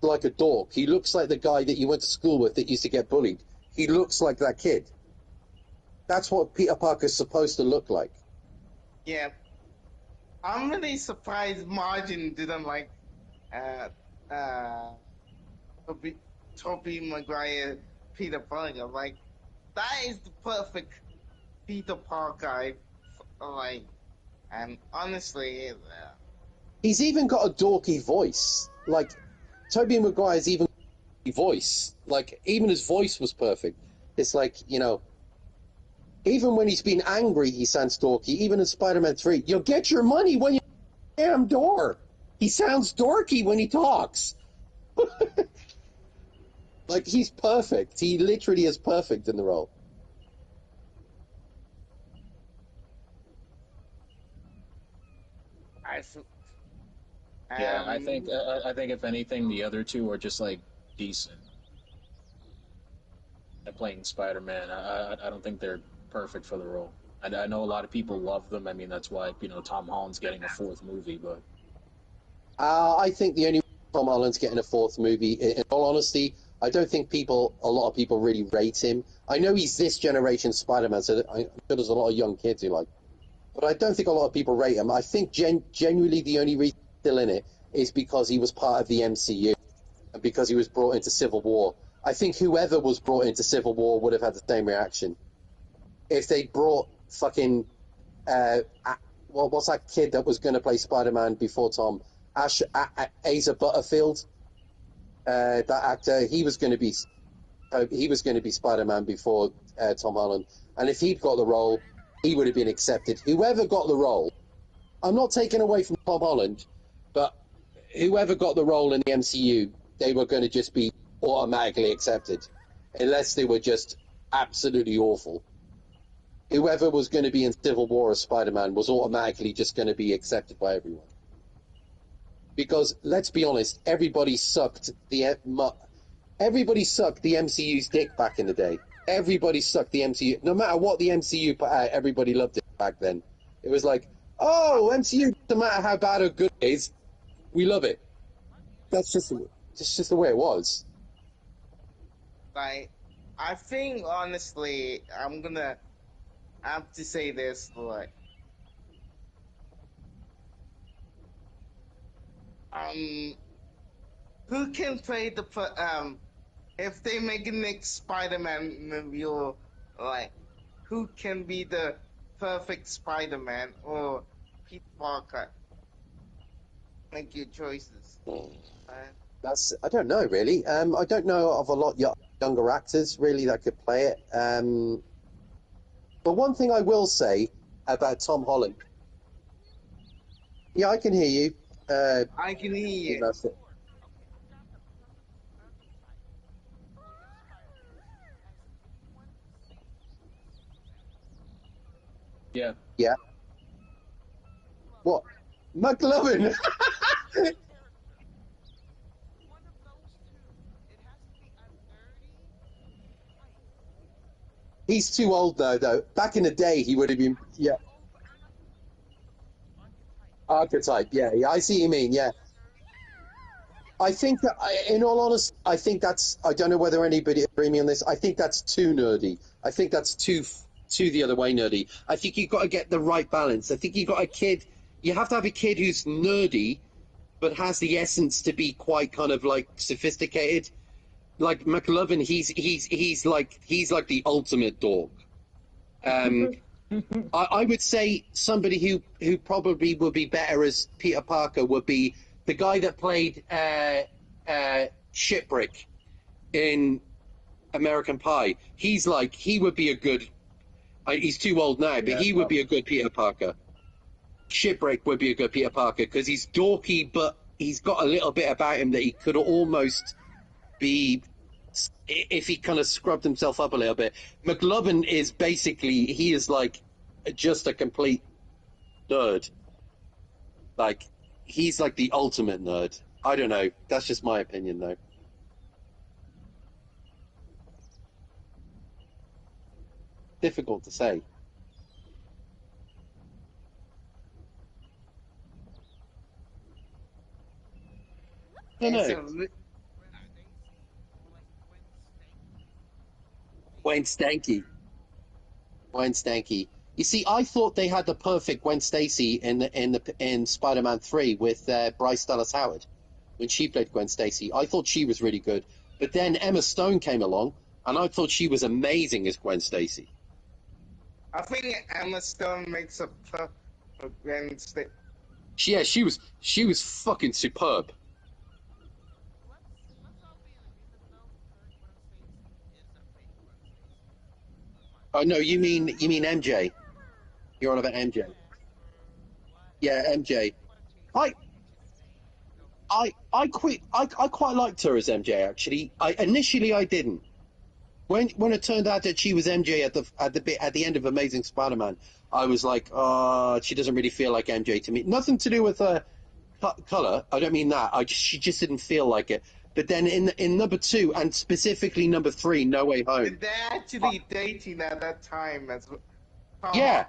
E: like a dork. He looks like the guy that you went to school with that used to get bullied. He looks like that kid. That's what Peter Parker's supposed to look like.
D: Yeah. I'm really surprised Margin didn't like Tobey Maguire Peter Parker. Like, that is the perfect Peter Parker. Like, and honestly...
E: He's even got a dorky voice. Like, Tobey Maguire's even voice. Like, even his voice was perfect. It's like, you know, even when he's been angry, he sounds dorky. Even in Spider-Man 3, you'll get your money when you damn door. He sounds dorky when he talks. Like, he's perfect. He literally is perfect in the role.
I: Yeah, I think if anything, the other two are just like decent at playing Spider-Man. I don't think they're perfect for the role. I know a lot of people love them. I mean, that's why, you know, Tom Holland's getting a fourth movie. But
E: I think the only Tom Holland's getting a fourth movie, in all honesty, I don't think a lot of people really rate him. I know he's this generation Spider-Man, so I'm sure there's a lot of young kids who like, but I don't think a lot of people rate him. I think genuinely the only reason he's still in it is because he was part of the MCU and because he was brought into Civil War. I think whoever was brought into Civil War would have had the same reaction. If they brought fucking what's that kid that was going to play Spider-Man before Tom? Asa Butterfield, that actor, he was going to be Spider-Man before Tom Holland, and if he'd got the role, he would have been accepted. Whoever got the role, I'm not taking away from Tom Holland, but whoever got the role in the MCU, they were going to just be automatically accepted, unless they were just absolutely awful. Whoever was going to be in Civil War as Spider-Man was automatically just going to be accepted by everyone. Because let's be honest, everybody sucked the MCU's dick back in the day. Everybody sucked the MCU. No matter what the MCU put out, everybody loved it back then. It was like, oh, MCU, no matter how bad or good it is, we love it. That's just the way it was.
D: Like, I think honestly, I'm gonna have to say this, like, who can play if they make a next Spider-Man movie, or like, who can be the perfect Spider-Man or Peter Parker? Make your choices.
E: I don't know really. I don't know of a lot younger actors really that could play it. But one thing I will say about Tom Holland. Yeah, I can hear you.
D: I can hear you.
E: That's it.
I: yeah,
E: Yeah. What? McLovin. He's too old now, though. Back in the day, he would have been. Yeah. Archetype. Yeah. I see what you mean. Yeah. I think that, in all honesty, I think that's. I don't know whether anybody agree me on this. I think that's too nerdy. I think that's too the other way nerdy. I think you've got to get the right balance. I think you got a kid. You have to have a kid who's nerdy, but has the essence to be quite kind of like sophisticated. Like McLovin, he's like the ultimate dork. I would say somebody who probably would be better as Peter Parker would be the guy that played Shipwreck in American Pie. He would be a good. He's too old now, but he would be a good Peter Parker. Shipwreck would be a good Peter Parker because he's dorky, but he's got a little bit about him that he could almost be, if he kind of scrubbed himself up a little bit. McLovin is basically, he is like just a complete nerd. Like, he's like the ultimate nerd. I don't know. That's just my opinion, though. Difficult to say. I don't know. Gwen Stacy. You see, I thought they had the perfect Gwen Stacy in Spider-Man 3 with Bryce Dallas Howard when she played Gwen Stacy. I thought she was really good, but then Emma Stone came along, and I thought she was amazing as Gwen Stacy.
D: I think Emma Stone makes a perfect Gwen Stacy.
E: Yeah, she was fucking superb. Oh no, you mean MJ? You're on about MJ. Yeah, MJ. I I quite liked her as MJ actually. Initially I didn't. When it turned out that she was MJ at the end of Amazing Spider-Man, I was like, oh, she doesn't really feel like MJ to me. Nothing to do with her color. I don't mean that. She just didn't feel like it. But then in number 2 and specifically number 3, No Way Home.
D: They're actually dating at that time as well.
E: Yeah.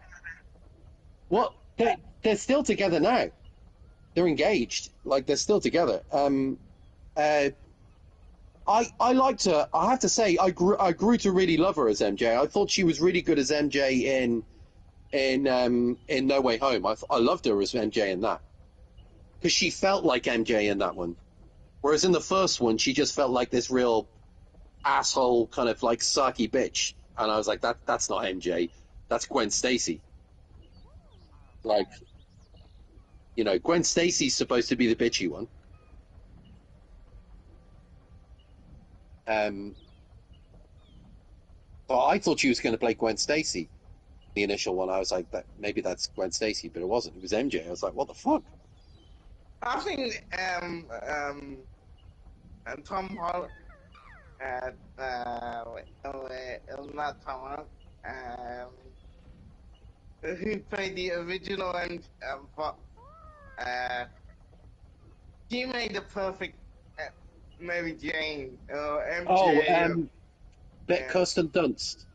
E: Well, they're still together now. They're engaged. Like, they're still together. I liked her. I have to say, I grew to really love her as MJ. I thought she was really good as MJ in No Way Home. I loved her as MJ in that, because she felt like MJ in that one, whereas in the first one she just felt like this real asshole kind of like sucky bitch, and I was like, that's not MJ, that's Gwen Stacy. Like, you know, Gwen Stacy's supposed to be the bitchy one. But I thought she was going to play Gwen Stacy. The initial one, I was like, maybe that's Gwen Stacy, but it wasn't. It was MJ. I was like, what the fuck?
D: I think and Tom Holland, it was not Tom Holland, who played the original and she made the perfect Mary Jane or MJ.
E: Kirsten Dunst.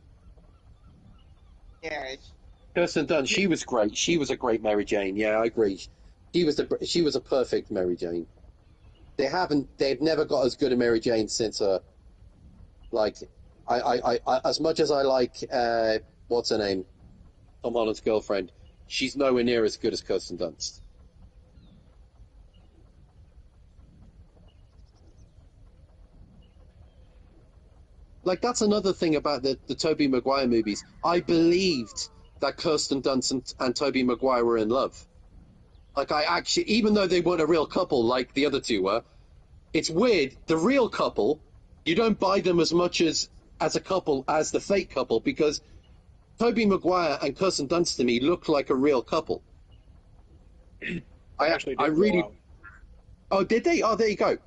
D: Yeah.
E: Kirsten Dunst. She was great. She was a great Mary Jane. Yeah, I agree. She was a perfect Mary Jane. They've never got as good a Mary Jane since her. Like, I as much as I like what's her name, Tom Holland's girlfriend, she's nowhere near as good as Kirsten Dunst. Like, that's another thing about the Tobey Maguire movies. I believed that Kirsten Dunst and Tobey Maguire were in love. Like, I actually, even though they weren't a real couple like the other two were, it's weird. The real couple, you don't buy them as much as a couple as the fake couple, because Tobey Maguire and Kirsten Dunst to me look like a real couple. I really. Oh, did they? Oh, there you go.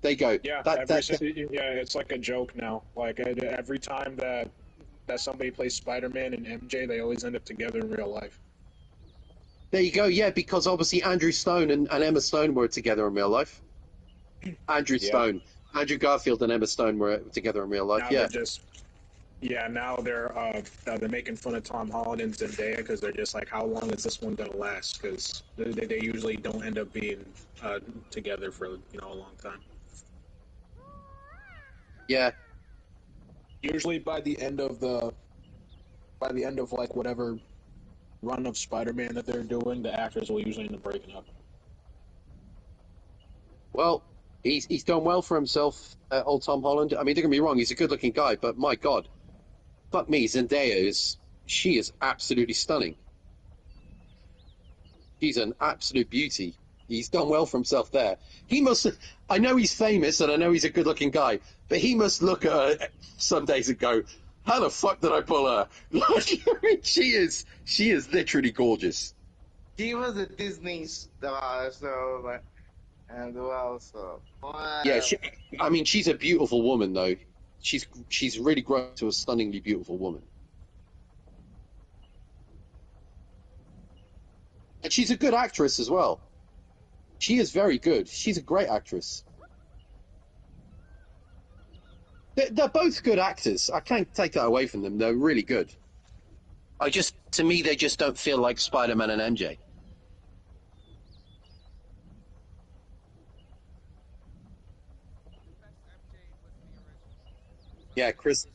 E: There you go.
I: Yeah, it's like a joke now. Like, every time that somebody plays Spider-Man and MJ, they always end up together in real life.
E: There you go. Yeah, because obviously Andrew Stone and Emma Stone were together in real life. Andrew Garfield and Emma Stone were together in real life.
I: Now now they're making fun of Tom Holland and Zendaya because they're just like, how long is this one gonna last? Because they usually don't end up being together for a long time.
E: Yeah.
I: Usually by the end of like whatever run of Spider-Man that they're doing, the actors will usually end up breaking up.
E: Well, he's done well for himself, old Tom Holland. I mean, don't get me wrong, he's a good-looking guy, but my God, fuck me, Zendaya she is absolutely stunning. She's an absolute beauty. He's done well for himself there. He must. I know he's famous and I know he's a good-looking guy, but he must look at her some days and go, "How the fuck did I pull her?" Like, I mean, she is literally gorgeous.
D: She was a Disney star, so and well, so. Wow.
E: Yeah, I mean, she's a beautiful woman, though. She's really grown to a stunningly beautiful woman. And she's a good actress as well. She is very good. She's a great actress. They're both good actors. I can't take that away from them. They're really good. To me, they just don't feel like Spider-Man and MJ. Yeah, Kirsten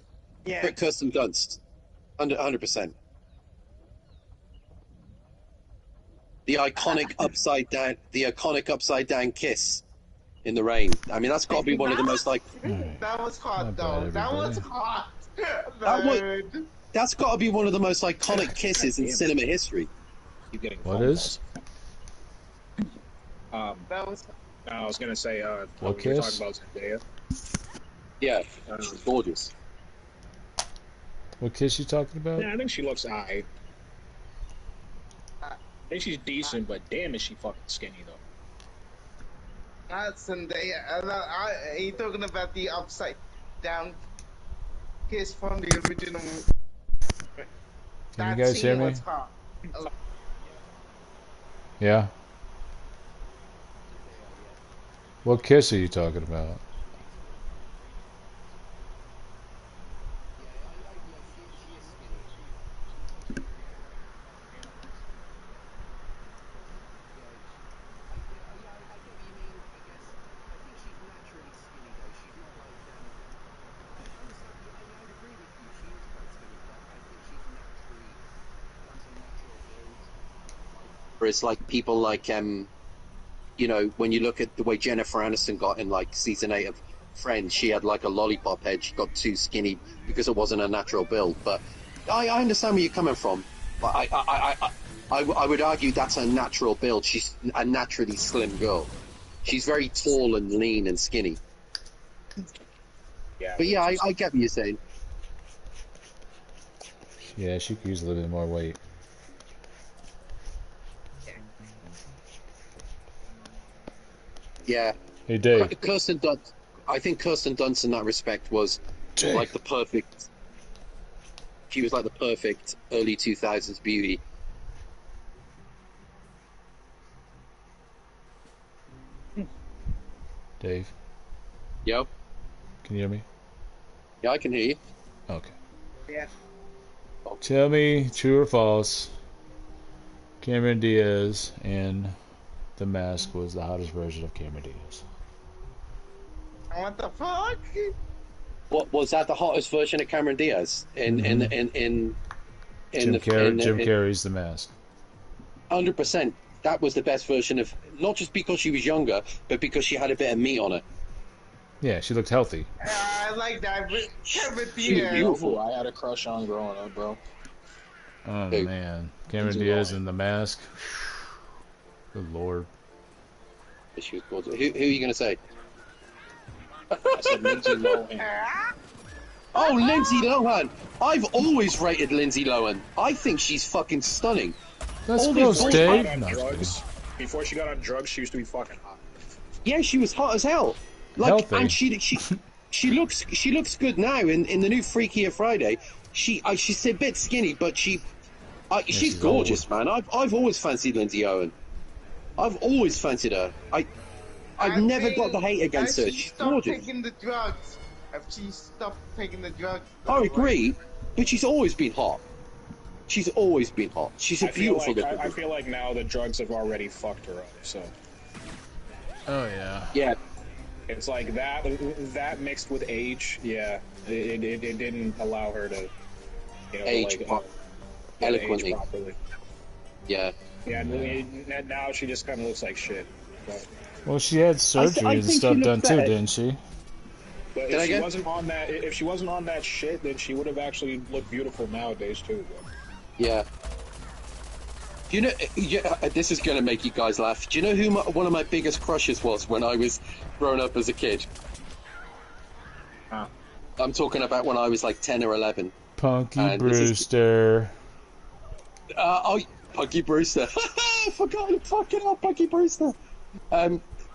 E: Dunst, 100%. The iconic upside down kiss in the rain. I mean, that's got to be one of the most like.
D: That was hot, though. That was hot.
E: That's got to be one of the most iconic kisses in cinema history.
A: What is?
I: That was. I was gonna say.
A: What
I: we were
A: kiss?
I: talking about Zendaya.
E: Yeah, she's gorgeous.
A: What kiss you talking about?
I: Yeah, I think she looks alright. I think she's decent, but damn, is she fucking skinny though.
D: That's Sunday. Are you talking about the upside down kiss from the original?
A: Can you guys hear me?
D: Was hot.
A: Yeah. What kiss are you talking about?
E: It's like people like you know, when you look at the way Jennifer Aniston got in like season 8 of Friends, she had like a lollipop head. She got too skinny because it wasn't a natural build. But I understand where you're coming from. But I would argue that's a natural build. She's a naturally slim girl. She's very tall and lean and skinny.
I: Yeah.
E: But yeah, I get what you're saying.
A: Yeah, she could use a little bit more weight.
E: Yeah.
A: Hey, Dave.
E: Kirsten Dunst. I think Kirsten Dunst in that respect was
A: Dave.
E: like the perfect. She was like the perfect early 2000s beauty.
A: Dave,
E: Yo.
A: can you hear me?
E: Yeah, I can hear you.
A: Okay.
D: Yeah.
A: Tell me, true or false, Cameron Diaz in The Mask was the hottest version of Cameron Diaz.
D: What the fuck?
E: What was that? The hottest version of Cameron Diaz in
A: Jim Carrey's The Mask.
E: 100%. That was the best version of, not just because she was younger, but because she had a bit of meat on her.
A: Yeah, she looked healthy.
D: I like that. Cameron
E: She was
D: Diaz.
E: beautiful.
I: I had a crush on growing up, bro.
A: Oh
E: Who?
A: man, Cameron
I: Lindsay
A: Diaz
I: Lohan.
A: in The Mask. Good lord.
E: She was gorgeous. Who are you going to say?
I: I said Lindsay Lohan.
E: Oh, Lindsay Lohan. I've always rated Lindsay Lohan. I think she's fucking stunning.
A: Let's
E: All
A: go,
E: these boys-
A: Dave.
I: On
A: No, I'm
I: drugs. Before she got on drugs, she used to be fucking hot.
E: Yeah, she was hot as hell. Like,
A: Healthy.
E: and she looks good now in the new Freakier Friday. She's a bit skinny, but she's
A: she's
E: gorgeous, man. I've always fancied Lindsay Owen. I've always fancied her. I've never got the hate against her.
D: If she
E: She's
D: stopped
E: gorgeous.
D: taking the drugs. If she stopped taking the drugs.
E: I agree, but she's always been hot. She's always been hot. She's a beautiful little
I: I
E: girl.
I: feel like now the drugs have already fucked her up. So
A: Oh yeah.
E: Yeah,
I: it's like that mixed with age. Yeah, it didn't allow her to
E: age
I: like,
E: eloquently.
I: age properly.
E: Yeah.
I: Yeah, now she just kind of looks like shit. But,
A: Well, she had surgery
E: I
A: and
E: think
A: stuff
E: she
A: done
E: looks
A: too,
E: better.
A: didn't she?
I: but
E: Did I
I: if she
E: get-
I: wasn't on that, if she wasn't on that shit, then she would have actually looked beautiful nowadays too. Bro.
E: Yeah. You know, this is going to make you guys laugh. Do you know who one of my biggest crushes was when I was growing up as a kid?
I: Huh.
E: I'm talking about when I was like 10 or 11.
A: Punky
E: And this is-
A: Brewster.
E: Punky Brewster. I forgot fucking hell, Punky Brewster.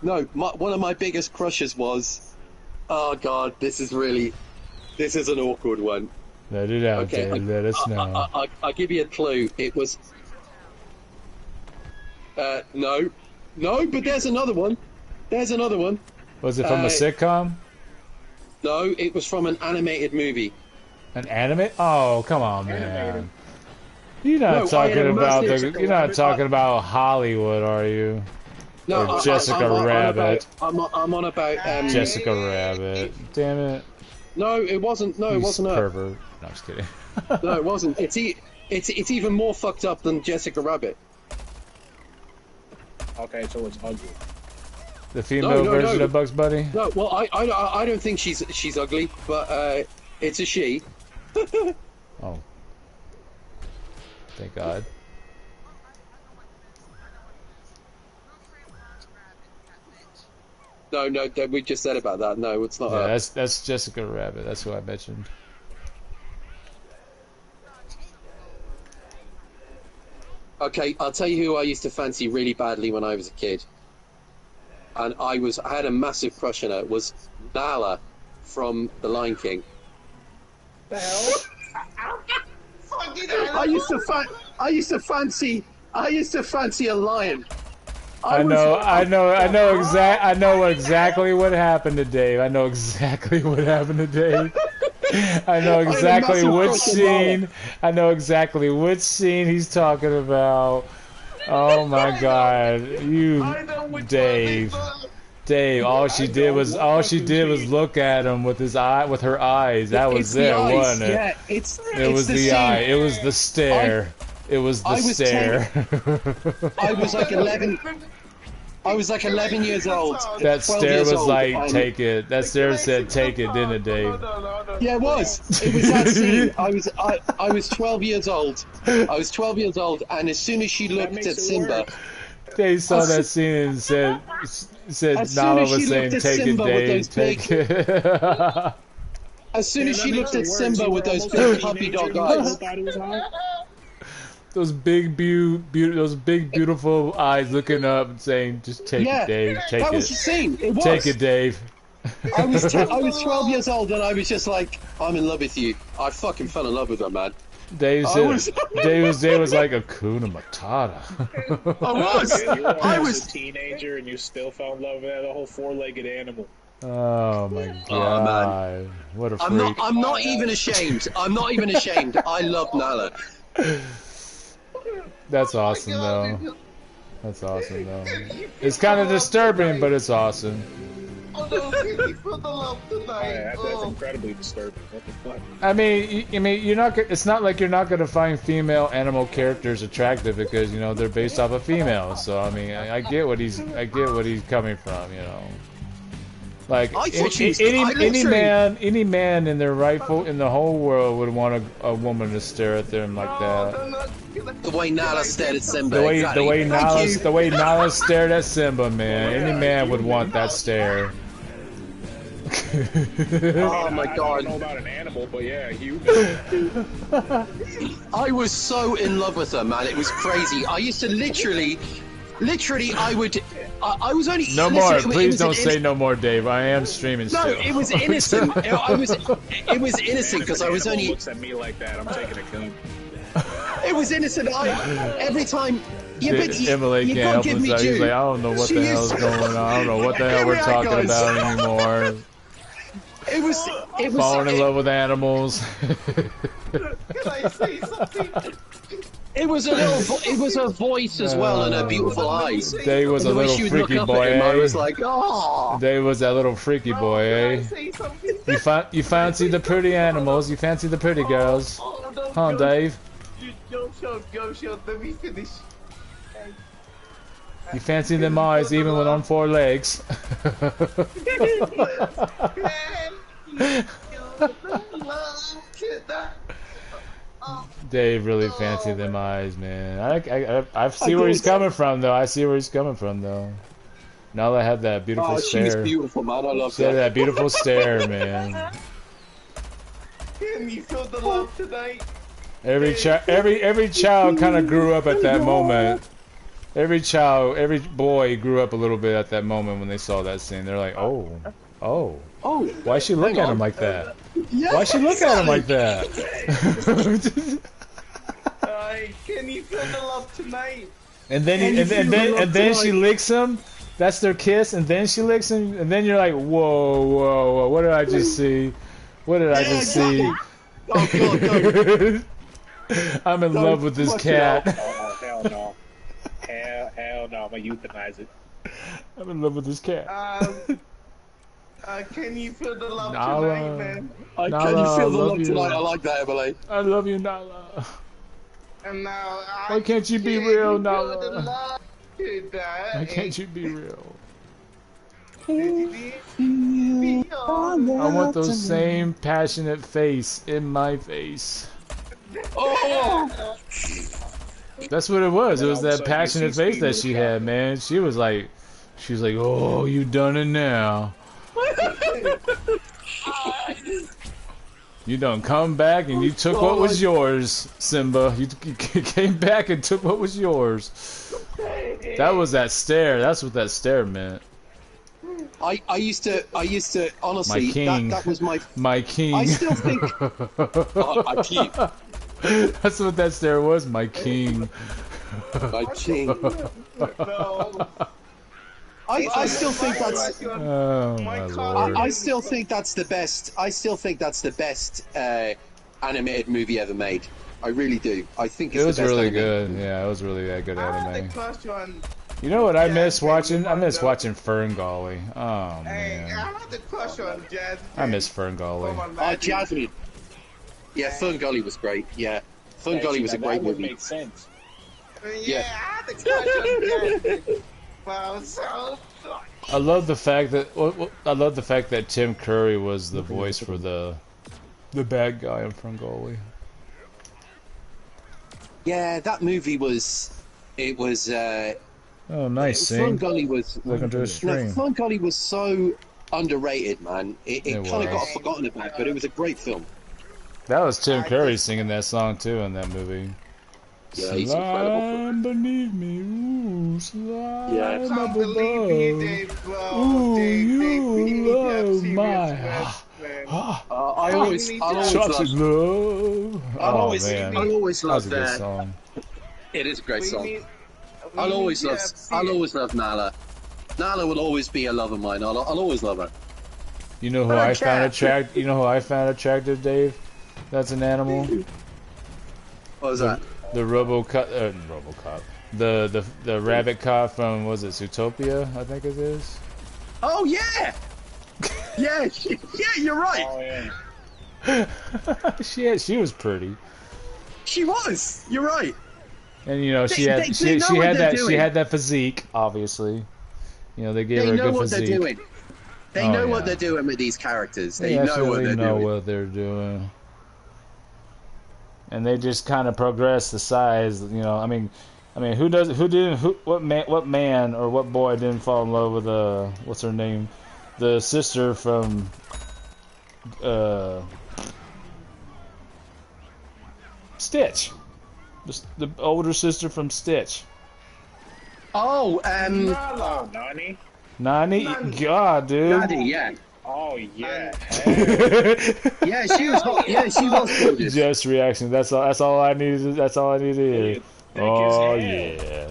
E: No, one of my biggest crushes was... Oh, God, this is an awkward one.
A: Let it out,
E: Okay,
A: Dave. Let us know.
E: I'll give you a clue. It was... No, but there's another one.
A: Was it from a sitcom?
E: No, it was from an animated movie.
A: An anime? Oh, come on, man. You're not
E: No, I
A: talking
E: had a
A: about
E: Jessica
A: You're not
E: Rabbit.
A: talking about Hollywood, are you?
E: No,
A: Or Jessica Rabbit.
E: I'm on about.
A: Jessica Rabbit. Damn it.
E: No, it wasn't. No, it
A: You
E: wasn't her.
A: pervert. No, I'm just kidding.
E: No, it wasn't. It's even more fucked up than Jessica Rabbit.
I: Okay, so it's ugly.
A: The female
E: No,
A: version
E: no.
A: of Bugs Bunny?
E: No, well, I don't think she's ugly, but it's a she.
A: Oh. Thank God.
E: No, we just said about that. No, it's not
A: Yeah,
E: her.
A: that's Jessica Rabbit. That's who I mentioned.
E: Okay, I'll tell you who I used to fancy really badly when I was a kid. And I had a massive crush on her, was Nala from The Lion King.
I: The hell?
E: I used to fancy a lion.
A: I know exactly what happened to Dave. I know exactly what happened to Dave. I know exactly which scene. I know exactly which scene he's talking about. Oh my God, Dave. Dave, all she did was look at him with her eyes. That was it, wasn't it?
E: Yeah,
A: it was the eye. It was the stare. It was the stare.
E: I was like 11. I was like 11 years old.
A: That stare was like, take it. That stare said, take it, didn't it, Dave?
E: Yeah, it was. It was that scene. I was 12 years old. I was 12 years old, and as soon as she looked at Simba,
A: Dave saw that scene and said Nala was saying, take it, Dave, take it.
E: As soon as she looked at Simba with those big puppy dog eyes.
A: Those big, beautiful eyes looking up and saying, "Just take it, Dave. Take it."
E: That was the scene. It was.
A: Take it, Dave.
E: I was 12 years old and I was just like, I'm in love with you. I fucking fell in love with her, man.
A: Dave was like Hakuna Matata.
I: I was a teenager and you still fell in love with that whole four-legged animal.
A: Oh my God!
E: Man.
A: What a freak!
E: I'm not even ashamed. I love Nala.
A: That's awesome, though. That's awesome, though. It's kind of disturbing, but it's awesome.
I: That's incredibly disturbing. What the fuck?
A: I mean, you're not. It's not like you're not going to find female animal characters attractive because they're based off of females. So I mean, I get what he's coming from. Like any man in the whole world would want a woman to stare at them like that.
E: The way Nala stared at Simba.
A: The way Nala stared at Simba, man. Any man would want that stare.
E: Oh my God!
I: I don't know about an animal, but yeah, human.
E: I was so in love with her, man. It was crazy. I used to literally, I was only.
A: No more. Please don't say no more, Dave. I am streaming still.
E: No, it was innocent. It was innocent because I was only.
I: Looks at me like that. I'm taking a gun.
E: It was innocent. Every time. Yeah, but
A: Emily can't help himself. He's like, I don't know what the hell's going on. I don't know what the hell we're talking about anymore.
E: It was
A: falling in love with animals.
D: Can I say something?
E: It was her voice as well and her beautiful eyes.
A: Dave was a little freaky boy, eh?
E: I was like, oh.
A: Dave was that little freaky boy, eh? You fancy the pretty animals? You fancy the pretty girls? Huh, Dave?
D: Go, let me finish.
A: You fancy them eyes even when on four legs? Dave really fancied them eyes, man. I see where he's coming from, though. Nala had that beautiful stare.
E: She was beautiful, man. I love
A: that. She had that beautiful stare, man.
D: Can you feel the love tonight?
A: Every child kind of grew up at that moment. Every boy grew up a little bit at that moment when they saw that scene. They're like, oh. Why she look at him like that?
E: Yeah,
A: Why she look at him like that?
D: Can you feel the love tonight?
A: And then she licks him. That's their kiss, and then she licks him, and then you're like, whoa, what did I just see? What did I just see?
E: Oh, God.
A: I'm in love with this cat.
I: Oh, hell no. Hell no, I'm gonna euthanize it.
A: I'm in love with this cat.
D: Can you feel the love tonight, man?
E: Can you feel the love tonight? I like that, Emily.
A: I love you, Nala.
D: And now,
A: why can't you be real, Nala?
D: Why
A: can't you be real? I want those same passionate face in my face.
E: Oh!
A: That's what it was. It was that passionate face that she had, man. She was like, oh, you done it now. You done come back and you took what was yours, Simba. You came back and took what was yours. That was that stare. That's what that stare meant.
E: I used to honestly.
A: My king.
E: That was my
A: king.
E: I still think. My king.
A: That's what that stare was. My king.
E: My king. I still think that's.
A: Oh my lord.
E: I still think that's the best. I still think that's the best animated movie ever made. I really do. I think it's
A: It was
E: the best
A: really
E: animated.
A: good. Yeah, it was really that good
D: I had
A: anime.
D: a crush on.
A: You know what I miss watching? I miss watching Ferngully. Oh
D: Hey, I
A: man,
D: had a crush on Jasmine.
A: I miss Ferngully.
E: Jasmine. Yeah, Ferngully was great. Yeah, Ferngully was a great
I: That would
E: movie.
I: make sense.
D: Yeah, I had a crush on Jasmine. Wow, so.
A: I love the fact that Tim Curry was the voice for the bad guy in Ferngully.
E: Yeah, that movie was. It was.
A: Oh, nice. Sing.
E: Ferngully was.
A: Welcome to the stream.
E: Ferngully was so underrated, man. It
A: It
E: kind of got
A: was.
E: forgotten about, but it was a great film.
A: That was Tim Curry singing that song too in that movie.
E: Yeah, he's incredible.
A: Slime beneath me, ooh, slime
E: Yeah.
D: I
A: up
D: can't believe he
A: above.
D: did, bro.
A: Ooh,
D: They
A: you
D: have
A: love
D: serious
A: my
D: reps, man.
E: I always
A: chocolate
E: love.
A: love.
E: I'll
A: Oh
E: always,
A: man,
E: I'll always
A: that was
E: love
A: a good
E: that.
A: song.
E: It is a great
D: We
E: song.
D: need- we
E: I'll
D: need
E: always love.
D: UFC.
E: I'll always love Nala. Nala will always be a love of mine. I'll always love her.
A: You know who
E: What a
A: I found
E: cat.
A: You know who I found attractive, Dave? That's an animal.
E: What was that?
A: The RoboCop. The rabbit cop from was it Zootopia? I think it is.
E: Oh yeah. Yeah, you're right.
I: Oh yeah.
A: she was pretty,
E: She was. You're right.
A: and you know she
E: They-
A: had
E: they
A: she
E: know what
A: had
E: they're
A: that
E: doing.
A: she had that physique. Obviously, you know they gave
E: They
A: her a
E: know
A: good
E: what
A: physique.
E: they're doing. They
A: Oh,
E: know what
A: yeah.
E: they're doing with these characters. They
A: They
E: know what
A: absolutely
E: they're
A: know
E: doing.
A: what they're doing, and they just kind of progress the size. You know, I mean, what man or what boy didn't fall in love with what's her name, the sister from Stitch, the older sister from Stitch.
E: Oh,
I: Oh, Nani?
A: Nani, God, dude.
E: Daddy, yeah.
I: Oh yeah.
E: Yeah, she was hot. Yeah, she was gorgeous.
A: Just reaction. That's all I needed. That's all I needed to hear.
I: Thick as
A: Oh
I: hell.
A: yeah.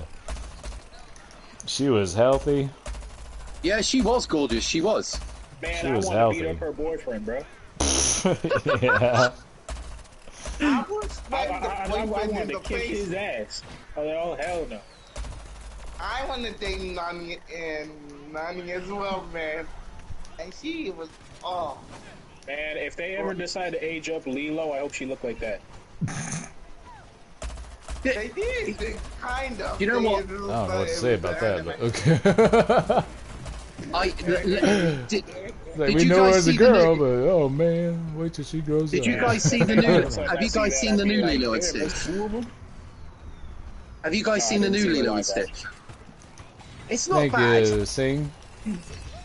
A: She was healthy.
E: Yeah, she was gorgeous. She was.
I: Man,
A: She
I: I
A: was
I: want to
A: healthy.
I: beat up her boyfriend, bro.
A: Yeah.
D: I was
I: I
D: like the boyfriend
I: wanted
D: in
I: to
D: the
I: kick
D: face.
I: his ass. Oh hell no.
D: I want to date Nani and Nani as well, man. And she was, oh,
I: Man, if they ever decide to age up Lilo, I hope she looked like that.
D: they did, they kind of.
E: You know what?
A: I don't know what to say about that, but okay.
E: Did
A: Like,
E: Did
A: we
E: you
A: know her
E: guys
A: as a
E: see the
A: girl,
E: new-
A: but oh man, wait till she grows up.
E: you guys see the new?
I: So if
E: Have
I: I
E: you
I: see
E: guys
I: that,
E: seen
I: I'd
E: the
I: be
E: new
I: like,
E: Lilo and
I: "Damn,
E: Stitch?
I: there's two of them?"
E: Have you guys
I: No,
E: seen
I: I
E: the
I: didn't
E: new
I: see it
E: Lilo and
I: like that.
E: Stitch? It's not
A: Thank
E: bad.
A: you, Sing.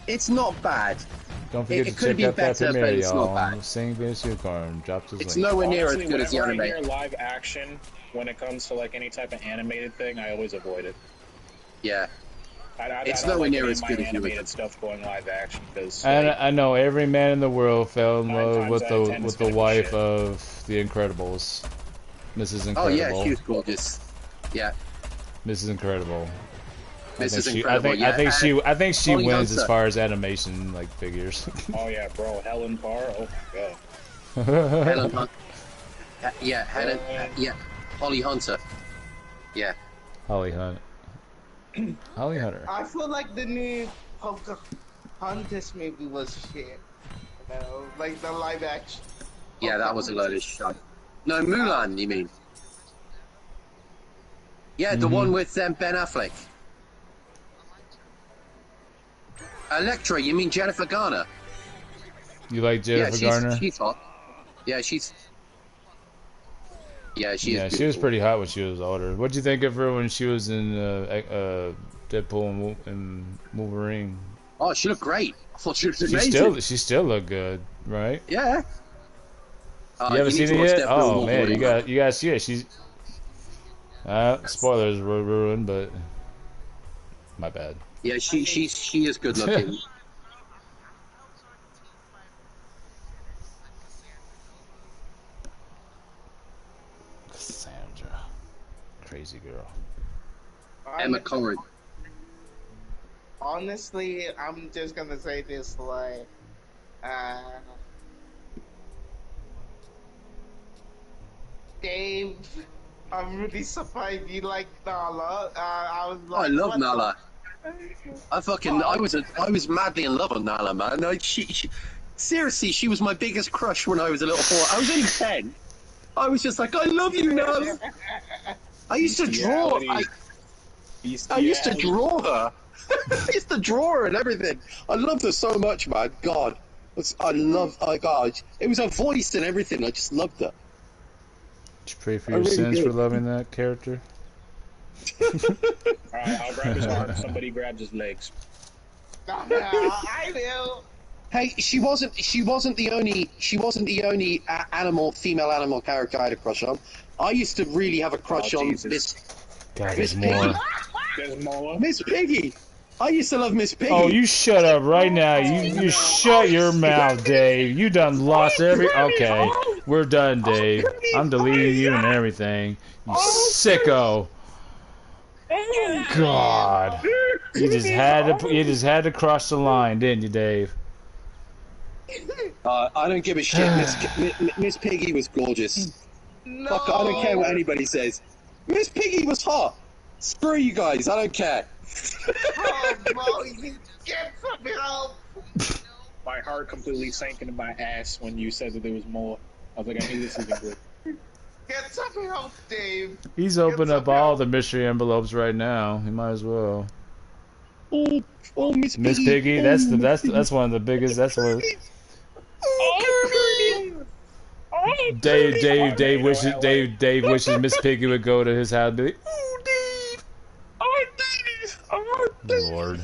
E: It's not bad.
A: Don't forget
E: It
A: to
E: could
A: check
E: be
A: out that
E: better, but
A: premiere,
E: it's not
A: y'all.
E: bad.
A: Sing Vince Unicorn dropped his
E: It's
A: link.
E: nowhere near as
I: Honestly,
E: good as the
I: whenever I
E: anime.
I: hear live action, when it comes to like any type of animated thing, I always avoid it.
E: Yeah.
I: I
E: It's
I: don't
E: nowhere
I: like
E: near
I: any
E: as
I: of my
E: good as you would
I: animated stuff going live action because
A: I know every man in the world fell in
I: 9
A: love
I: times
A: with
I: out of 10
A: the
I: it's gonna be
A: wife
I: shit.
A: of the Incredibles, Mrs.
E: Oh
A: Incredible.
E: yeah, she was gorgeous. Yeah.
A: Mrs. Incredible.
E: Mrs. Incredible. Yeah.
A: I think she
E: Holly
A: wins as
E: Hunter.
A: far as animation like figures.
I: oh yeah, bro, Helen Parr, oh my god.
E: Helen Hunt. Yeah, Helen. Yeah. Holly Hunter. Yeah.
A: Holly Hunt. Holly Hunter.
D: I feel like the new Pocahontas movie was shit. You know, like the live action.
E: Yeah, that was a load of shit. No, Mulan, you mean? Yeah, the one with Ben Affleck. Electra, you mean Jennifer Garner?
A: You like Jennifer Garner?
E: She's hot. Yeah, she's. Yeah, she is.
A: Yeah, she was
E: beautiful.
A: pretty hot when she was older. What'd you think of her when she was in Deadpool and Wolverine?
E: Oh, she looked great. I thought she looked amazing.
A: She still looked good, right?
E: Yeah.
A: You haven't
E: need
A: seen
E: to
A: it
E: watch
A: yet?
E: Death Row
A: Oh man,
E: Wolverine,
A: you gotta see it. She's spoilers were ruined, but my bad.
E: Yeah, she is good looking.
A: Cassandra, crazy girl.
E: Emma Corrin.
D: Honestly, I'm just gonna say this like, Dave, I'm really surprised you like Nala. I was like,
E: I love
D: what
E: Nala.
D: the-
E: I was madly in love with Nala, man. Seriously, she was my biggest crush when I was a little boy. I was only 10. I was just like, I love you, Nala. I used to draw. I used to draw her. I used to draw her and everything. I loved her so much, man. God, God, it was her voice and everything. I just loved her.
A: Did you pray for
E: I
A: your
E: really
A: sins
E: did.
A: for loving that character?
I: Alright, I'll grab his arm. Somebody grabs his legs.
D: I will.
E: Hey, she wasn't the only female animal character I had a crush on. I used to really have a crush on
I: Jesus.
A: God,
E: Miss
A: there's more.
I: There's more.
E: Miss Piggy. I used to love Miss Piggy.
A: Oh, you shut up right now. You shut your mouth, Dave. You done lost every. Okay, we're done, Dave. I'm deleting you and everything. You sicko. God, you just had to cross the line, didn't you, Dave?
E: I don't give a shit. Miss Piggy was gorgeous.
D: No.
E: Fuck, I don't care what anybody says. Miss Piggy was hot. Screw you guys. I don't care.
D: Oh, bro, you get some help.
I: My heart completely sank into my ass when you said that there was more. I was like, I knew this isn't good.
D: Get some help, Dave.
A: He's opened up all the mystery envelopes right now. He might as well.
E: Oh, Miss
A: Piggy. That's one of the biggest. That's what. Dave wishes Miss Piggy would go to his house and be like, Lord.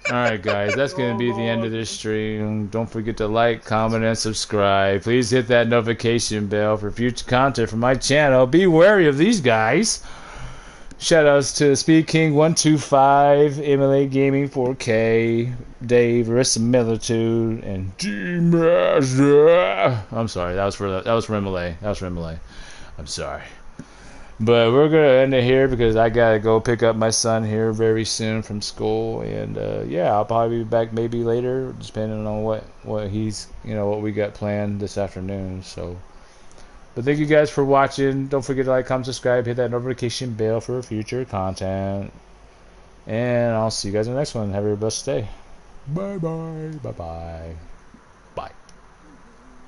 A: Alright guys, that's going to be the end of this stream. Don't forget to like, comment, and subscribe. Please hit that notification bell for future content from my channel. Be wary of these guys. Shoutouts to Speed King 125, MLA Gaming 4K, Dave, Verisimilitude, and G-Master. I'm sorry, that was for MLA. That was for MLA. I'm sorry. But we're going to end it here because I got to go pick up my son here very soon from school. And yeah, I'll probably be back maybe later, depending on what he's, what we got planned this afternoon. So, but thank you guys for watching. Don't forget to like, comment, subscribe, hit that notification bell for future content. And I'll see you guys in the next one. Have a blessed day. Bye-bye. Bye-bye.